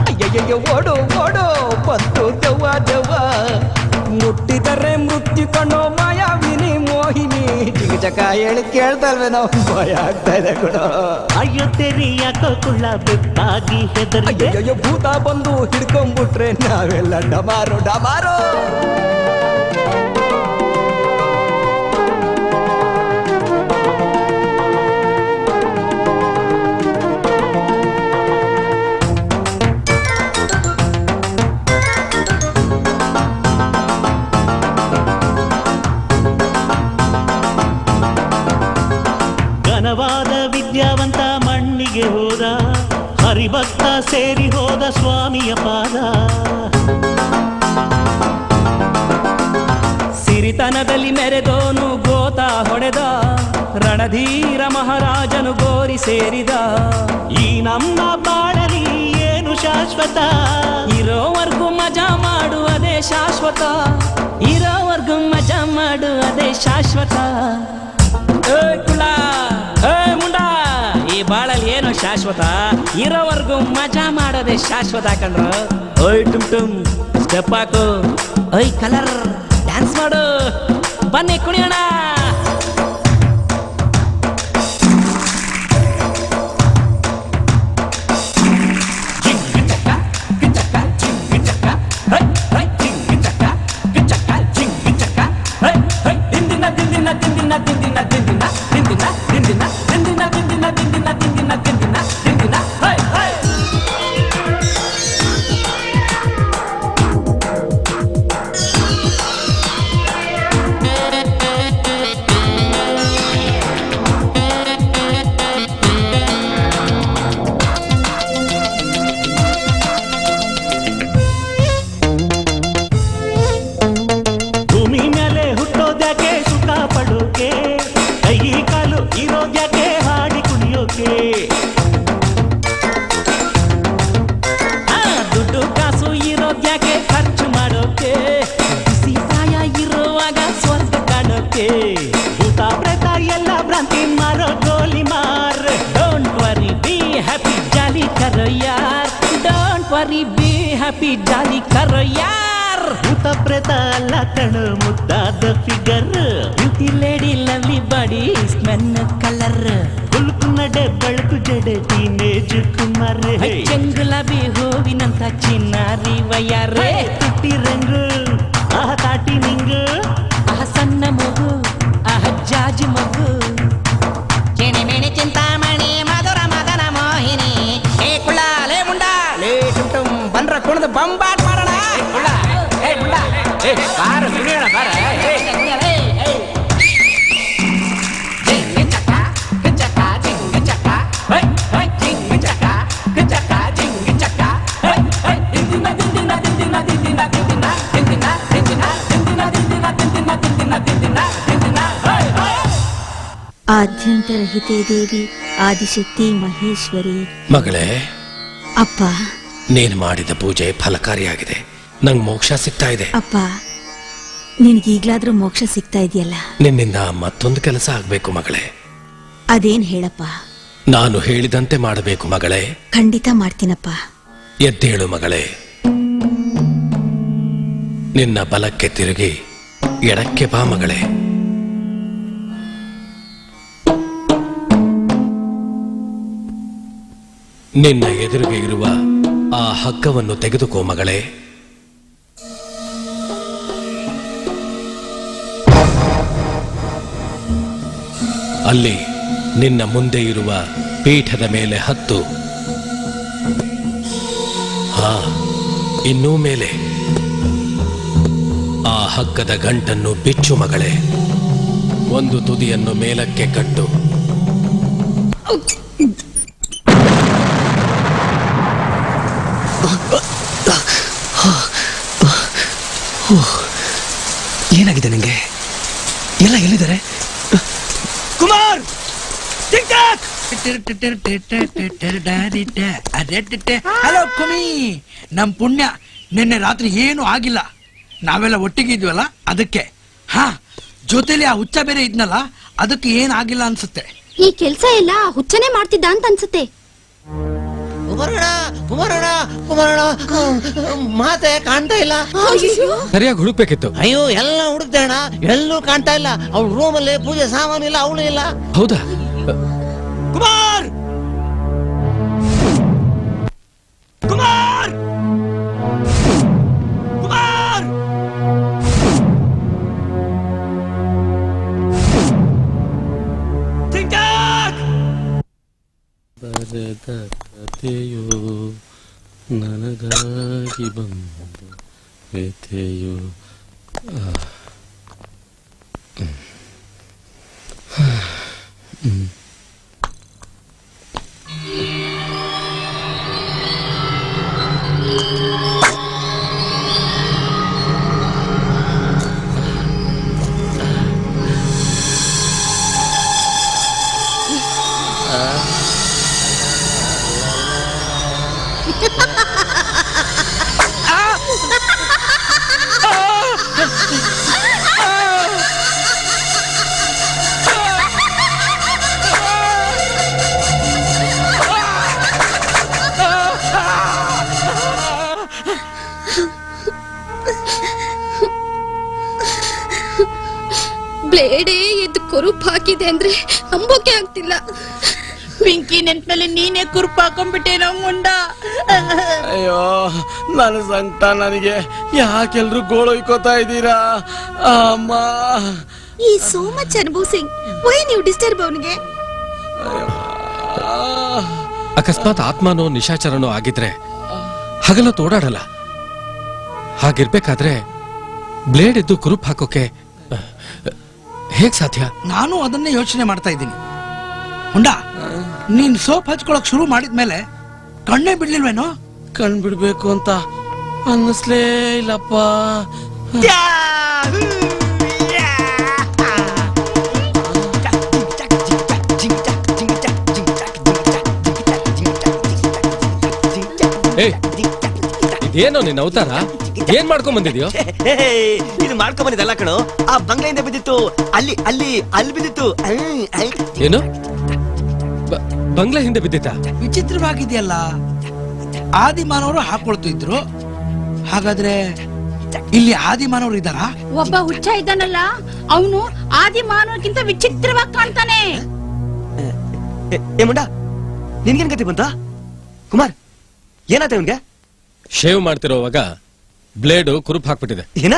ಅಯ್ಯಯ್ಯೋ ಓಡೋ ಓಡೋ ಬಂತು ದೆವ್ವ ದೆವ್ವ. ಮುಟ್ಟಿದರೆ ಮೃತ್ಯು ಕಣ್ಣೋ ಮಾಯಾವಿನಿ ಮೋಹಿನಿ. ಜಿಗಜಕ ಹೇಳಿ ಕೇಳ್ತಲ್ವೇ ನಾವು, ಭಯ ಆಗ್ತಾ ಇದೆ ಕೂಡ. ಅಯ್ಯೋ ತೆರಿ ಯಾಕೋ ಕುಳ್ಳ ಬೆಪ್ಪಾಗಿ ಹೆದರಿ, ಅಯ್ಯೋ ಭೂತ ಬಂದು ಹಿಡ್ಕೊಂಡ್ಬಿಟ್ರೆ ನಾವೆಲ್ಲ ಡಮಾರು ಡಮಾರು. ಘನವಾದ ವಿದ್ಯಾವಂತ ಮಣ್ಣಿಗೆ ಹೋದ, ಹರಿಭಕ್ತ ಸೇರಿ ಹೋದ ಸ್ವಾಮಿಯ ಪಾದ. ಸಿರಿತನದಲ್ಲಿ ಮೆರೆದೋನು ಗೋತ ಹೊಡೆದ, ರಣಧೀರ ಮಹಾರಾಜನು ಗೋರಿ ಸೇರಿದ. ಈ ನಮ್ಮ ಬಾಳಲಿ ಏನು ಶಾಶ್ವತ, ಇರೋವರ್ಗು ಮಜಾ ಮಾಡುವುದೇ ಶಾಶ್ವತ, ಇರೋವರ್ಗು ಮಜಾ ಮಾಡುವುದೇ ಶಾಶ್ವತ. ಕುಳ ಮುಂಡ, ಈ ಬಾಳಲ್ಲಿ ಏನು ಶಾಶ್ವತ, ಇರೋವರ್ಗು ಮಜಾ ಮಾಡೋದೇ ಶಾಶ್ವತ ಕಂಡ್ರು. ಓಯ್ ಟುಮ್ ಟುಮ್ ಸ್ಟೆಪ್ ಹಾಕು, ಓಯ್ ಕಲರ್ ಡ್ಯಾನ್ಸ್ ಮಾಡು, ಬನ್ನಿ ಕುಣಿಯೋಣ. ಸಫಾರಿ ಬಿ ಹ್ಯಾಪಿ ಜಾಲಿ ಕರೋ ಯಾರ್ ಭೂತ ಪ್ರೇತ ಅಲ್ಲ ಕಣು ಮುದ್ದಾದ figure beauty lady lovely body ಸ್ಮೆನ್ ಕಲರ್ ಕುಲ್ಕು ನಡೆ ಬೆಳಕು ಜಡೆ ಟೀನೇಜ್ ಕುಮಾರ್ ಚೆಂಗುಲಾಬಿ ಹೂವಿನಂತ ಚಿನ್ನಾರಿ ವಯ್ಯಾರೆ ತುಟ್ಟಿ ರಂಗು ಆಹ ತಾಟಿ ನಿಂಗು ಆಹ ಸಣ್ಣ ಮಗು ಆಹ ಜಾಜಿ ಮಗು ಚಿಣಿಮಿಣಿ ಚಿಂತಾಮಣಿ ಮಧುರ ಮದನ ಮೋಹಿನಿ ಏ ಕುಳ್ಳ ಲೇ ಮುಂಡ ಲೇ ಟುಮ್ ಬಂದ್ರ ಕುಣದು ಬಂಬಾಟ್ ಮಾಡೋಣ ಕುಳ್ಳ ಏ ಮುಂಡ ಏ ಬಾರ ಕುಡಿಯೋಣ ಬಾರ ಆದ್ಯಂತರಹಿತೆ ದೇವಿ ಆದಿಶಕ್ತಿ ಮಹೇಶ್ವರಿ. ಮಗಳೇ, ಅಪ್ಪ ನೀನ್ ಮಾಡಿದ ಪೂಜೆ ಫಲಕಾರಿಯಾಗಿದೆ. ನಂಗ್ ಮೋಕ್ಷ ಸಿಗ್ತಾ ಇದೆ. ಅಪ್ಪ, ನಿನ್ಗೀಗ್ಲಾದ್ರೂ ಮೋಕ್ಷ ಸಿಗ್ತಾ ಇದೆಯಲ್ಲ, ನಿನ್ನಿಂದ ಮತ್ತೊಂದು ಕೆಲಸ ಆಗ್ಬೇಕು ಮಗಳೇ. ಅದೇನ್ ಹೇಳಪ್ಪ. ನಾನು ಹೇಳಿದಂತೆ ಮಾಡಬೇಕು ಮಗಳೇ. ಖಂಡಿತ ಮಾಡ್ತೀನಪ್ಪ. ಎದ್ದೇಳು ಮಗಳೇ. ನಿನ್ನ ಬಲಕ್ಕೆ ತಿರುಗಿ ಎಡಕ್ಕೆ ಬಾ ಮಗಳೇ. ನಿನ್ನ ಎದುರಿಗೆ ಇರುವ ಆ ಹಗ್ಗವನ್ನು ತೆಗೆದುಕೋ ಮಗಳೇ. ಅಲ್ಲಿ ನಿನ್ನ ಮುಂದೆ ಇರುವ ಪೀಠದ ಮೇಲೆ ಹತ್ತು. ಹಾ, ಇನ್ನೂ ಮೇಲೆ. ಆ ಹಗ್ಗದ ಗಂಟನ್ನು ಬಿಚ್ಚು ಮಗಳೇ. ಒಂದು ತುದಿಯನ್ನು ಮೇಲಕ್ಕೆ ಕಟ್ಟು. ಏನಾಗಿದೆ ನಿಂಗೆ? ಎಲ್ಲ ಎಲ್ಲಿದ್ದಾರೆ? ಕುಮಾರ್, ಹಲೋ ಕುಮಿ. ನಮ್ ಪುಣ್ಯ ನಿನ್ನೆ ರಾತ್ರಿ ಏನು ಆಗಿಲ್ಲ. ನಾವೆಲ್ಲ ಒಟ್ಟಿಗೆ ಇದ್ವಲ್ಲ, ಅದಕ್ಕೆ. ಹಾ, ಜೊತೆಲಿ ಆ ಹುಚ್ಚ ಬೇರೆ ಇದ್ನಲ್ಲ, ಅದಕ್ಕೆ ಏನ್ ಆಗಿಲ್ಲ ಅನ್ಸುತ್ತೆ. ಈ ಕೆಲ್ಸ ಎಲ್ಲ ಹುಚ್ಚನೆ ಮಾಡ್ತಿದ್ದ ಅಂತ ಅನ್ಸುತ್ತೆ. ಮಾತೆ ಕಾಣ್ತಾ ಇಲ್ಲ. ಸರಿಯಾಗಿ ಹುಡುಕ್ಬೇಕಿತ್ತು. ಅಯ್ಯೋ, ಎಲ್ಲ ಹುಡುಕ್ದೆ ಅಣ್ಣ, ಎಲ್ಲೂ ಕಾಣ್ತಾ ಇಲ್ಲ. ಅವ್ಳ ರೂಮಲ್ಲಿ ಪೂಜೆ ಸಾಮಾನು ಇಲ್ಲ, ಅವಳು ಇಲ್ಲ. ಹೌದಾ? ಕುಮಾರ್, ಕುಮಾರ್, ಕುಮಾರ್. ಬರೆದ ಕಥೆಯೋ ನನಗಾಗಿ ಬಂದ ವ್ಯಥೆಯೋ. ಬ್ಲೇಡೇ ಎದ್ದು ಕುರುಪ್ ಹಾಕಿದೆ ಅಂದ್ರೆ ಅಂಬೋಕೆ ಆಗ್ತಿಲ್ಲ. ಪಿಂಕಿ ನೆನ್ಪಲ್ಲಿ ನೀನೇ ಕುರುಪ್ ಹಾಕೊಂಡ್ಬಿಟ್ಟೇನೋ ಮುಂಡ. ಅಯ್ಯೋ, ನನ್ನ ಸಂಕಟ ನನಗೆ. ಯಾಕೆಲ್ರು ಗೋಳೊಯ್ಕೋತಾ ಇದ್ದೀರಾ? ಅಮ್ಮ, ಈ ಸೋ ಮಚ್ ಅನುಭವಿಸಿಂಗ್. ವೈ ನೀವು ಡಿಸ್ಟರ್ಬ್ ಅವನಿಗೆ? ಅಕಸ್ಮಾತ್ ಆತ್ಮನೋ ನಿಶಾಚರನೋ ಆಗಿದ್ರೆ ಹಗಲೊತ್ತು ಓಡಾಡಲ್ಲ. ಹಾಗಿರ್ಬೇಕಾದ್ರೆ ಬ್ಲೇಡ್ ಎದ್ದು ಕುರುಪ್ ಹಾಕೋಕೆ ಹೇಗ್ ಸಾಧ್ಯ? ನಾನು ಅದನ್ನೇ ಯೋಚನೆ ಮಾಡ್ತಾ ಇದ್ದೀನಿ. ಹುಂಡ, ನೀನ್ ಸೋಪ್ ಹಚ್ಕೊಳಕ್ ಶುರು ಮಾಡಿದ್ಮೇಲೆ ಕಣ್ಣೇ ಬಿಡ್ಲಿಲ್ವೇನೋ? ಕಣ್ ಬಿಡ್ಬೇಕು ಅಂತ ಅನ್ನಿಸ್ಲೇ ಇಲ್ಲಪ್ಪ. ಇದೇನೋ ನಿನ್ನ ಅವತಾರ? ಏನ್ ಮಾಡ್ಕೊಂಡ್ ಬಂದಿದ್ಯೋ? ಇದು ಮಾಡ್ಕೊಂಡ್ ಬಂದಿದ್ದಲ್ಲ ಕಣೋ, ಆ ಬಂಗ್ಲೆಯಿಂದ ಬಿದ್ದಿತ್ತು. ಅಲ್ಲಿ ಅಲ್ಲಿ ಅಲ್ಲಿ ಬಿದ್ದಿತ್ತು. ಏನು? ಬಂಗ್ಲೆ ಹಿಂದೆ ಬಿದ್ದಿತ್ತ? ವಿಚಿತ್ರವಾಗಿದೆಯಲ್ಲ. ಆದಿಮಾನವರು ಹಾಕೊಳ್ತಿದ್ರು. ಹಾಗಾದ್ರೆ ಇಲ್ಲಿ ಆದಿಮಾನವರು ಇದ್ದಾರಾ? ಒಬ್ಬ ಹುಚ್ಚ ಇದ್ದಾನಲ್ಲ, ಅವನು ಆದಿ ಮಾನವಕ್ಕಿಂತ ವಿಚಿತ್ರವಾಗಿ ಕಾಣ್ತಾನೆ. ಏ ಮುಂಡ, ನಿನ್ಗೇನ್ ಗತಿ ಬಂತ? ಕುಮಾರ್, ಏನಾಯ್ತ ಇವನ್ಗೆ? ಶೇವ್ ಮಾಡ್ತಿರೋವಾಗ ಬ್ಲೇಡು ಕುರುಪ್ ಹಾಕ್ಬಿಟ್ಟಿದೆ. ಏನ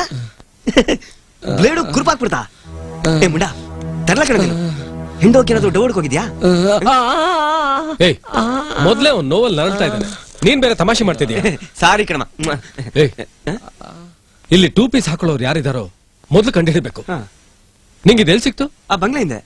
ಬ್ಲೇಡು ಕುರುಪ್ ಹಾಕ್ಬಿಡ್ತಾ? ಏ ಮುಂಡ, ತರ್ಲ ಕಡೆ ಹಿಂಡೋಕೇನಾದ್ರು ಡೌಡ್ಕ್ ಹೋಗಿದ್ಯಾ? ಏಯ್, ಮೊದ್ಲೇ ಅವ್ನು ನೋವಲ್ ನರಳ್ತಾ ಇದ್ದಾನೆ, ನೀನ್ ಬೇರೆ ತಮಾಷೆ ಮಾಡ್ತಿದ್ಯಾ? ಸಾರಿ ಕಣಮ್ಮ. ಏಯ್, ಇಲ್ಲಿ 2 ಪೀಸ್ ಹಾಕೊಳ್ಳೋರು ಯಾರಿದಾರೋ ಮೊದ್ಲು ಕಂಡು ಹಿಡಿಬೇಕು. ನಿಂಗೆ ಇದೆಲ್ ಸಿಕ್ತು? ಆ ಬಂಗ್ಲೆಯಿಂದ.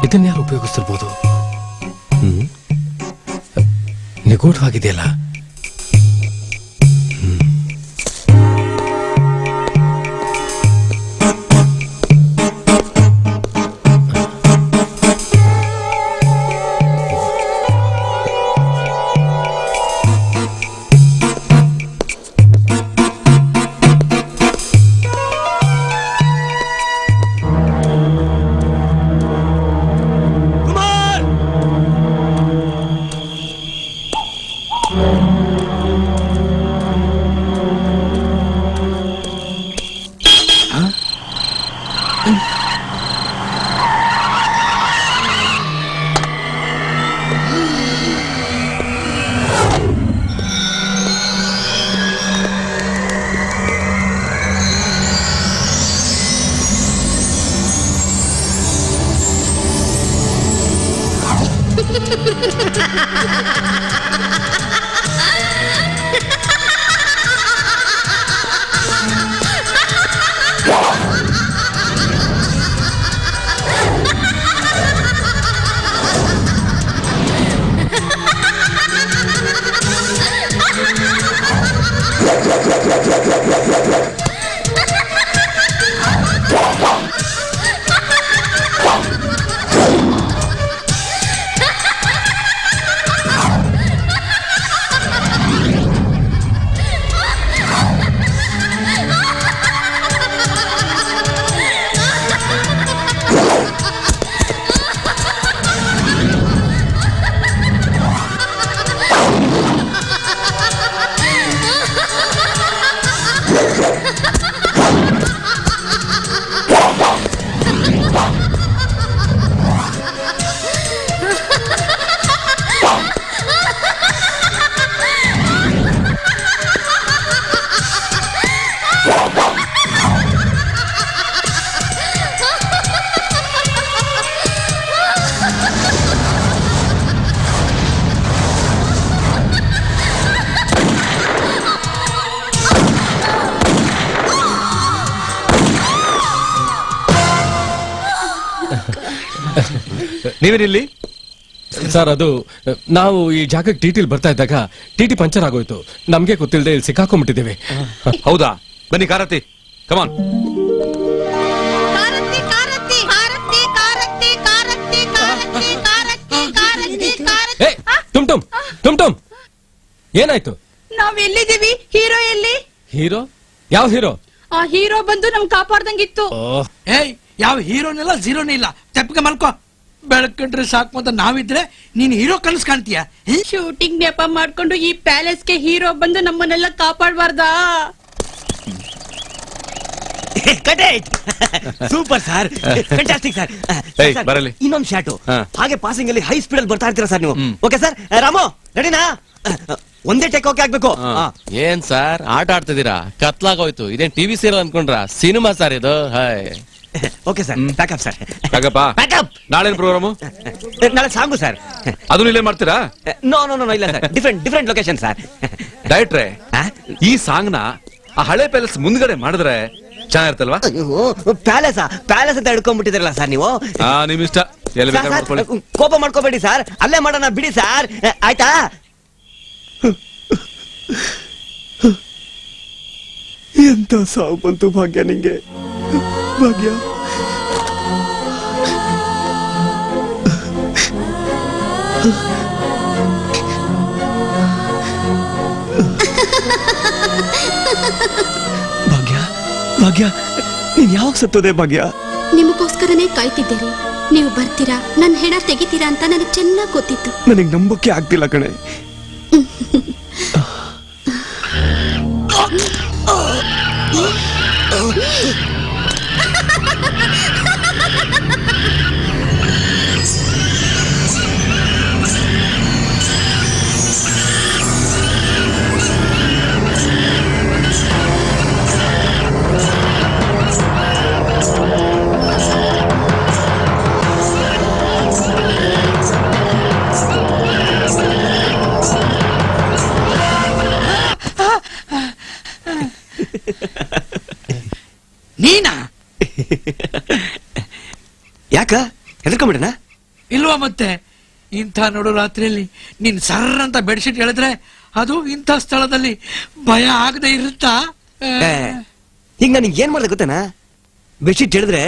ಇದನ್ಯಾರು ಉಪಯೋಗಿಸ್ತಿರ್ಬೋದು? ನಿಗೂಢವಾಗಿದೆಯಲ್ಲ. ನೀವೇನಿಲ್ಲಿ? ಸರ್, ಅದು ನಾವು ಈ ಜಾಗಕ್ಕೆ ಟಿಟಿಲ್ ಬರ್ತಾ ಇದ್ದಾಗ ಟಿಟಿ ಪಂಚರ್ ಆಗೋಯ್ತು. ನಮ್ಗೆ ಗೊತ್ತಿಲ್ಲದೆ ಇಲ್ಲಿ ಸಿಕ್ಕಾಕೊಂಡ್ಬಿಟ್ಟಿದ್ದೇವೆ. ಹೌದಾ? ಬನ್ನಿ ಕಾರತಿ, ಕಮಾನ್. ಟುಮ್ ಟುಮ್ ಟುಮ್ ಟುಮ್, ಏನಾಯ್ತು? ನಾವ್ ಎಲ್ಲಿದ್ದೀವಿ? ಹೀರೋ ಎಲ್ಲಿ? ಹೀರೋ? ಯಾವ ಹೀರೋ? ಆ ಹೀರೋ ಬಂದು ನಮ್ ಕಾಪಾಡ್ದಂಗಿತ್ತು. ಏಯ್, ಯಾವ ಹೀರೋನಿಲ್ಲ ಝೀರೋನೇ ಇಲ್ಲ. ತೆಪ್ಪಗೆ ಮಲ್ಕೋ. ಬೆಳಕಂಡ್ರೆ ಸಾಕು ಅಂತ ನಾವಿದ್ರೆ ನೀನ್ ಹೀರೋ ಕನಸ್ ಕಾಣ್ತೀಯ. ಶೂಟಿಂಗ್ ನೆಪ ಮಾಡ್ಕೊಂಡು ಈ ಪ್ಯಾಲೇಸ್ಗೆ ಹೀರೋ ಬಂದು ನಮ್ಮನ್ನೆಲ್ಲ ಕಾಪಾಡಬಾರ್ದಾ? Super sir, fantastic sir. ಬರಲಿ ಇನ್ನೊಂದು ಶಾಟು. ಹಾಗೆ ಪಾಸಿಂಗ್ ಅಲ್ಲಿ ಹೈ ಸ್ಪೀಡ್ ಅಲ್ಲಿ ಬರ್ತಾ ಇರ್ತೀರಾ ಸರ್ ನೀವು. Okay sir. ರಾಮು ರೆಡಿನಾ? ಒಂದೇ ಟೇಕ್ ಓಕೆ ಆಗ್ಬೇಕು. ಏನ್ ಸರ್ ಆಟ ಆಡ್ತಿದ್ದೀರಾ? ಕತ್ಲಾಗೋಯ್ತು. ಇದೇನ್ ಟಿವಿ ಸೀರಿಯಲ್ ಅನ್ಕೊಂಡ್ರ? ಸಿನಿಮಾ ಸರ್ ಇದು. ಓಕೆ ಸರ್ ಪ್ಯಾಕಪ್ ಸರ್ ಯಾಕಪ್ಪ ಪ್ಯಾಕಪ್. ನಾಳೆ ಪ್ರೋಗ್ರಾಮು ನಾಳೆ ಸಾಂಗು ಸರ್. ಅದನ್ನ ಇಲ್ಲೇ ಮಾಡ್ತೀರಾ? ನೋ ನೋ ನೋ ಇಲ್ಲ ಸರ್, ಡಿಫ್ರೆಂಟ್ ಲೊಕೇಶನ್ ಸರ್. ಡೈರೆಕ್ಟ್ರೆ ಈ ಸಾಂಗ್ ನ ಆ ಹಳೆ ಪ್ಯಾಲೇಸ್ ಮುಂದ್ಗಡೆ ಮಾಡಿದ್ರೆ ಚೆನ್ನಾಗಿರ್ತಲ್ವಾ? ಪ್ಯಾಲೇಸ್ ಅಂತ ಹಿಡ್ಕೊಂಡ್ಬಿಟ್ಟಿದ್ರಲ್ಲ ಸರ್ ನೀವು. ನಿಮ್ ಇಷ್ಟ, ಎಲ್ಲಿ ಬೇಕಾದ್ರೆ ಮಾಡ್ಕೊಳ್ಳಿ. ಕೋಪ ಮಾಡ್ಕೋಬೇಡಿ ಸರ್, ಅಲ್ಲೇ ಮಾಡೋಣ ಬಿಡಿ ಸರ್. ಆಯ್ತಾ? ಎಂತ ಸಾವು ಬಂತು ಭಾಗ್ಯ ನಿಂಗೆ. ಭಾಗ್ಯ ಭಾಗ್ಯ ಭಾಗ್ಯ ನೀನ್ ಯಾವಾಗ ಸತ್ತೋದೆ ಭಾಗ್ಯ? ನಿಮಗೋಸ್ಕರನೇ ಕಾಯ್ತಿದ್ದೆ ರೀ. ನೀವು ಬರ್ತೀರಾ, ನನ್ನ ಹೆಣ ತೆಗಿತೀರಾ ಅಂತ ನನಗೆ ಚೆನ್ನಾಗಿ ಗೊತ್ತಿತ್ತು. ನನಗೆ ನಂಬಕ್ಕೆ ಆಗ್ತಿಲ್ಲ ಕಣೆ. ನೀನಾ? ಯಾಕ ಹೆದರ್ಕೊಂಬಿಡಣ? ಇಲ್ವಾ ಮತ್ತೆ. ಇಂಥ ನಡು ರಾತ್ರಿಯಲ್ಲಿ ನೀನ್ ಸರ್ರ ಅಂತ ಬೆಡ್ಶೀಟ್ ಹೇಳಿದ್ರೆ ಅದು ಇಂಥ ಸ್ಥಳದಲ್ಲಿ ಭಯ ಆಗದೆ ಇರುತ್ತಾ? ಈಗ ನನಗೆ ಏನ್ ಮಾಡ್ದೆ ಗೊತ್ತೇನಾ? ಬೆಡ್ಶೀಟ್ ಹೇಳಿದ್ರೆ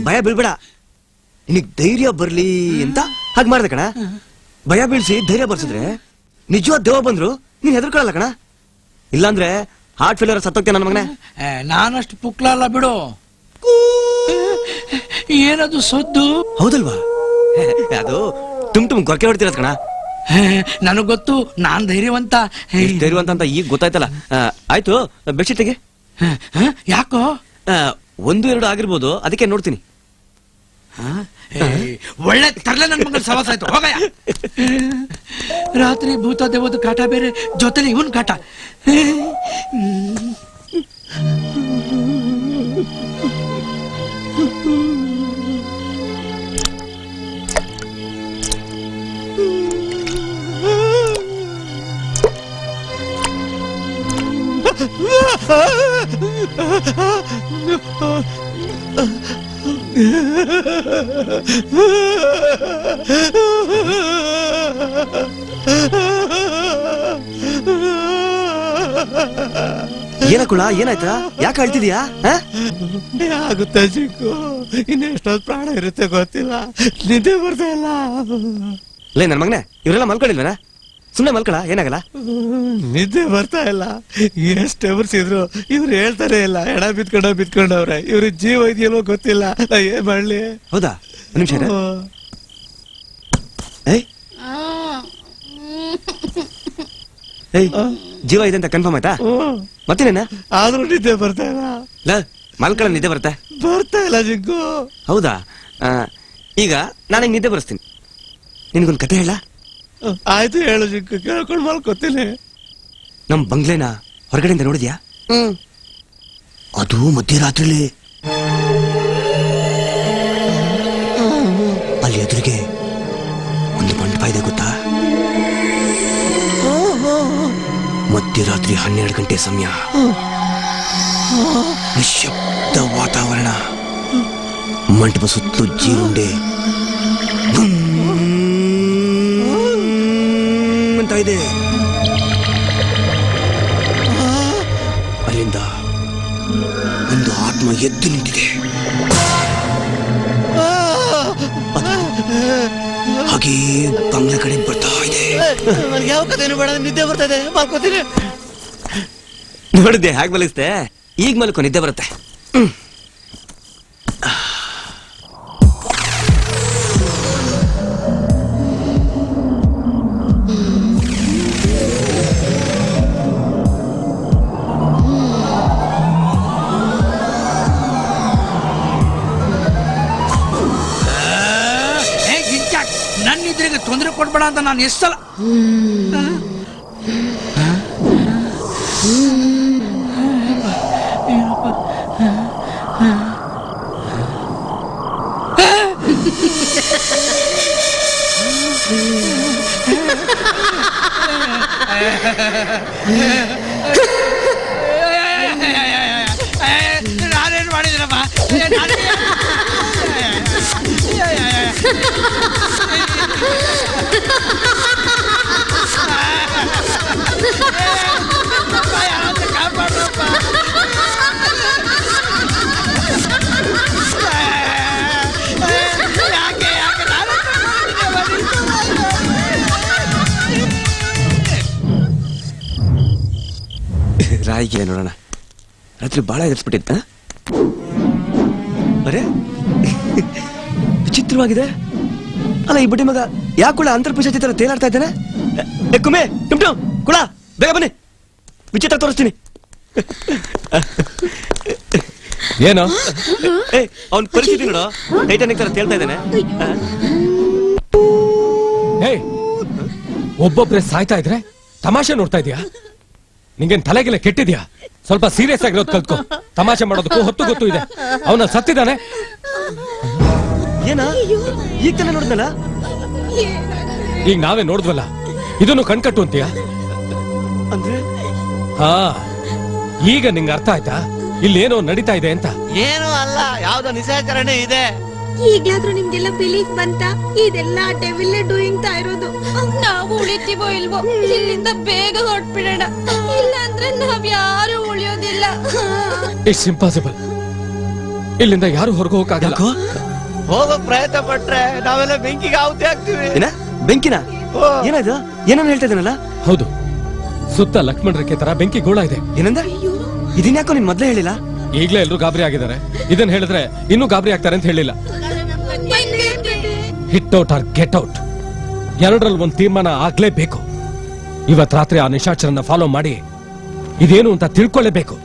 ಭಯ ಬೀಳ್ಬೇಡ, ನಿನಗ್ ಧೈರ್ಯ ಬರ್ಲಿ ಅಂತ ಹಾಗೆ ಮಾಡ್ದೆ ಕಣ. ಭಯ ಬೀಳ್ಸಿ ಧೈರ್ಯ ಬರ್ಸಿದ್ರೆ ನಿಜವಾದ ದೇವ ಬಂದ್ರು ನೀನ್ ಹೆದರ್ಕೊಳ್ಳಲ್ಲ ಕಣ. ಇಲ್ಲಾಂದ್ರೆ ಹಾರ್ಟ್ ಫೇಲಿಯರ್ ಸತ್ತೋಗ್ತೇನೆ ನನ್ನ ಮಗನೇ. ನಾನಷ್ಟು ಪುಕ್ಲ ಅಲ್ಲ ಬಿಡು. ಏನದು ಸದ್ದು? ಹೌದಲ್ವಾ? ಅದು ತುಮ್ ಕೊರಕೆ ಹೊಡ್ತಿರೋದ್ ಕಣ. ನನಗ್ ಗೊತ್ತು, ನಾನ್ ಧೈರ್ಯವಂತ. ಧೈರ್ಯವಂತ ಅಂತ ಈಗ ಗೊತ್ತಾಯ್ತಲ್ಲ. ಆಯ್ತು, ಬೆಡ್ಶೀಟ್ಗೆ ಯಾಕೋ 1-2 ಆಗಿರ್ಬೋದು, ಅದಕ್ಕೆ ನೋಡ್ತೀನಿ. ಒಳ್ಳೆ ತರ್ಲೆ ನನ್ ಮಗನ ಸವಾಸ ಆಯ್ತು. ಹೋಗಯ್ಯ. ರಾತ್ರಿ ಭೂತ ದೇವದ ಕಾಟ ಬೇರೆ, ಜೊತೆಲಿ ಇವನ್ ಕಾಟ. ಏನಕ್ಕುಳ ಏನಾಯ್ತಾ? ಯಾಕೆ ಅಳ್ತಿದ್ಯಾ? ಆಗುತ್ತೆ ಚಿಕ್ಕು, ಇನ್ನೆಷ್ಟೊಂದು ಪ್ರಾಣ ಇರುತ್ತೆ ಗೊತ್ತಿಲ್ಲ, ನಿದ್ದೆ ಬರ್ತಾ ಇಲ್ಲ. ಲೇ ನನ್ ಮಗನೇ, ಇವರೆಲ್ಲ ಮಲ್ಕೊಂಡಿಲ್ವೇನಾ? ಸುಮ್ನೆ ಮಲ್ಕೊಳ, ಏನಾಗಲ್ಲ. ನಿದ್ದೆ ಬರ್ತಾ ಇಲ್ಲ. ಎಷ್ಟು ಎಬರ್ಸಿದ್ರು ಇವ್ರು ಹೇಳ್ತಾನೆ ಇಲ್ಲ. ಎಡ ಬಿತ್ಕೊಂಡವ್ರೆ. ಇವ್ರಿಗೆ ಜೀವ ಇದೆಯಲ್ವೋ ಗೊತ್ತಿಲ್ಲ, ಏನ್ ಮಾಡ್ಲಿ? ಹೌದಾ? ಒಂದ್ ನಿಮಿಷ. ಜೀವ ಇದೆ ಅಂತ ಕನ್ಫರ್ಮ್ ಆಯ್ತಾ? ಮತ್ತೇನೇನ? ಆದ್ರೂ ನಿದ್ದೆ ಬರ್ತಾ ಇಲ್ಲ. ಮಲ್ಕೊಳ ನಿದ್ದೆ ಬರ್ತಾ ಇಲ್ಲ ಜಿಗ್ಗು. ಹೌದಾ? ಈಗ ನಾನು ನಿದ್ದೆ ಬರ್ಸ್ತೀನಿ. ನಿನ್ಗೊಂದು ಕತೆ ಹೇಳ? ಆಯ್ತು ಹೇಳು ಜಿಗ್ಗು, ಕೇಳ್ಕೊಂಡು ಮಲ್ಕೋತೀನಿ. ನಮ್ ಬಂಗ್ಲೆನ ಹೊರಗಡೆಯಿಂದ ನೋಡಿದ್ಯಾ? ಅದು ಮಧ್ಯರಾತ್ರಿಲಿ. ಅಲ್ಲಿ ಎದುರಿಗೆ ಒಂದು ಮಂಟಪ ಇದೆ ಗೊತ್ತಾ? ಮಧ್ಯರಾತ್ರಿ 12 ಗಂಟೆ ಸಮಯ, ನಿಶ್ಶಬ್ದ ವಾತಾವರಣ, ಮಂಟಪ ಸುತ್ತಲೂ ಜೀರುಂಡೆ ಅಂತ ಇದೆ. ಅಲ್ಲಿಂದ ಒಂದು ಆತ್ಮ ಎದ್ದು ನಿಂತಿದೆ. ಹಾಗೆ ಬಂಗ್ಲೆ ಕಡೆ ಬರ್ತಾ ಇದೆ. ನನಗೆ ಯಾವ ಕಥೆನೂ ಬೇಡ, ನಿದ್ದೆ ಬರ್ತಾ ಇದೆ, ಮಲ್ಕೋತೀನಿ. ನೋಡಿದ್ದೆ ಹಾಗೆ ಮಲಗಿಸ್ತೆ? ಈಗ ಮಲ್ಕೊ, ನಿದ್ದೆ ಬರುತ್ತೆ. ನನ್ನ ಇದ್ರಿಗೆ ತೊಂದರೆ ಕೊಡ್ಬೇಡ ಅಂತ ನಾನು ಎಷ್ಟಲ್ಲ. ನಾನೇನ್ ಮಾಡಿದ್ರಮ್ಮ ಕಾಪಾಡ್ರಪ್ಪ. ಯಾಕೆ ರಾಯಿಗೆ ನೋಡೋಣ. ರಾತ್ರಿ ಬಾಳ ಎದುರಿಸ್ಬಿಟ್ಟಿದ್ದ. ಅರೆ ವಿಚಿತ್ರವಾಗಿದೆ. ಅಲ್ಲ ಈ ಬಡ್ಡಿ ಮಗ ಯಾಕುಳ ಅಂತರ್ಪಿಶಾಚಿ ತರ ತೇಲಾಡ್ತಾ ಇದ್ದಾನೆ. ಕುಮೆ ಟುಮ್ ಟುಮ್ ಕುಳ ಬೇಗ ಬನ್ನಿ, ವಿಚಿತ್ರ ತೋರಿಸ್ತೀನಿ. ಏನೋ ಅವನ್ ಪರಿಸ್ಥಿತಿ ನೋಡು, ಟೈಟಾನಿಕ್ ತರ ತೇಳ್ತಾ ಇದ್ದಾನೆ. ಒಬ್ಬೊಬ್ರೆ ಸಾಯ್ತಾ ಇದ್ರೆ ತಮಾಷೆ ನೋಡ್ತಾ ಇದೀಯಾ? ನಿಂಗೇನ್ ತಲೆಗೆಲ್ಲ ಕೆಟ್ಟಿದ್ಯಾ? ಸ್ವಲ್ಪ ಸೀರಿಯಸ್ ಆಗಿರೋದು ಕಲ್ತ್ಕೋ. ತಮಾಷೆ ಮಾಡೋದಕ್ಕೂ ಹೊತ್ತು ಗೊತ್ತು ಇದೆ. ಅವನ ಸತ್ತಿದ್ದಾನೆ. ಏನ ಈಗ ತಾನೆ ನೋಡಿದ್ನಲ್ಲ? ಈಗ ನಾವೇ ನೋಡಿದ್ವಲ್ಲ, ಇದನ್ನು ಕಣ್ಕಟ್ಟು ಅಂತೀಯ? ಅಂದ್ರೆ ಹಾ, ಈಗ ನಿಂಗೆ ಅರ್ಥ ಆಯ್ತಾ ಇಲ್ಲೇನೋ ನಡೀತಾ ಇದೆ ಅಂತ? ಏನೂ ಅಲ್ಲ, ಯಾವ್ದೋ ನಿಶಾಚರಣೆ ಇದೆ. ಈಗ್ಲಾದ್ರೂ ನಿಮ್ಗೆಲ್ಲ ಬಿಲೀಫ್ ಬಂತ? ಇದೆಲ್ಲ ಡೆವಿಲ್ ಡೂಯಿಂಗ್ ತಾ ಇರೋದು. ನಾವು ಉಳಿತೀವೋ ಇಲ್ವೋ, ಇಲ್ಲಿಂದ ಬೇಗ ಹೊರಟ್ಬಿಡೋಣ, ಇಲ್ಲ ಅಂದ್ರೆ ನಾವ್ ಯಾರು ಉಳಿಯೋದಿಲ್ಲ. It's impossible. ಇಲ್ಲಿಂದ ಯಾರು ಹೊರಗೆ ಹೋಗಕ್ಕಾಗಲ್ಲ. ಹೋಗೋ ಪ್ರಯತ್ನ ಪಟ್ರೆ ನಾವೆಲ್ಲ ಬೆಂಕಿಗೆ ಆಹುತಿ ಆಗ್ತೀವಿ. ಏನ ಬೆಂಕಿನ? ಏನಾಯ್ತು? ಏನನ್ನ ಹೇಳ್ತಾ ಇದ್ದಾನಲ್ಲ? ಹೌದು, ಸುತ್ತ ಲಕ್ಷ್ಮಣ ರೇಖೆ ತರ ಬೆಂಕಿ ಗೋಳ ಇದೆ. ಏನಂದ? ಇದನ್ಯಾಕೋ ನೀನ್ ಮೊದ್ಲೇ ಹೇಳಿಲ್ಲ? ಈಗ್ಲೇ ಎಲ್ರು ಗಾಬರಿ ಆಗಿದ್ದಾರೆ. ಇದನ್ನ ಹೇಳಿದ್ರೆ ಇನ್ನೂ ಗಾಬರಿ ಆಗ್ತಾರೆ ಅಂತ ಹೇಳಿಲ್ಲ. Hit out or get out, ಎರಡರಲ್ಲಿ ಒಂದು ತೀರ್ಮಾನ ಆಗ್ಲೇಬೇಕು. ಇವತ್ ರಾತ್ರಿ ಆ ನಿಶಾಚರನ್ನ ಫಾಲೋ ಮಾಡಿ ಇದೇನು ಅಂತ ತಿಳ್ಕೊಳ್ಳೇಬೇಕು.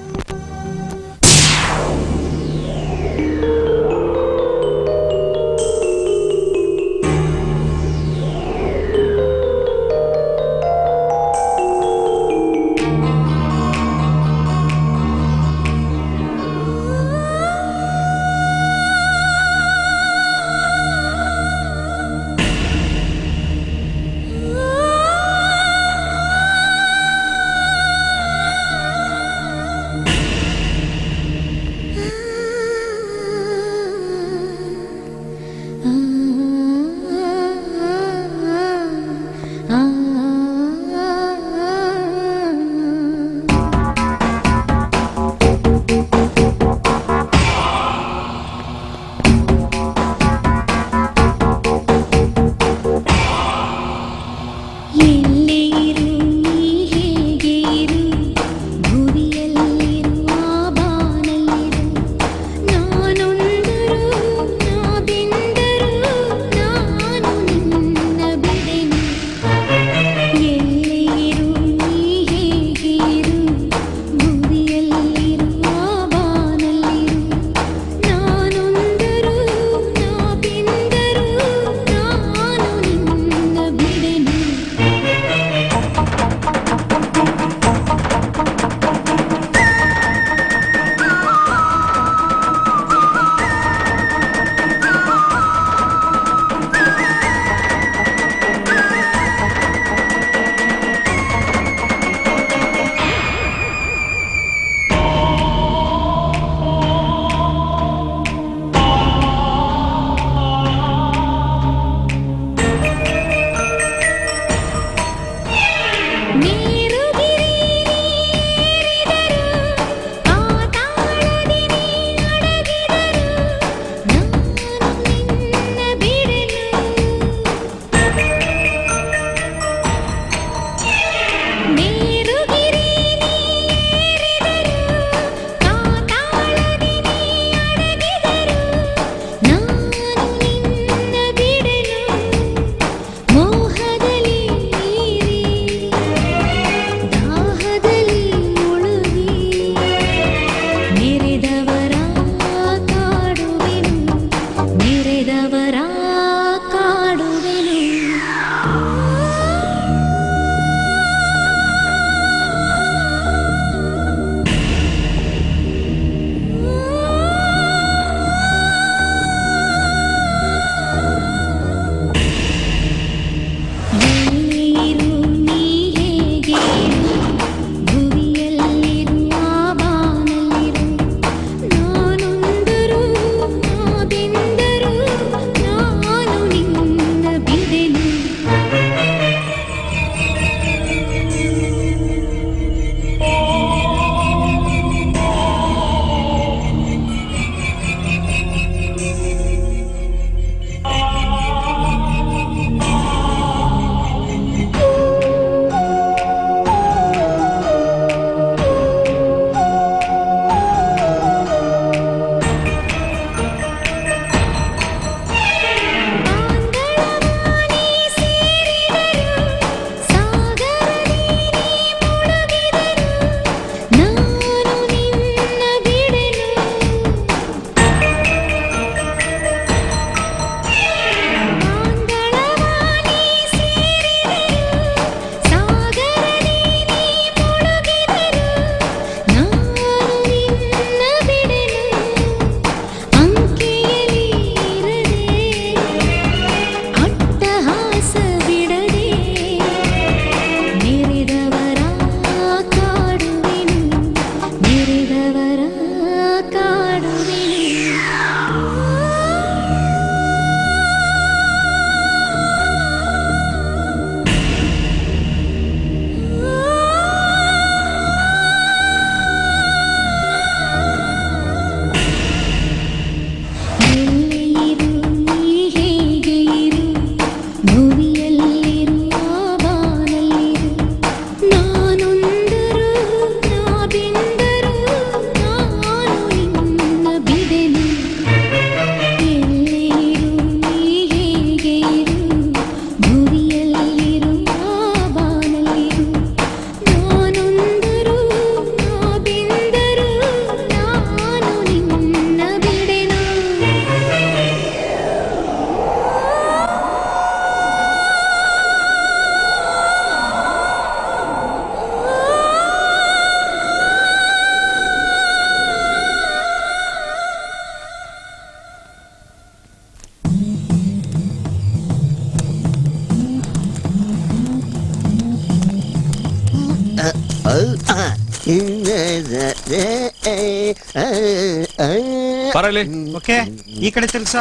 ಬರಲಿ. ಓಕೆ ಈ ಕಡೆ ತಿರ್ಗ್ಸ.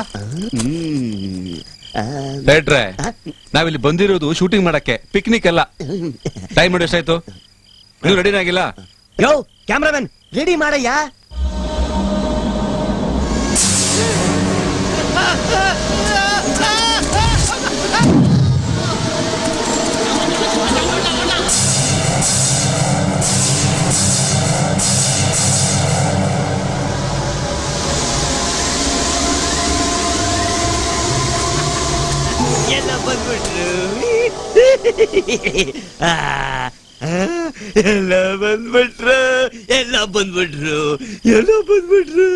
ಡೈರೆಕ್ಟ್ರೆ, ನಾವಿಲ್ಲಿ ಬಂದಿರೋದು ಶೂಟಿಂಗ್ ಮಾಡಕ್ಕೆ, ಪಿಕ್ನಿಕ್ ಅಲ್ಲ. ಟೈಮ್ ನೋಡಿ ಎಷ್ಟಾಯ್ತು? ನೀವು ರೆಡಿನ ಆಗಿಲ್ಲ? ಯೋ ಕ್ಯಾಮ್ರಾಮನ್ ರೆಡಿ ಮಾಡಯ್ಯ. ಎಲ್ಲ ಬಂದ್ಬಿಟ್ರು, ಎಲ್ಲ ಬಂದ್ಬಿಟ್ರು, ಎಲ್ಲ ಬಂದ್ಬಿಟ್ರು, ಎಲ್ಲ ಬಂದ್ಬಿಟ್ರು,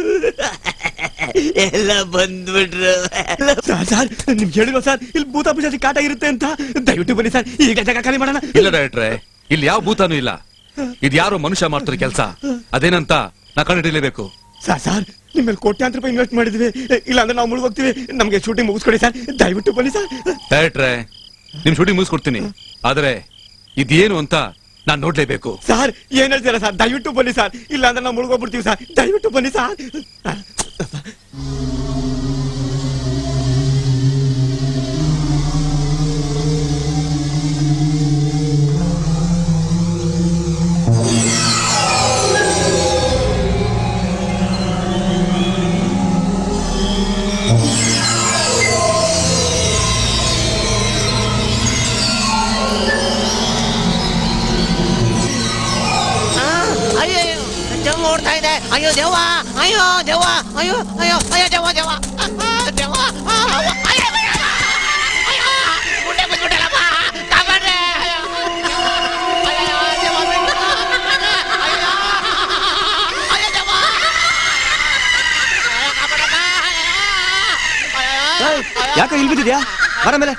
ಎಲ್ಲ ಬಂದ್ಬಿಟ್ರು. ಸರ್ ನಿಮ್ಗೆ ಹೇಳಿಲ್ವ ಸರ್ ಇಲ್ಲಿ ಭೂತ ಪಿಶಾಚಿ ಕಾಟ ಇರುತ್ತೆ ಅಂತ? ದಯವಿಟ್ಟು ಬನ್ನಿ ಸರ್, ಈಗ ಜಾಗ ಖಾಲಿ ಮಾಡೋಣ. ಇಲ್ಲ ಡೈರೆಕ್ಟ್ರೆ, ಇಲ್ಲಿ ಯಾವ ಭೂತಾನು ಇಲ್ಲ. ಇದು ಯಾರು ಮನುಷ್ಯ ಮಾಡ್ತಾರೆ ಕೆಲಸ. ಅದೇನಂತ ನಾ ಕಂಡುಹಿಡಿಯಲೇಬೇಕು. ಸರ್ ನಿಮ್ಮಲ್ಲಿ ಕೋಟ್ಯಾಂತರ ರೂಪಾಯಿ ಇನ್ವೆಸ್ಟ್ ಮಾಡಿದ್ವಿ, ಇಲ್ಲ ಅಂದ್ರೆ ನಾವು ಮುಳುಗೋಗ್ತೀವಿ. ನಮ್ಗೆ ಶೂಟಿಂಗ್ ಮುಗಿಸ್ಕೊಡಿ ಸರ್, ದಯವಿಟ್ಟು ಬನ್ನಿ ಸರ್. ಡೈರೆಕ್ಟ್ರೆ, ನಿಮ್ ಶೂಟಿಂಗ್ ಮುಗಿಸ್ಕೊಡ್ತೀನಿ, ಆದ್ರೆ ಇದೇನು ಅಂತ ನಾನ್ ನೋಡ್ಲೇಬೇಕು. ಸರ್ ಏನ್ ಹೇಳ್ತೀರಾ ಸರ್? ದಯವಿಟ್ಟು ಬನ್ನಿ ಸರ್, ಇಲ್ಲ ಅಂದ್ರೆ ನಾವು ಮುಳುಗೋಗ್ಬಿಡ್ತೀವಿ ಸರ್, ದಯವಿಟ್ಟು ಬನ್ನಿ ಸರ್. ಓಡ್ತಾ ಇದೆ. ಅಯ್ಯೋ ದೇವ, ಅಯ್ಯೋ ದೇವ, ಅಯ್ಯೋ ಅಯ್ಯೋ ಅಯ್ಯೋ ದೇವ, ದೇವ ದೇವ, ಗುಡ್ಡೆ ಬಂದ್ಬಿಟ್ಟಲ್ಲಪ್ಪ, ಕಾಪಾಡ್ರೆ. ಯಾಕೆ ಇಲ್ಲಿ ಬಿದ್ದಿದ್ಯಾ? ಬರ ಮೇಲೆ.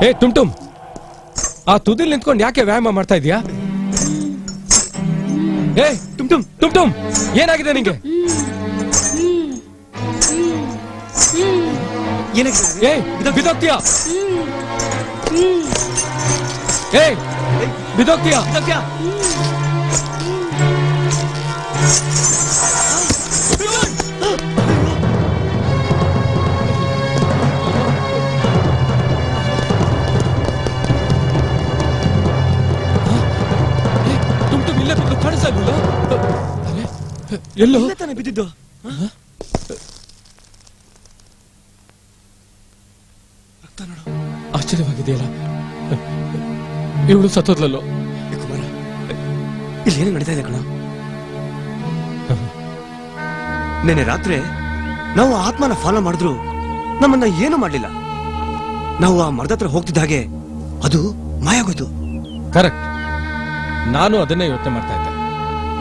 ಏ ತುಂಟುಮ್, ಆ ತುದಿಲ್ ನಿಂತ್ಕೊಂಡು ಯಾಕೆ ವ್ಯಾಯಾಮ ಮಾಡ್ತಾ ಇದೀಯಾ? ಏ ತುಂಟುಮ್ ತುಂಟುಮ್, ಏನಾಗಿದೆ ನಿಂಗೆ? ಏ ಬಿದೋಗ್ತೀಯಾ? ಏ ಬಿದೋಗ್ತೀಯಾ? ಎಲ್ಲೋ ತಾನೇ ಬಿದ್ದಿದ್ದು? ಆಶ್ಚರ್ಯವಾಗಿದೆಯಲ್ಲ, ಇವಳು ಸತ್ತೋದ್ಲಲ್ಲೋ. ಕುಮಾರ, ಇಲ್ಲಿ ಏನು ನಡೀತಾ ಇದೆ ಕಣ? ನೆನ್ನೆ ರಾತ್ರಿ ನಾವು ಆತ್ಮನ ಫಾಲೋ ಮಾಡಿದ್ರು ನಮ್ಮನ್ನ ಏನು ಮಾಡ್ಲಿಲ್ಲ. ನಾವು ಆ ಮರದ ಹತ್ರ ಹೋಗ್ತಿದ್ದ ಹಾಗೆ ಅದು ಮಾಯಾಗೋಯ್ತು. ಕರೆಕ್ಟ್, ನಾನು ಅದನ್ನೇ ಯೋಚನೆ ಮಾಡ್ತಾ ಇದ್ದೆ.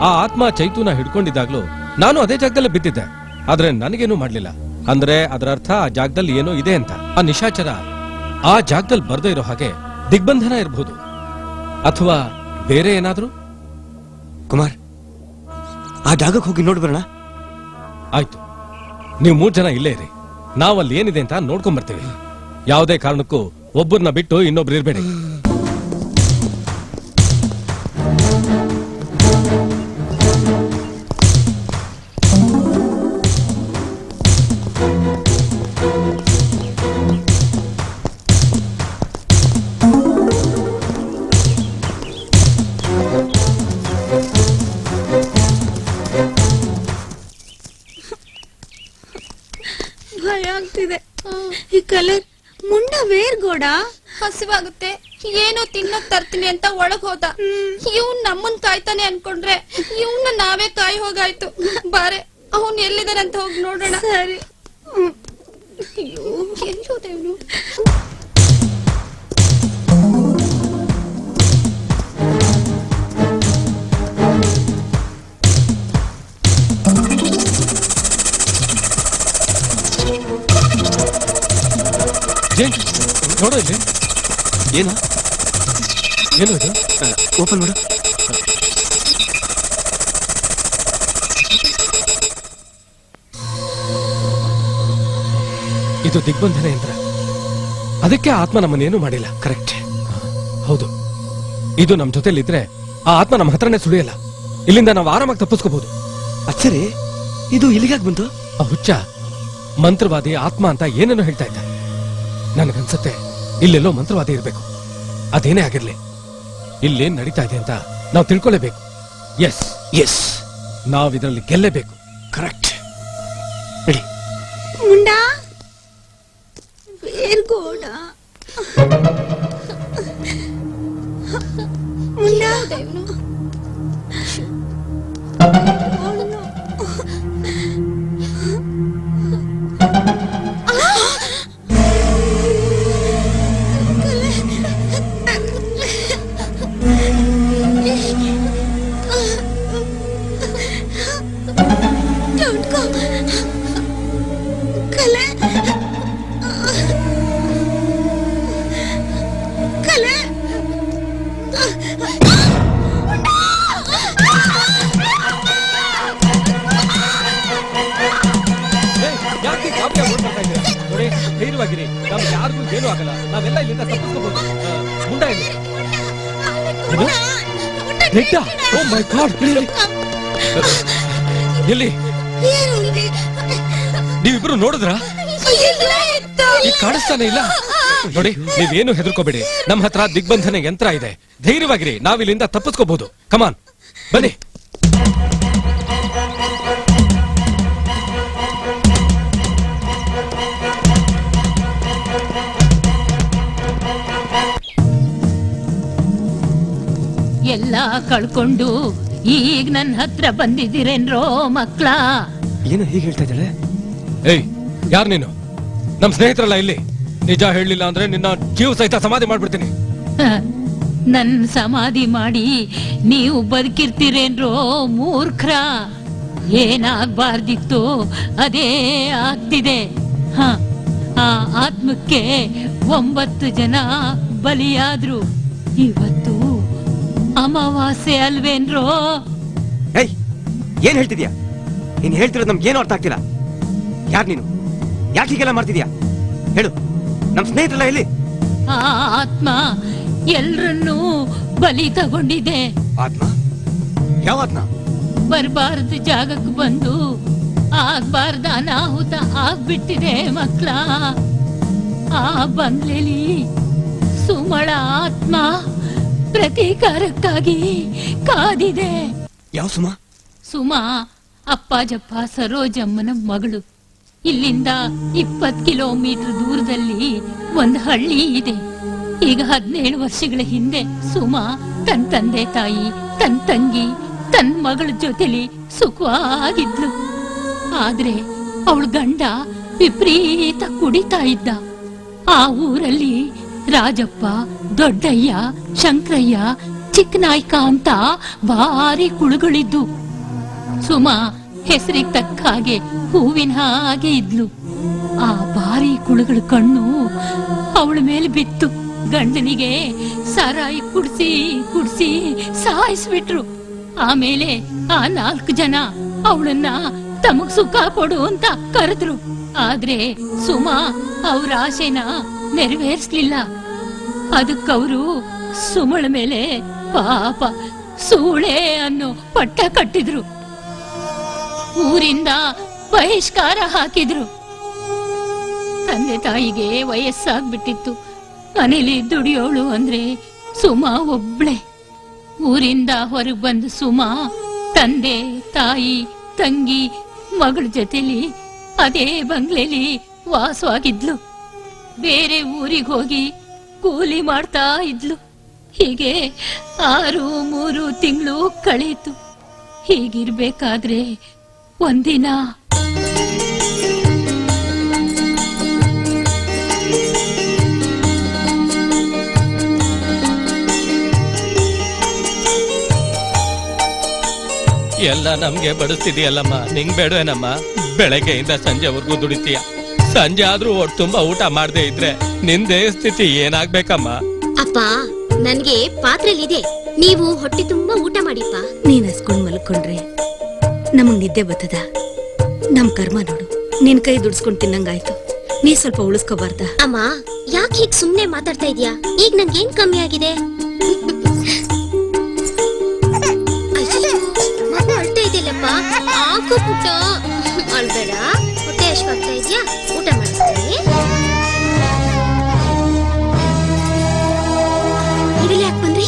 ಆ ಆತ್ಮ ಚೈತೂನ ಹಿಡ್ಕೊಂಡಿದ್ದಾಗ್ಲೂ ನಾನು ಅದೇ ಜಾಗದಲ್ಲೇ ಬಿದ್ದಿದ್ದೆ, ಆದ್ರೆ ನನಗೇನು ಮಾಡ್ಲಿಲ್ಲ. ಅಂದ್ರೆ ಅದರ ಅರ್ಥ ಆ ಜಾಗದಲ್ಲಿ ಏನೋ ಇದೆ ಅಂತ. ಆ ನಿಶಾಚರ ಆ ಜಾಗದಲ್ಲಿ ಬರ್ದೇ ಇರೋ ಹಾಗೆ ದಿಗ್ಬಂಧನ ಇರಬಹುದು, ಅಥವಾ ಬೇರೆ ಏನಾದ್ರೂ. ಕುಮಾರ್, ಆ ಜಾಗಕ್ಕೆ ಹೋಗಿ ನೋಡ್ಬರೋಣ. ಆಯ್ತು, ನೀವು 3 ಜನ ಇಲ್ಲೇ ಇರಿ, ನಾವಲ್ಲಿ ಏನಿದೆ ಅಂತ ನೋಡ್ಕೊಂಡ್ ಬರ್ತೀವಿ. ಯಾವುದೇ ಕಾರಣಕ್ಕೂ ಒಬ್ಬರನ್ನ ಬಿಟ್ಟು ಇನ್ನೊಬ್ರು ಇರ್ಬೇಡಿ. ಭಯ ಆಗ್ತಿದೆ. ಈ ಕಲರ್ ಮುಂಡ ವೇರ್ಗೋಡ ಹಸಿವಾಗುತ್ತೆ, ಏನೋ ತಿನ್ನಕ್ ತರ್ತೀನಿ ಅಂತ ಒಳಗ್ ಹೋದ. ಇವ್ನ್ ನಮ್ಮನ್ ಕಾಯ್ತಾನೆ ಅನ್ಕೊಂಡ್ರೆ ಇವ್ನ ನಾವೇ ಕಾಯಿ ಹೋಗಾಯ್ತು. ಬಾರೆ ಅವನ್ ಎಲ್ಲಿದಾನೆ ಅಂತ ಹೋಗಿ ನೋಡೋಣ. ಸರಿ. ಅಯ್ಯೋ ಎಲ್ಲೋದ ಇವನು? ಜೇನ್ ನೋಡೋ ಇಲ್ಲಿ ಏನು ಏನು ಇದು ಓಪನ್ ಮಾಡು. ಇದು ದಿಗ್ಬಂಧನ ಯಂತ್ರ. ಅದಕ್ಕೆ ಆತ್ಮ ನಮ್ಮನ್ನೇನು ಮಾಡಿಲ್ಲ. ಕರೆಕ್ಟ್. ಹೌದು, ಇದು ನಮ್ ಜೊತೆಲಿದ್ರೆ ಆ ಆತ್ಮ ನಮ್ಮ ಹತ್ರನೇ ಸುಳಿಯಲ್ಲ. ಇಲ್ಲಿಂದ ನಾವು ಆರಾಮಾಗಿ ತಪ್ಪಿಸ್ಕೋಬಹುದು. ಅಚ್ಚರಿ, ಇದು ಇಲ್ಲಿಗಾಗ್ ಬಂತು? ಆ ಹುಚ್ಚ ಮಂತ್ರವಾದಿ ಆತ್ಮ ಅಂತ ಏನೇನೋ ಹೇಳ್ತಾ ಇದ್ದ. ನನಗನ್ಸತ್ತೆ ಇಲ್ಲೆಲ್ಲೋ ಮಂತ್ರವಾದಿ ಇರ್ಬೇಕು. ಅದೇನೇ ಆಗಿರ್ಲಿ, ಇಲ್ಲೇನ್ ನಡೀತಾ ಇದೆ ಅಂತ ನಾವು ತಿಳ್ಕೊಳ್ಳೇಬೇಕು. ಎಸ್ ಎಸ್, ನಾವಿದ್ರಲ್ಲಿ ಗೆಲ್ಲೇಬೇಕು. ಕರೆಕ್ಟ್. ರೆಡಿ. ಮುಂಡಾ ಬೇರ್ಗೋಡ ಮುಂಡಾ ನೋಡಿ, ಧೈರ್ಯವಾಗಿರಿ. ನಮ್ಗೆ ಯಾರಿಗೂ ಏನೂ ಆಗಲ್ಲ. ನಾವೆಲ್ಲ ಇಲ್ಲಿಂದ ತಪ್ಪಿಸ್ಕೋಬಹುದು. ಮುಂಡ ಇಲ್ಲಿ. ಓ ಮೈ ಗಾಡ್, ಎಲ್ಲಿ ನೀವಿಬ್ರು ನೋಡಿದ್ರಾ? ಈಗ ಕಾಣಿಸ್ತಾನೆ ಇಲ್ಲ. ನೋಡಿ, ನೀವೇನು ಹೆದರ್ಕೋಬೇಡಿ. ನಮ್ಮ ಹತ್ರ ದಿಗ್ಬಂಧನ ಯಂತ್ರ ಇದೆ. ಧೈರ್ಯವಾಗಿರಿ, ನಾವಿಲ್ಲಿಂದ ತಪ್ಪಿಸ್ಕೋಬಹುದು. ಕಮಾನ್, ಬನ್ನಿ. ಎಲ್ಲ ಕಳ್ಕೊಂಡು ಈಗ ನನ್ನ ಹತ್ರ ಬಂದಿದ್ದೀರೇನ್ರೋ ಮಕ್ಳ? ಏನು ಹೀಗೆ ಹೇಳ್ತಾ ಇದ್ದಾಳೆ? ಏಯ್, ಯಾರು ನೀನು? ನಮ್ ಸ್ನೇಹಿತರಲ್ಲ ಇಲ್ಲಿ. ನಿಜ ಹೇಳಲಿಲ್ಲ ಅಂದ್ರೆ ನಿನ್ನ ಜೀವ ಸಹಿತ ಸಮಾಧಿ ಮಾಡ್ಬಿಡ್ತೀನಿ. ನನ್ ಸಮಾಧಿ ಮಾಡಿ ನೀವು ಬದುಕಿರ್ತೀರೇನ್ರೋ ಮೂರ್ಖರ? ಏನಾಗ್ಬಾರ್ದಿತ್ತು ಅದೇ ಆಗ್ತಿದೆ. ಹ, ಆ ಆತ್ಮಕ್ಕೆ 9 ಜನ ಬಲಿಯಾದ್ರು. ಇವತ್ತು ಅಮಾವಾಸ್ಯೆ ಅಲ್ವೇನ್ರೋ? ಏಯ್, ಏನ್ ಹೇಳ್ತಿದ್ಯಾ? ನೀನ್ ಹೇಳ್ತಿರೋದು ನಮ್ಗೆ ಏನು ಅರ್ಥ ಆಗ್ತಿಲ್ಲ. ಯಾರು ನೀನು? ಯಾಕೆ ಹೀಗೆಲ್ಲ ಮಾಡ್ತಿದ್ಯಾ? ಹೇಳು. ನಮ್ ಸ್ನೇಹಿತರಲ್ಲ ಇಲ್ಲಿ? ಆ ಆತ್ಮ ಎಲ್ರನ್ನೂ ಬಲಿ ತಗೊಂಡಿದೆ. ಆತ್ಮ? ಯಾವ ಆತ್ಮ? ಬರ್ಬಾರ್ದು ಜಾಗಕ್ಕೆ ಬಂದು ಆಗ್ಬಾರ್ದ ಅನಾಹುತ ಆಗ್ಬಿಟ್ಟಿದೆ ಮಕ್ಳ. ಆ ಬಂಗ್ಲೆಲಿ ಸುಮಳ ಆತ್ಮ ಪ್ರತೀಕಾರಕ್ಕಾಗಿ ಕಾದಿದೆ. ಯಾವ ಸುಮ? ಸುಮಾ ಅಪ್ಪಾಜಪ್ಪ ಸರೋಜಮ್ಮನ ಮಗಳು. ಇಲ್ಲಿಂದ 20 ಕಿಲೋಮೀಟರ್ ದೂರದಲ್ಲಿ ಒಂದು ಹಳ್ಳಿ ಇದೆ. ಈಗ 17 ವರ್ಷಗಳ ಹಿಂದೆ ಸುಮಾ ತನ್ನ ತಂದೆ ತಾಯಿ, ತನ್ನ ತಂಗಿ, ತನ್ನ ಮಗಳ ಜೊತೆಲಿ ಸುಖವಾಗಿದ್ಲು. ಆದ್ರೆ ಅವಳ ಗಂಡ ವಿಪರೀತ ಕುಡಿತಾ ಇದ್ದ. ಆ ಊರಲ್ಲಿ ರಾಜಪ್ಪ, ದೊಡ್ಡಯ್ಯ, ಶಂಕರಯ್ಯ, ಚಿಕ್ಕನಾಯ್ಕ ಅಂತ ಭಾರಿ ಕುಳುಗಳಿದ್ದು. ಸುಮಾ ಹೆಸರಿಗೆ ತಕ್ಕ ಹಾಗೆ ಹೂವಿನ ಹಾಗೆ ಇದ್ಲು. ಆ ಭಾರಿ ಕುಳುಗಳ ಕಣ್ಣು ಅವಳ ಮೇಲೆ ಬಿತ್ತು. ಗಂಡನಿಗೆ ಸಾರಾಯಿ ಕುಡ್ಸಿ ಕುಡ್ಸಿ ಸಾಯಿಸ್ಬಿಟ್ರು. ಆಮೇಲೆ ಆ 4 ಜನ ಅವಳನ್ನ ತಮಗ್ ಸುಖ ಕೊಡು ಅಂತ ಕರೆದ್ರು. ಆದ್ರೆ ಸುಮಾ ಅವ್ರ ಆಸೆನ ನೆರವೇರಿಸ್ಲಿಲ್ಲ. ಅದಕ್ಕವರು ಸುಮಳ ಮೇಲೆ ಪಾಪ ಸೂಳೆ ಅನ್ನೋ ಪಟ್ಟ ಕಟ್ಟಿದ್ರು. ಊರಿಂದ ಬಹಿಷ್ಕಾರ ಹಾಕಿದ್ರು. ತಂದೆ ತಾಯಿಗೆ ವಯಸ್ಸಾಗ್ಬಿಟ್ಟಿತ್ತು. ಮನೇಲಿ ದುಡಿಯೋಳು ಅಂದ್ರೆ ಸುಮಾ ಒಬ್ಳೆ. ಊರಿಂದ ಹೊರಗೆ ಬಂದು ಸುಮಾ ತಂದೆ ತಾಯಿ, ತಂಗಿ, ಮಗಳ ಜೊತೆಲಿ ಅದೇ ಬಂಗ್ಲೆಲಿ ವಾಸವಾಗಿದ್ಲು. ಬೇರೆ ಊರಿಗೆ ಹೋಗಿ ಕೂಲಿ ಮಾಡ್ತಾ ಇದ್ಲು. ಹೀಗೆ 6-3 ತಿಂಗಳು ಕಳೀತು. ಹೀಗಿರ್ಬೇಕಾದ್ರೆ ಒಂದಿನ ಎಲ್ಲ ನಮ್ಗೆ ಬಡಿಸ್ತಿದೀಯಲ್ಲಮ್ಮ, ನಿಂಗ್ ಬೇಡವೇನಮ್ಮ? ಬೆಳಗ್ಗೆಯಿಂದ ಸಂಜೆವರೆಗೂ ದುಡಿತೀಯ, ಸಂಜೆ ಆದ್ರೂ ಹೊಟ್ಟೆ ತುಂಬಾ ಊಟ ಮಾಡದೆ ಇದ್ರೆ ನಿಂದೇ ಸ್ಥಿತಿ ಏನಾಗ್ಬೇಕಮ್ಮ? ಅಪ್ಪ ನನ್ಗೆ ಪಾತ್ರೆಲಿದೆ, ನೀವು ಹೊಟ್ಟೆ ತುಂಬಾ ಊಟ ಮಾಡಿಪ್ಪ. ನೀನ್ ಹಸ್ಕೊಂಡ್ ಮಲ್ಕೊಂಡ್ರೆ ನಮಗ್ ನಿದ್ದೆ ಬರ್ತದ? ನಮ್ ಕರ್ಮ ನೋಡು, ನಿನ್ ಕೈ ದುಡ್ಸ್ಕೊಂಡ್ ತಿನ್ನಂಗಾಯ್ತು. ನೀ ಸ್ವಲ್ಪ ಉಳಿಸ್ಕೋಬಾರ್ದ? ಅಮ್ಮ ಯಾಕೆ ಹೀಗ್ ಸುಮ್ನೆ ಮಾತಾಡ್ತಾ ಇದೀಯಾ? ಈಗ ನನ್ಗೇನ್ ಕಮ್ಮಿ ಆಗಿದೆ? ಮಗು ಅಳ್ತಾ ಇದೆಯಲ್ಲಪ್ಪ, ಆಕೋ ಪುಟ್ಟ, ಅಳ್ಬೇಡ. ಹೊಟ್ಟೆ ಅಶ್ವಾಗ್ತಾ ಇದೆಯಾ? ಊಟ ಮಾಡಿಸ್ತೀನಿ. ಇಡಲಿ ಯಾಕೆ ಬಂದ್ರಿ?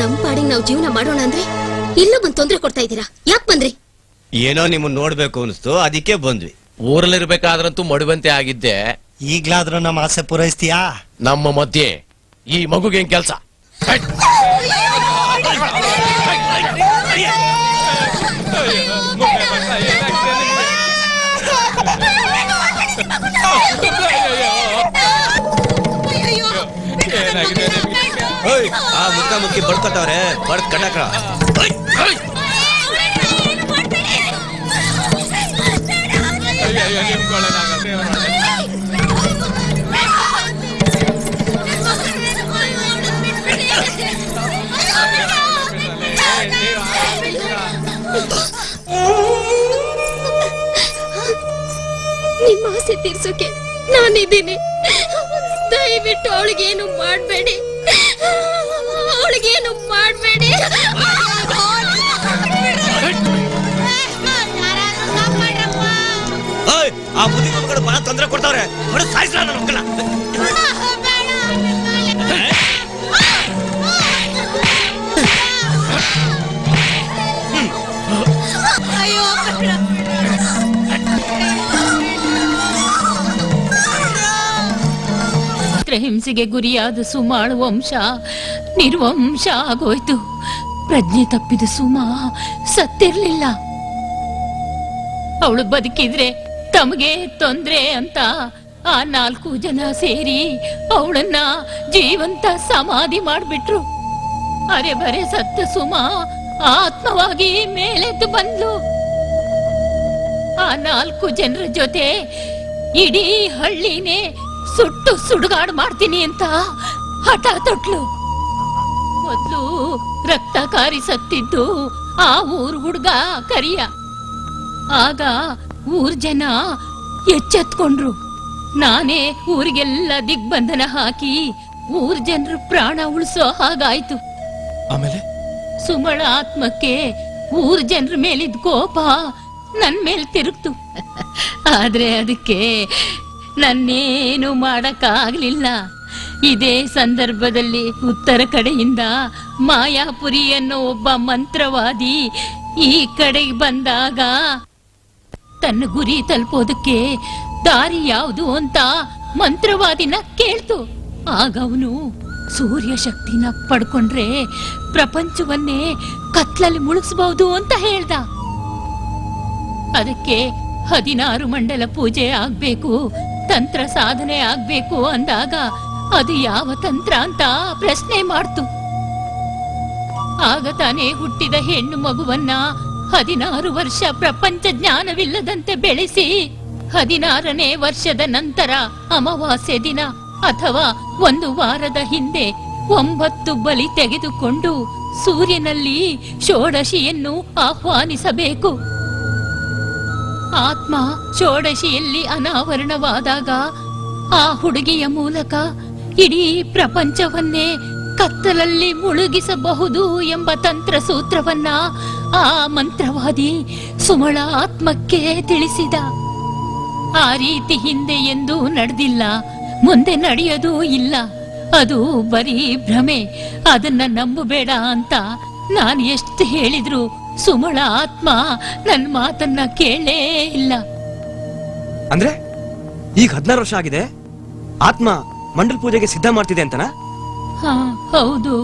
ನಮ್ ಪಾಡಿಗೆ ನಾವು ಜೀವನ ಮಾಡೋಣ ಅಂದ್ರೆ ಇಲ್ಲೂ ಬಂದ್ ತೊಂದ್ರೆ ಕೊಡ್ತಾ ಇದ್ದೀರಾ. ಯಾಕೆ ಬಂದ್ರಿ? ಏನೋ ನಿಮ್ಮನ್ನ ನೋಡ್ಬೇಕು ಅನಿಸ್ತು, ಅದಕ್ಕೆ ಬಂದ್ವಿ. ಊರಲ್ಲಿರ್ಬೇಕಾದ್ರಂತೂ ಮಡುವಂತೆ ಆಗಿದ್ದೆ. ಈಗ್ಲಾದ್ರೂ ನಮ್ಮ ಆಸೆ ಪೂರೈಸ್ತೀಯಾ? ನಮ್ಮ ಮಧ್ಯೆ ಈ ಮಗುಗೇನ್ ಕೆಲ್ಸ? ಆ ಮುಖ ಮುಖಿ ಬಡ್ಕೊತಾವ್ರೆ, ಬಡ್ದ್ ಕಣ್ಣಕ್ರ. ನಿಮ್ಮ ಆಸೆ ತೀರ್ಸೋಕೆ ನಾನಿದ್ದೀನಿ. ದಯವಿಟ್ಟು ಅವಳಿಗೇನು ಮಾಡ್ಬೇಡಿ, ಅವಳಿಗೇನು ಮಾಡ್ಬೇಡಿ. ಆ ಬುದ್ಧಿ ಮಕ್ಕಳು ಬಹಳ ತೊಂದರೆ ಕೊಡ್ತಾವ್ರೆ, ಹೊಡೆ ಸಾಯಿಸ್ಲ ನನ್ನ ಮಕ್ಕಳ. ಹಿಂಸೆಗೆ ಗುರಿಯಾದ ಸುಮಾಳು ವಂಶ ನಿರ್ವಂಶ ಆಗೋಯ್ತು. ಪ್ರಜ್ಞೆ ತಪ್ಪಿದ ಸುಮಾ ಸತ್ತಿರ್ಲಿಲ್ಲ. ಅವಳು ಬದುಕಿದ್ರೆ ತಮಗೆ ತೊಂದ್ರೆ ಅಂತ ಆ 4 ಜನ ಸೇರಿ ಅವಳನ್ನ ಜೀವಂತ ಸಮಾಧಿ ಮಾಡ್ಬಿಟ್ರು. ಅರೆ ಬರೆ ಸತ್ತ ಸುಮಾ ಆತ್ಮವಾಗಿ ಮೇಲೆದ್ದು ಬಂದ್ಲು. ಆ 4 ಜನರ ಜೊತೆ ಇಡೀ ಹಳ್ಳಿನೇ ಸುಟ್ಟು ಸುಡುಗಾಡು ಮಾಡ್ತೀನಿ ಅಂತ ಹಠ ತೊಟ್ಲು. ಮೊದ್ಲು ರಕ್ತ ಕಾರಿ ಸತ್ತಿದ್ದು ಆ ಊರ್ ಹುಡ್ಗ ಕರಿಯ. ಆಗ ಊರ್ ಜನ ಎಚ್ಚೆತ್ಕೊಂಡ್ರು. ನಾನೇ ಊರಿಗೆಲ್ಲ ದಿಗ್ಬಂಧನ ಹಾಕಿ ಊರ್ ಜನರು ಪ್ರಾಣ ಉಳಿಸೋ ಹಾಗಾಯ್ತು. ಆಮೇಲೆ ಸುಮಳ ಆತ್ಮಕ್ಕೆ ಊರ್ ಜನರ ಮೇಲಿದ್ ಕೋಪ ನನ್ ಮೇಲ್ ತಿರುಗ್ತು. ಆದ್ರೆ ಅದಕ್ಕೆ ನನ್ನೇನು ಮಾಡಕ್ಕಾಗ್ಲಿಲ್ಲ. ಇದೇ ಸಂದರ್ಭದಲ್ಲಿ ಉತ್ತರ ಕಡೆಯಿಂದ ಮಾಯಾಪುರಿ ಅನ್ನೋ ಒಬ್ಬ ಮಂತ್ರವಾದಿ ಈ ಕಡೆಗೆ ಬಂದಾಗ ತನ್ನ ಗುರಿ ತಲುಪೋದಕ್ಕೆ ದಾರಿ ಯಾವುದು ಅಂತ ಮಂತ್ರವಾದಿನ ಕೇಳ್ತು. ಆಗ ಅವನು ಸೂರ್ಯ ಶಕ್ತಿನ ಪಡ್ಕೊಂಡ್ರೆ ಪ್ರಪಂಚವನ್ನೇ ಕತ್ಲಲ್ಲಿ ಮುಳುಗಿಸಬಹುದು ಅಂತ ಹೇಳ್ದ. ಅದಕ್ಕೆ 16 ಮಂಡಲ ಪೂಜೆ ಆಗ್ಬೇಕು, ತಂತ್ರ ಸಾಧನೆ ಆಗ್ಬೇಕು ಅಂದಾಗ ಅದು ಯಾವ ತಂತ್ರ ಅಂತ ಪ್ರಶ್ನೆ ಮಾಡ್ತು. ಆಗ ತಾನೇ ಹುಟ್ಟಿದ ಹೆಣ್ಣು ಮಗುವನ್ನ 16 ವರ್ಷ ಪ್ರಪಂಚ ಜ್ಞಾನವಿಲ್ಲದಂತೆ ಬೆಳೆಸಿ 16ನೇ ವರ್ಷದ ನಂತರ ಅಮಾವಾಸ್ಯೆ ದಿನ ಅಥವಾ 1 ವಾರದ ಹಿಂದೆ 9 ಬಲಿ ತೆಗೆದುಕೊಂಡು ಸೂರ್ಯನಲ್ಲಿ ಷೋಡಶಿಯನ್ನು ಆಹ್ವಾನಿಸಬೇಕು. ಆತ್ಮ ಷೋಡಶಿಯಲ್ಲಿ ಅನಾವರಣವಾದಾಗ ಆ ಹುಡುಗಿಯ ಮೂಲಕ ಇಡೀ ಪ್ರಪಂಚವನ್ನೇ ಕತ್ತಲಲ್ಲಿ ಮುಳುಗಿಸಬಹುದು ಎಂಬ ತಂತ್ರ ಸೂತ್ರವನ್ನ ಆ ಮಂತ್ರವಾದಿ ಸುಮಳ ಆತ್ಮಕ್ಕೆ ತಿಳಿಸಿದ. ಆ ರೀತಿ ಹಿಂದೆ ಎಂದೂ ನಡೆದಿಲ್ಲ, ಮುಂದೆ ನಡೆಯೋದೂ ಇಲ್ಲ. ಅದು ಬರೀ ಭ್ರಮೆ, ಅದನ್ನ ನಂಬಬೇಡ ಅಂತ ನಾನು ಎಷ್ಟು ಹೇಳಿದ್ರು ಸುಮಳ ಆತ್ಮ ನನ್ ಮಾತನ್ನ ಕೇಳೇ ಇಲ್ಲ. ಅಂದ್ರೆ ಈಗ 16 ವರ್ಷ ಆಗಿದೆ, ಆತ್ಮ ಮಂಡಲ್ ಪೂಜೆಗೆ ಸಿದ್ಧ ಮಾಡ್ತಿದೆ ಅಂತನಾ? ಹಾ ಹೌದು.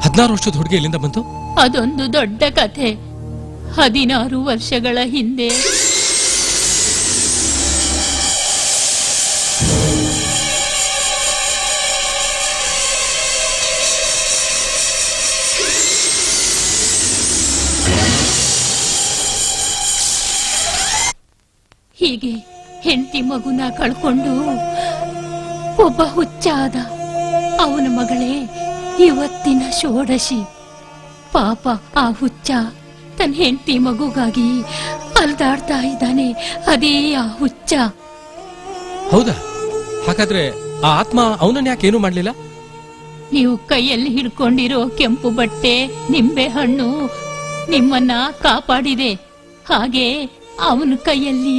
16 ವರ್ಷದ ಹುಡುಗಿ ಎಲ್ಲಿಂದ ಬಂತು? ಅದೊಂದು ದೊಡ್ಡ ಕಥೆ. 16 ವರ್ಷಗಳ ಹಿಂದೆ ಹೀಗೆ ಹೆಂಡತಿ ಮಗುನ ಕಳ್ಕೊಂಡು ಒಬ್ಬ ಹುಚ್ಚಾದ. ಅವನ ಮಗಳೇ ಇವತ್ತಿನ ಷೋಡಶಿ. ಪಾಪ ಆ ಹುಚ್ಚ ತನ್ನ ಹೆಂಡತಿ ಮಗುಗಾಗಿ ಅಲ್ದಾಡ್ತಾ ಇದ್ದಾನೆ. ಅದೇ ಆ ಹುಚ್ಚ. ಹೌದಾ? ಹಾಗಾದ್ರೆ ಆ ಆತ್ಮ ಅವನನ್ನ ಯಾಕೆ ಏನು ಮಾಡ್ಲಿಲ್ಲ? ನೀವು ಕೈಯಲ್ಲಿ ಹಿಡ್ಕೊಂಡಿರೋ ಕೆಂಪು ಬಟ್ಟೆ, ನಿಂಬೆ ಹಣ್ಣು ನಿಮ್ಮನ್ನ ಕಾಪಾಡಿದೆ. ಹಾಗೆ ಅವನ ಕೈಯಲ್ಲಿ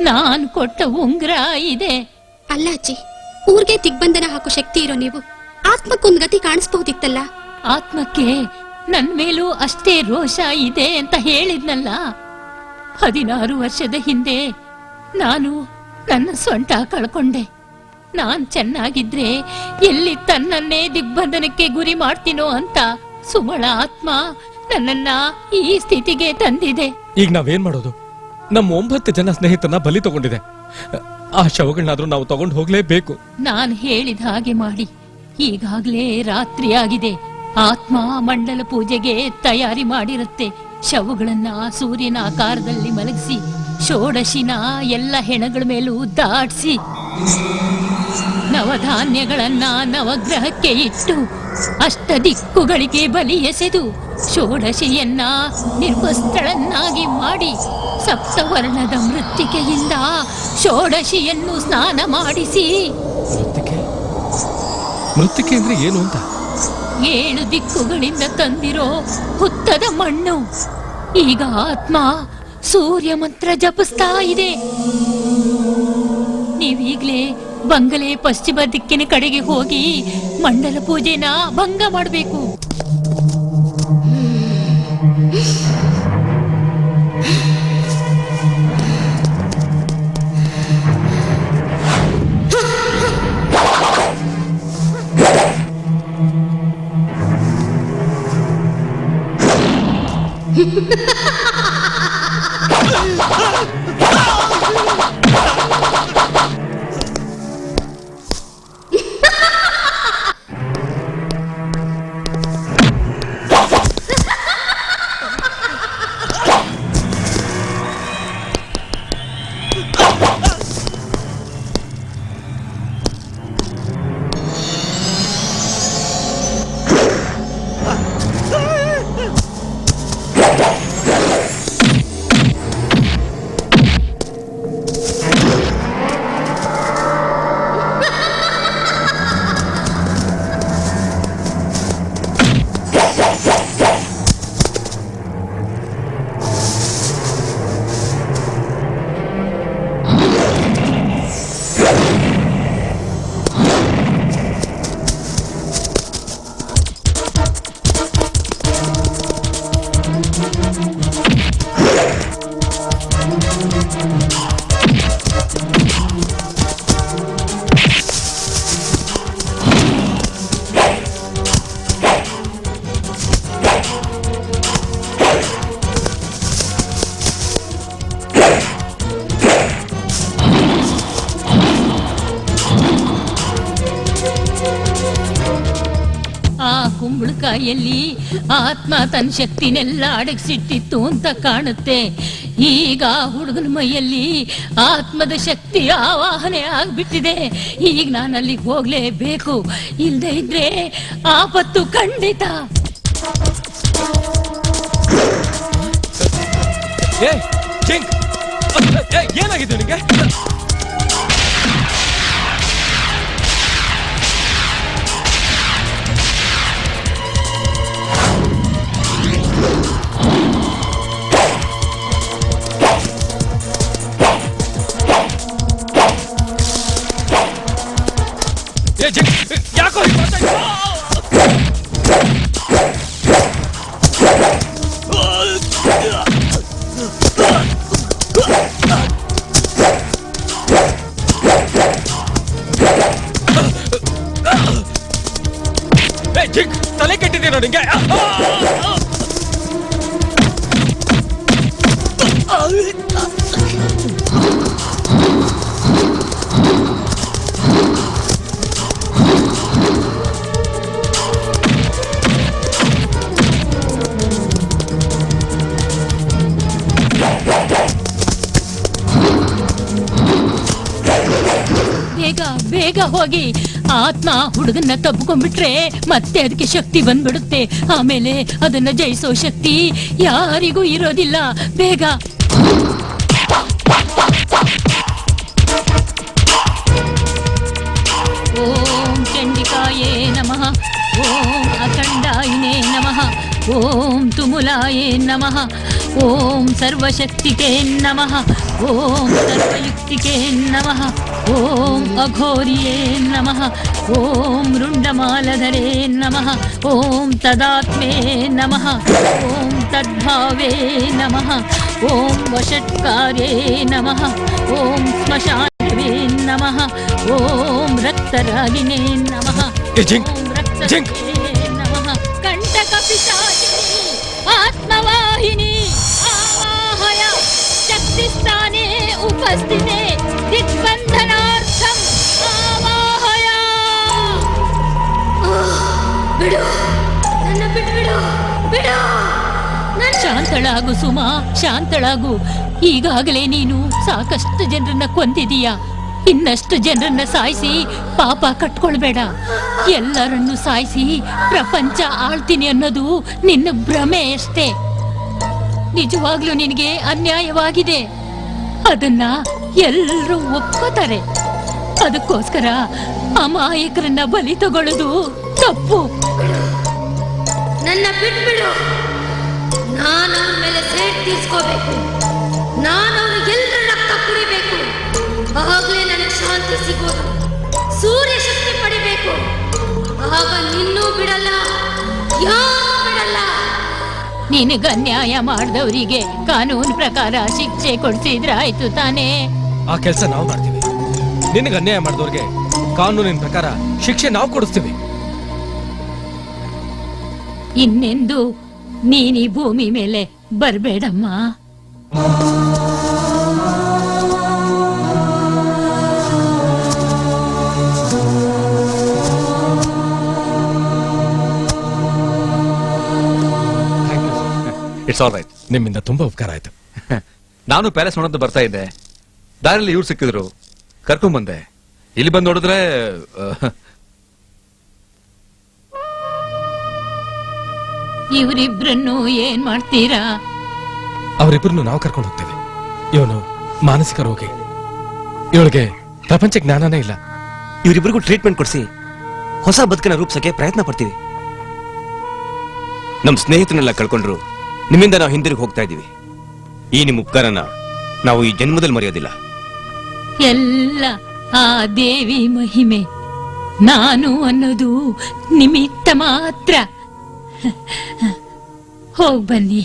ನಾನ್ ಕೊಟ್ಟ ಉಂಗ್ರ ಇದೆ. ಅಲ್ಲ ಅಜ್ಜಿ, ಊರ್ಗೆ ದಿಗ್ಬಂಧನ ಹಾಕೋ ಶಕ್ತಿ ಇರೋ ನೀವು ಆತ್ಮಕ್ಕೊಂದ್ ಗತಿ ಕಾಣಿಸ್ಬಹುದಿತ್ತಲ್ಲ. ಆತ್ಮಕ್ಕೆ ನನ್ ಮೇಲೂ ಅಷ್ಟೇ ರೋಷ ಇದೆ ಅಂತ ಹೇಳಿದ್ನಲ್ಲ. 16 ವರ್ಷದ ಹಿಂದೆ ನಾನು ನನ್ನ ಸೊಂಟ ಕಳ್ಕೊಂಡೆ. ನಾನ್ ಚೆನ್ನಾಗಿದ್ರೆ ಎಲ್ಲಿ ತನ್ನನ್ನೇ ದಿಗ್ಬಂಧನಕ್ಕೆ ಗುರಿ ಮಾಡ್ತೀನೋ ಅಂತ ಸುಮಳ ಆತ್ಮ ನನ್ನನ್ನ ಈ ಸ್ಥಿತಿಗೆ ತಂದಿದೆ. ಈಗ ನಾವೇನ್ ಮಾಡೋದು? ನಮ್ಮ 9 ಜನ ಸ್ನೇಹಿತರನ್ನ ಬಲಿ ತಗೊಂಡಿದೆ. ಆ ಶವಗಳನ್ನಾದ್ರೂ ನಾವು ತಗೊಂಡು ಹೋಗ್ಲೇಬೇಕು. ನಾನ್ ಹೇಳಿದ ಹಾಗೆ ಮಾಡಿ. ಈಗಾಗ್ಲೇ ರಾತ್ರಿ ಆಗಿದೆ. ಆತ್ಮ ಮಂಡಲ ಪೂಜೆಗೆ ತಯಾರಿ ಮಾಡಿರುತ್ತೆ. ಶವಗಳನ್ನ ಸೂರ್ಯನ ಆಕಾರದಲ್ಲಿ ಮಲಗಿಸಿ ಷೋಡಶಿನ ಎಲ್ಲ ಹೆಣಗಳ ಮೇಲೂ ದಾಟಿಸಿ ನವಧಾನ್ಯಗಳನ್ನ ನವಗ್ರಹಕ್ಕೆ ಇಟ್ಟು ಅಷ್ಟ ದಿಕ್ಕುಗಳಿಗೆ ಬಲಿ ಎಸೆದು ಷೋಡಶಿಯನ್ನ ನಿರ್ವಸ್ತ್ರಳನ್ನಾಗಿ ಮಾಡಿ ಸಪ್ತವರ್ಣದ ಮೃತ್ತಿಕೆಯಿಂದ ಷೋಡಶಿಯನ್ನು ಸ್ನಾನ ಮಾಡಿಸಿ. ಮೃತ್ತಿಕೆ ಅಂದ್ರೆ ಏನು ಅಂತ? 7 ದಿಕ್ಕುಗಳಿಂದ ತಂದಿರೋ ಹುತ್ತದ ಮಣ್ಣು. ಈಗ ಆತ್ಮ ಸೂರ್ಯ ಮಂತ್ರ ಜಪಿಸ್ತಾ ಇದೆ. ನೀವೀಗ್ಲೇ ಬಂಗಲೆ ಪಶ್ಚಿಮ ದಿಕ್ಕಿನ ಕಡೆಗೆ ಹೋಗಿ ಮಂಡಲ ಪೂಜೆನ ಭಂಗ ಮಾಡಬೇಕು. ಕುಂಬಳಕಾಯಲ್ಲಿ ಆತ್ಮ ತನ್ನ ಶಕ್ತಿನೆಲ್ಲ ಅಡಗಿಸಿಟ್ಟಿತ್ತು ಅಂತ ಕಾಣುತ್ತೆ. ಈಗ ಹುಡುಗನ ಮೈಯಲ್ಲಿ ಆತ್ಮದ ಶಕ್ತಿ ಆವಾಹನೆ ಆಗ್ಬಿಟ್ಟಿದೆ. ಈಗ ನಾನು ಅಲ್ಲಿಗೆ ಹೋಗ್ಲೇಬೇಕು. ಇಲ್ದೇ ಇದ್ರೆ ಆಪತ್ತು ಖಂಡಿತ. ಏನಾಗಿದೆ ನಿನಗೆ? ಯಾಕೋ ತಲೆ ಕೆಟ್ಟಿದ್ದೀನೋ ನಿಂಗೆ? ಬೇಗ ಬೇಗ ಹೋಗಿ ಆತ್ಮ ಹುಡುಗನ್ನ ತಬ್ಕೊಂಡ್ಬಿಟ್ರೆ ಮತ್ತೆ ಅದಕ್ಕೆ ಶಕ್ತಿ ಬಂದ್ಬಿಡುತ್ತೆ. ಆಮೇಲೆ ಅದನ್ನ ಜಯಿಸೋ ಶಕ್ತಿ ಯಾರಿಗೂ ಇರೋದಿಲ್ಲ. ಬೇಗ. ಓಂ ಚಂಡಿಕಾಯೇ ನಮಃ. ಓಂ ಅಖಂಡಾಯಿನೇ ನಮಃ. ಓಂ ತುಮುಲಾಯೇ ನಮಃ. ಓಂ ಸರ್ವಶಕ್ತಿಕೇ ನಮಃ. ಓಂ ಸರ್ವಯುಕ್ತಿಕೇ ನಮಃ. ಓಂ ಅಘೋರಿಯೇ ನಮಃ. ಓಂ ರುಂಡಮಾಲಧರೇ ನಮಃ. ಓಂ ತದಾತ್ಮೇ ನಮಃ. ಓಂ ತದ್ಭಾವೇ ನಮಃ. ಓಂ ವಷಟ್ಕಾರೇ ನಮಃ. ಓಂ ಸ್ಮಶಾನವೇ ನಮಃ. ಓಂ ರಕ್ತರಾಗಿನೇ ನಮಃ. ಓಂ ರಕ್ತವೇ ನಮಃ. ಕಂಟಕ ಪಿಶಾಚಿನಿ ಆತ್ಮವಾಹಿನಿ ಆವಾಹಯ ಶಕ್ತಿಸ್ಥಾನೇ ಉಪಸ್ಥಿತೆ ದಿಗ್ಬಂಧನಾರ್ಥಂ ಆವಾಹಯ. ಬಿಡು, ನನ್ನ ಬಿಟ್ಬಿಡು, ಬಿಡು. ಶಾಂತಳಾಗು ಸುಮಾ, ಶಾಂತಳಾಗು. ಈಗಾಗಲೇ ನೀನು ಸಾಕಷ್ಟು ಜನರನ್ನ ಕೊಂದಿದೀಯ. ಇನ್ನಷ್ಟು ಜನರನ್ನ ಸಾಯಿಸಿ ಪಾಪ ಕಟ್ಕೊಳ್ಬೇಡ. ಎಲ್ಲರನ್ನು ಸಾಯಿಸಿ ಪ್ರಪಂಚ ಆಳ್ತೀನಿ ಅನ್ನೋದು ನಿನ್ನ ಭ್ರಮೆ ಅಷ್ಟೇ. ನಿಜವಾಗ್ಲೂ ನಿನಗೆ ಅನ್ಯಾಯವಾಗಿದೆ. ಅದನ್ನ ಎಲ್ಲರೂ ಒಪ್ಕೋತಾರೆ. ಅದಕ್ಕೋಸ್ಕರ ಅಮಾಯಕರನ್ನ ಬಲಿ ತಗೊಳ್ಳೋದು ತಪ್ಪು. ನನ್ನ ಬಿಟ್ಬಿಡು. ನಾನು ಅವನ ಮೇಲೆ ಸೇಟ್ ತೀರ್ಸ್ಕೋಬೇಕು. ನಾನು ಅವನಿಗೆ ಎಲ್ಲರ ರಕ್ತ ಕುಡಿಬೇಕು. ಆವಾಗಲೇ ನನಗೆ ಶಾಂತಿ ಸಿಗೋದು. ಸೂರ್ಯ ಶಕ್ತಿ ಪಡಿಬೇಕು. ಆಗ ನಿನ್ನೂ ಬಿಡಲ್ಲ, ಯಾರು ಬಿಡಲ್ಲ. ನಿನಗೆ ಅನ್ಯಾಯ ಮಾಡಿದವರಿಗೆ ಕಾನೂನು ಪ್ರಕಾರ ಶಿಕ್ಷೆ ಕೊಡ್ಸಿದ್ರಾಯ್ತು ತಾನೇ. ಆ ಕೆಲಸ ನಾವು ಮಾಡ್ತೀವಿ. ನಿನಗೆ ಅನ್ಯಾಯ ಮಾಡಿದವ್ರಿಗೆ ಕಾನೂನಿನ ಪ್ರಕಾರ ಶಿಕ್ಷೆ ನಾವು ಕೊಡಿಸ್ತೀವಿ. ಇನ್ನೆಂದು ನೀನ್ ಈ ಭೂಮಿ ಮೇಲೆ ಬರ್ಬೇಡಮ್ಮ. It's all right. ನಿಮ್ಮಿಂದ ತುಂಬಾ ಉಪಕಾರ ಆಯ್ತು. ನಾನು ಪ್ಯಾಲೇಸ್ ನೋಡೋದು ಬರ್ತಾ ಇದ್ದೆ, ದಾರಿಯಲ್ಲಿ ಇವ್ರು ಸಿಕ್ಕಿದ್ರು, ಕರ್ಕೊಂಡ್ ಬಂದೆ. ಇಲ್ಲಿ ಬಂದು ನೋಡಿದ್ರೆ ಇವರಿಬ್ರನ್ನು ಏನ್ ಮಾಡ್ತೀರಾ? ಅವರಿಬ್ಬರನ್ನು ನಾವು ಕರ್ಕೊಂಡು ಹೋಗ್ತೇವೆ. ಇವನು ಮಾನಸಿಕ ರೋಗಿ, ಇವಳಿಗೆ ಪ್ರಪಂಚ ಜ್ಞಾನನೇ ಇಲ್ಲ. ಇವರಿಬ್ಬರಿಗೂ ಟ್ರೀಟ್ಮೆಂಟ್ ಕೊಡಿಸಿ ಹೊಸ ಬದುಕನ್ನ ರೂಪಿಸಕ್ಕೆ ಪ್ರಯತ್ನ ಪಡ್ತೀವಿ. ನಮ್ ಸ್ನೇಹಿತರನ್ನೆಲ್ಲ ಕಳ್ಕೊಂಡ್ರು ನಿಮ್ಮಿಂದ ನಾವು ಹಿಂದಿರುಗಿ ಹೋಗ್ತಾ ಇದೀವಿ. ಈ ನಿಮ್ ಉಪಕಾರನ ನಾವು ಈ ಜನ್ಮದಲ್ಲಿ ಮರೆಯೋದಿಲ್ಲ. ಎಲ್ಲ ಆ ದೇವಿ ಮಹಿಮೆ. ನಾನು ಅನ್ನೋದು ನಿಮಿತ್ತ ಮಾತ್ರ. ಹೋಗ್ ಬನ್ನಿ.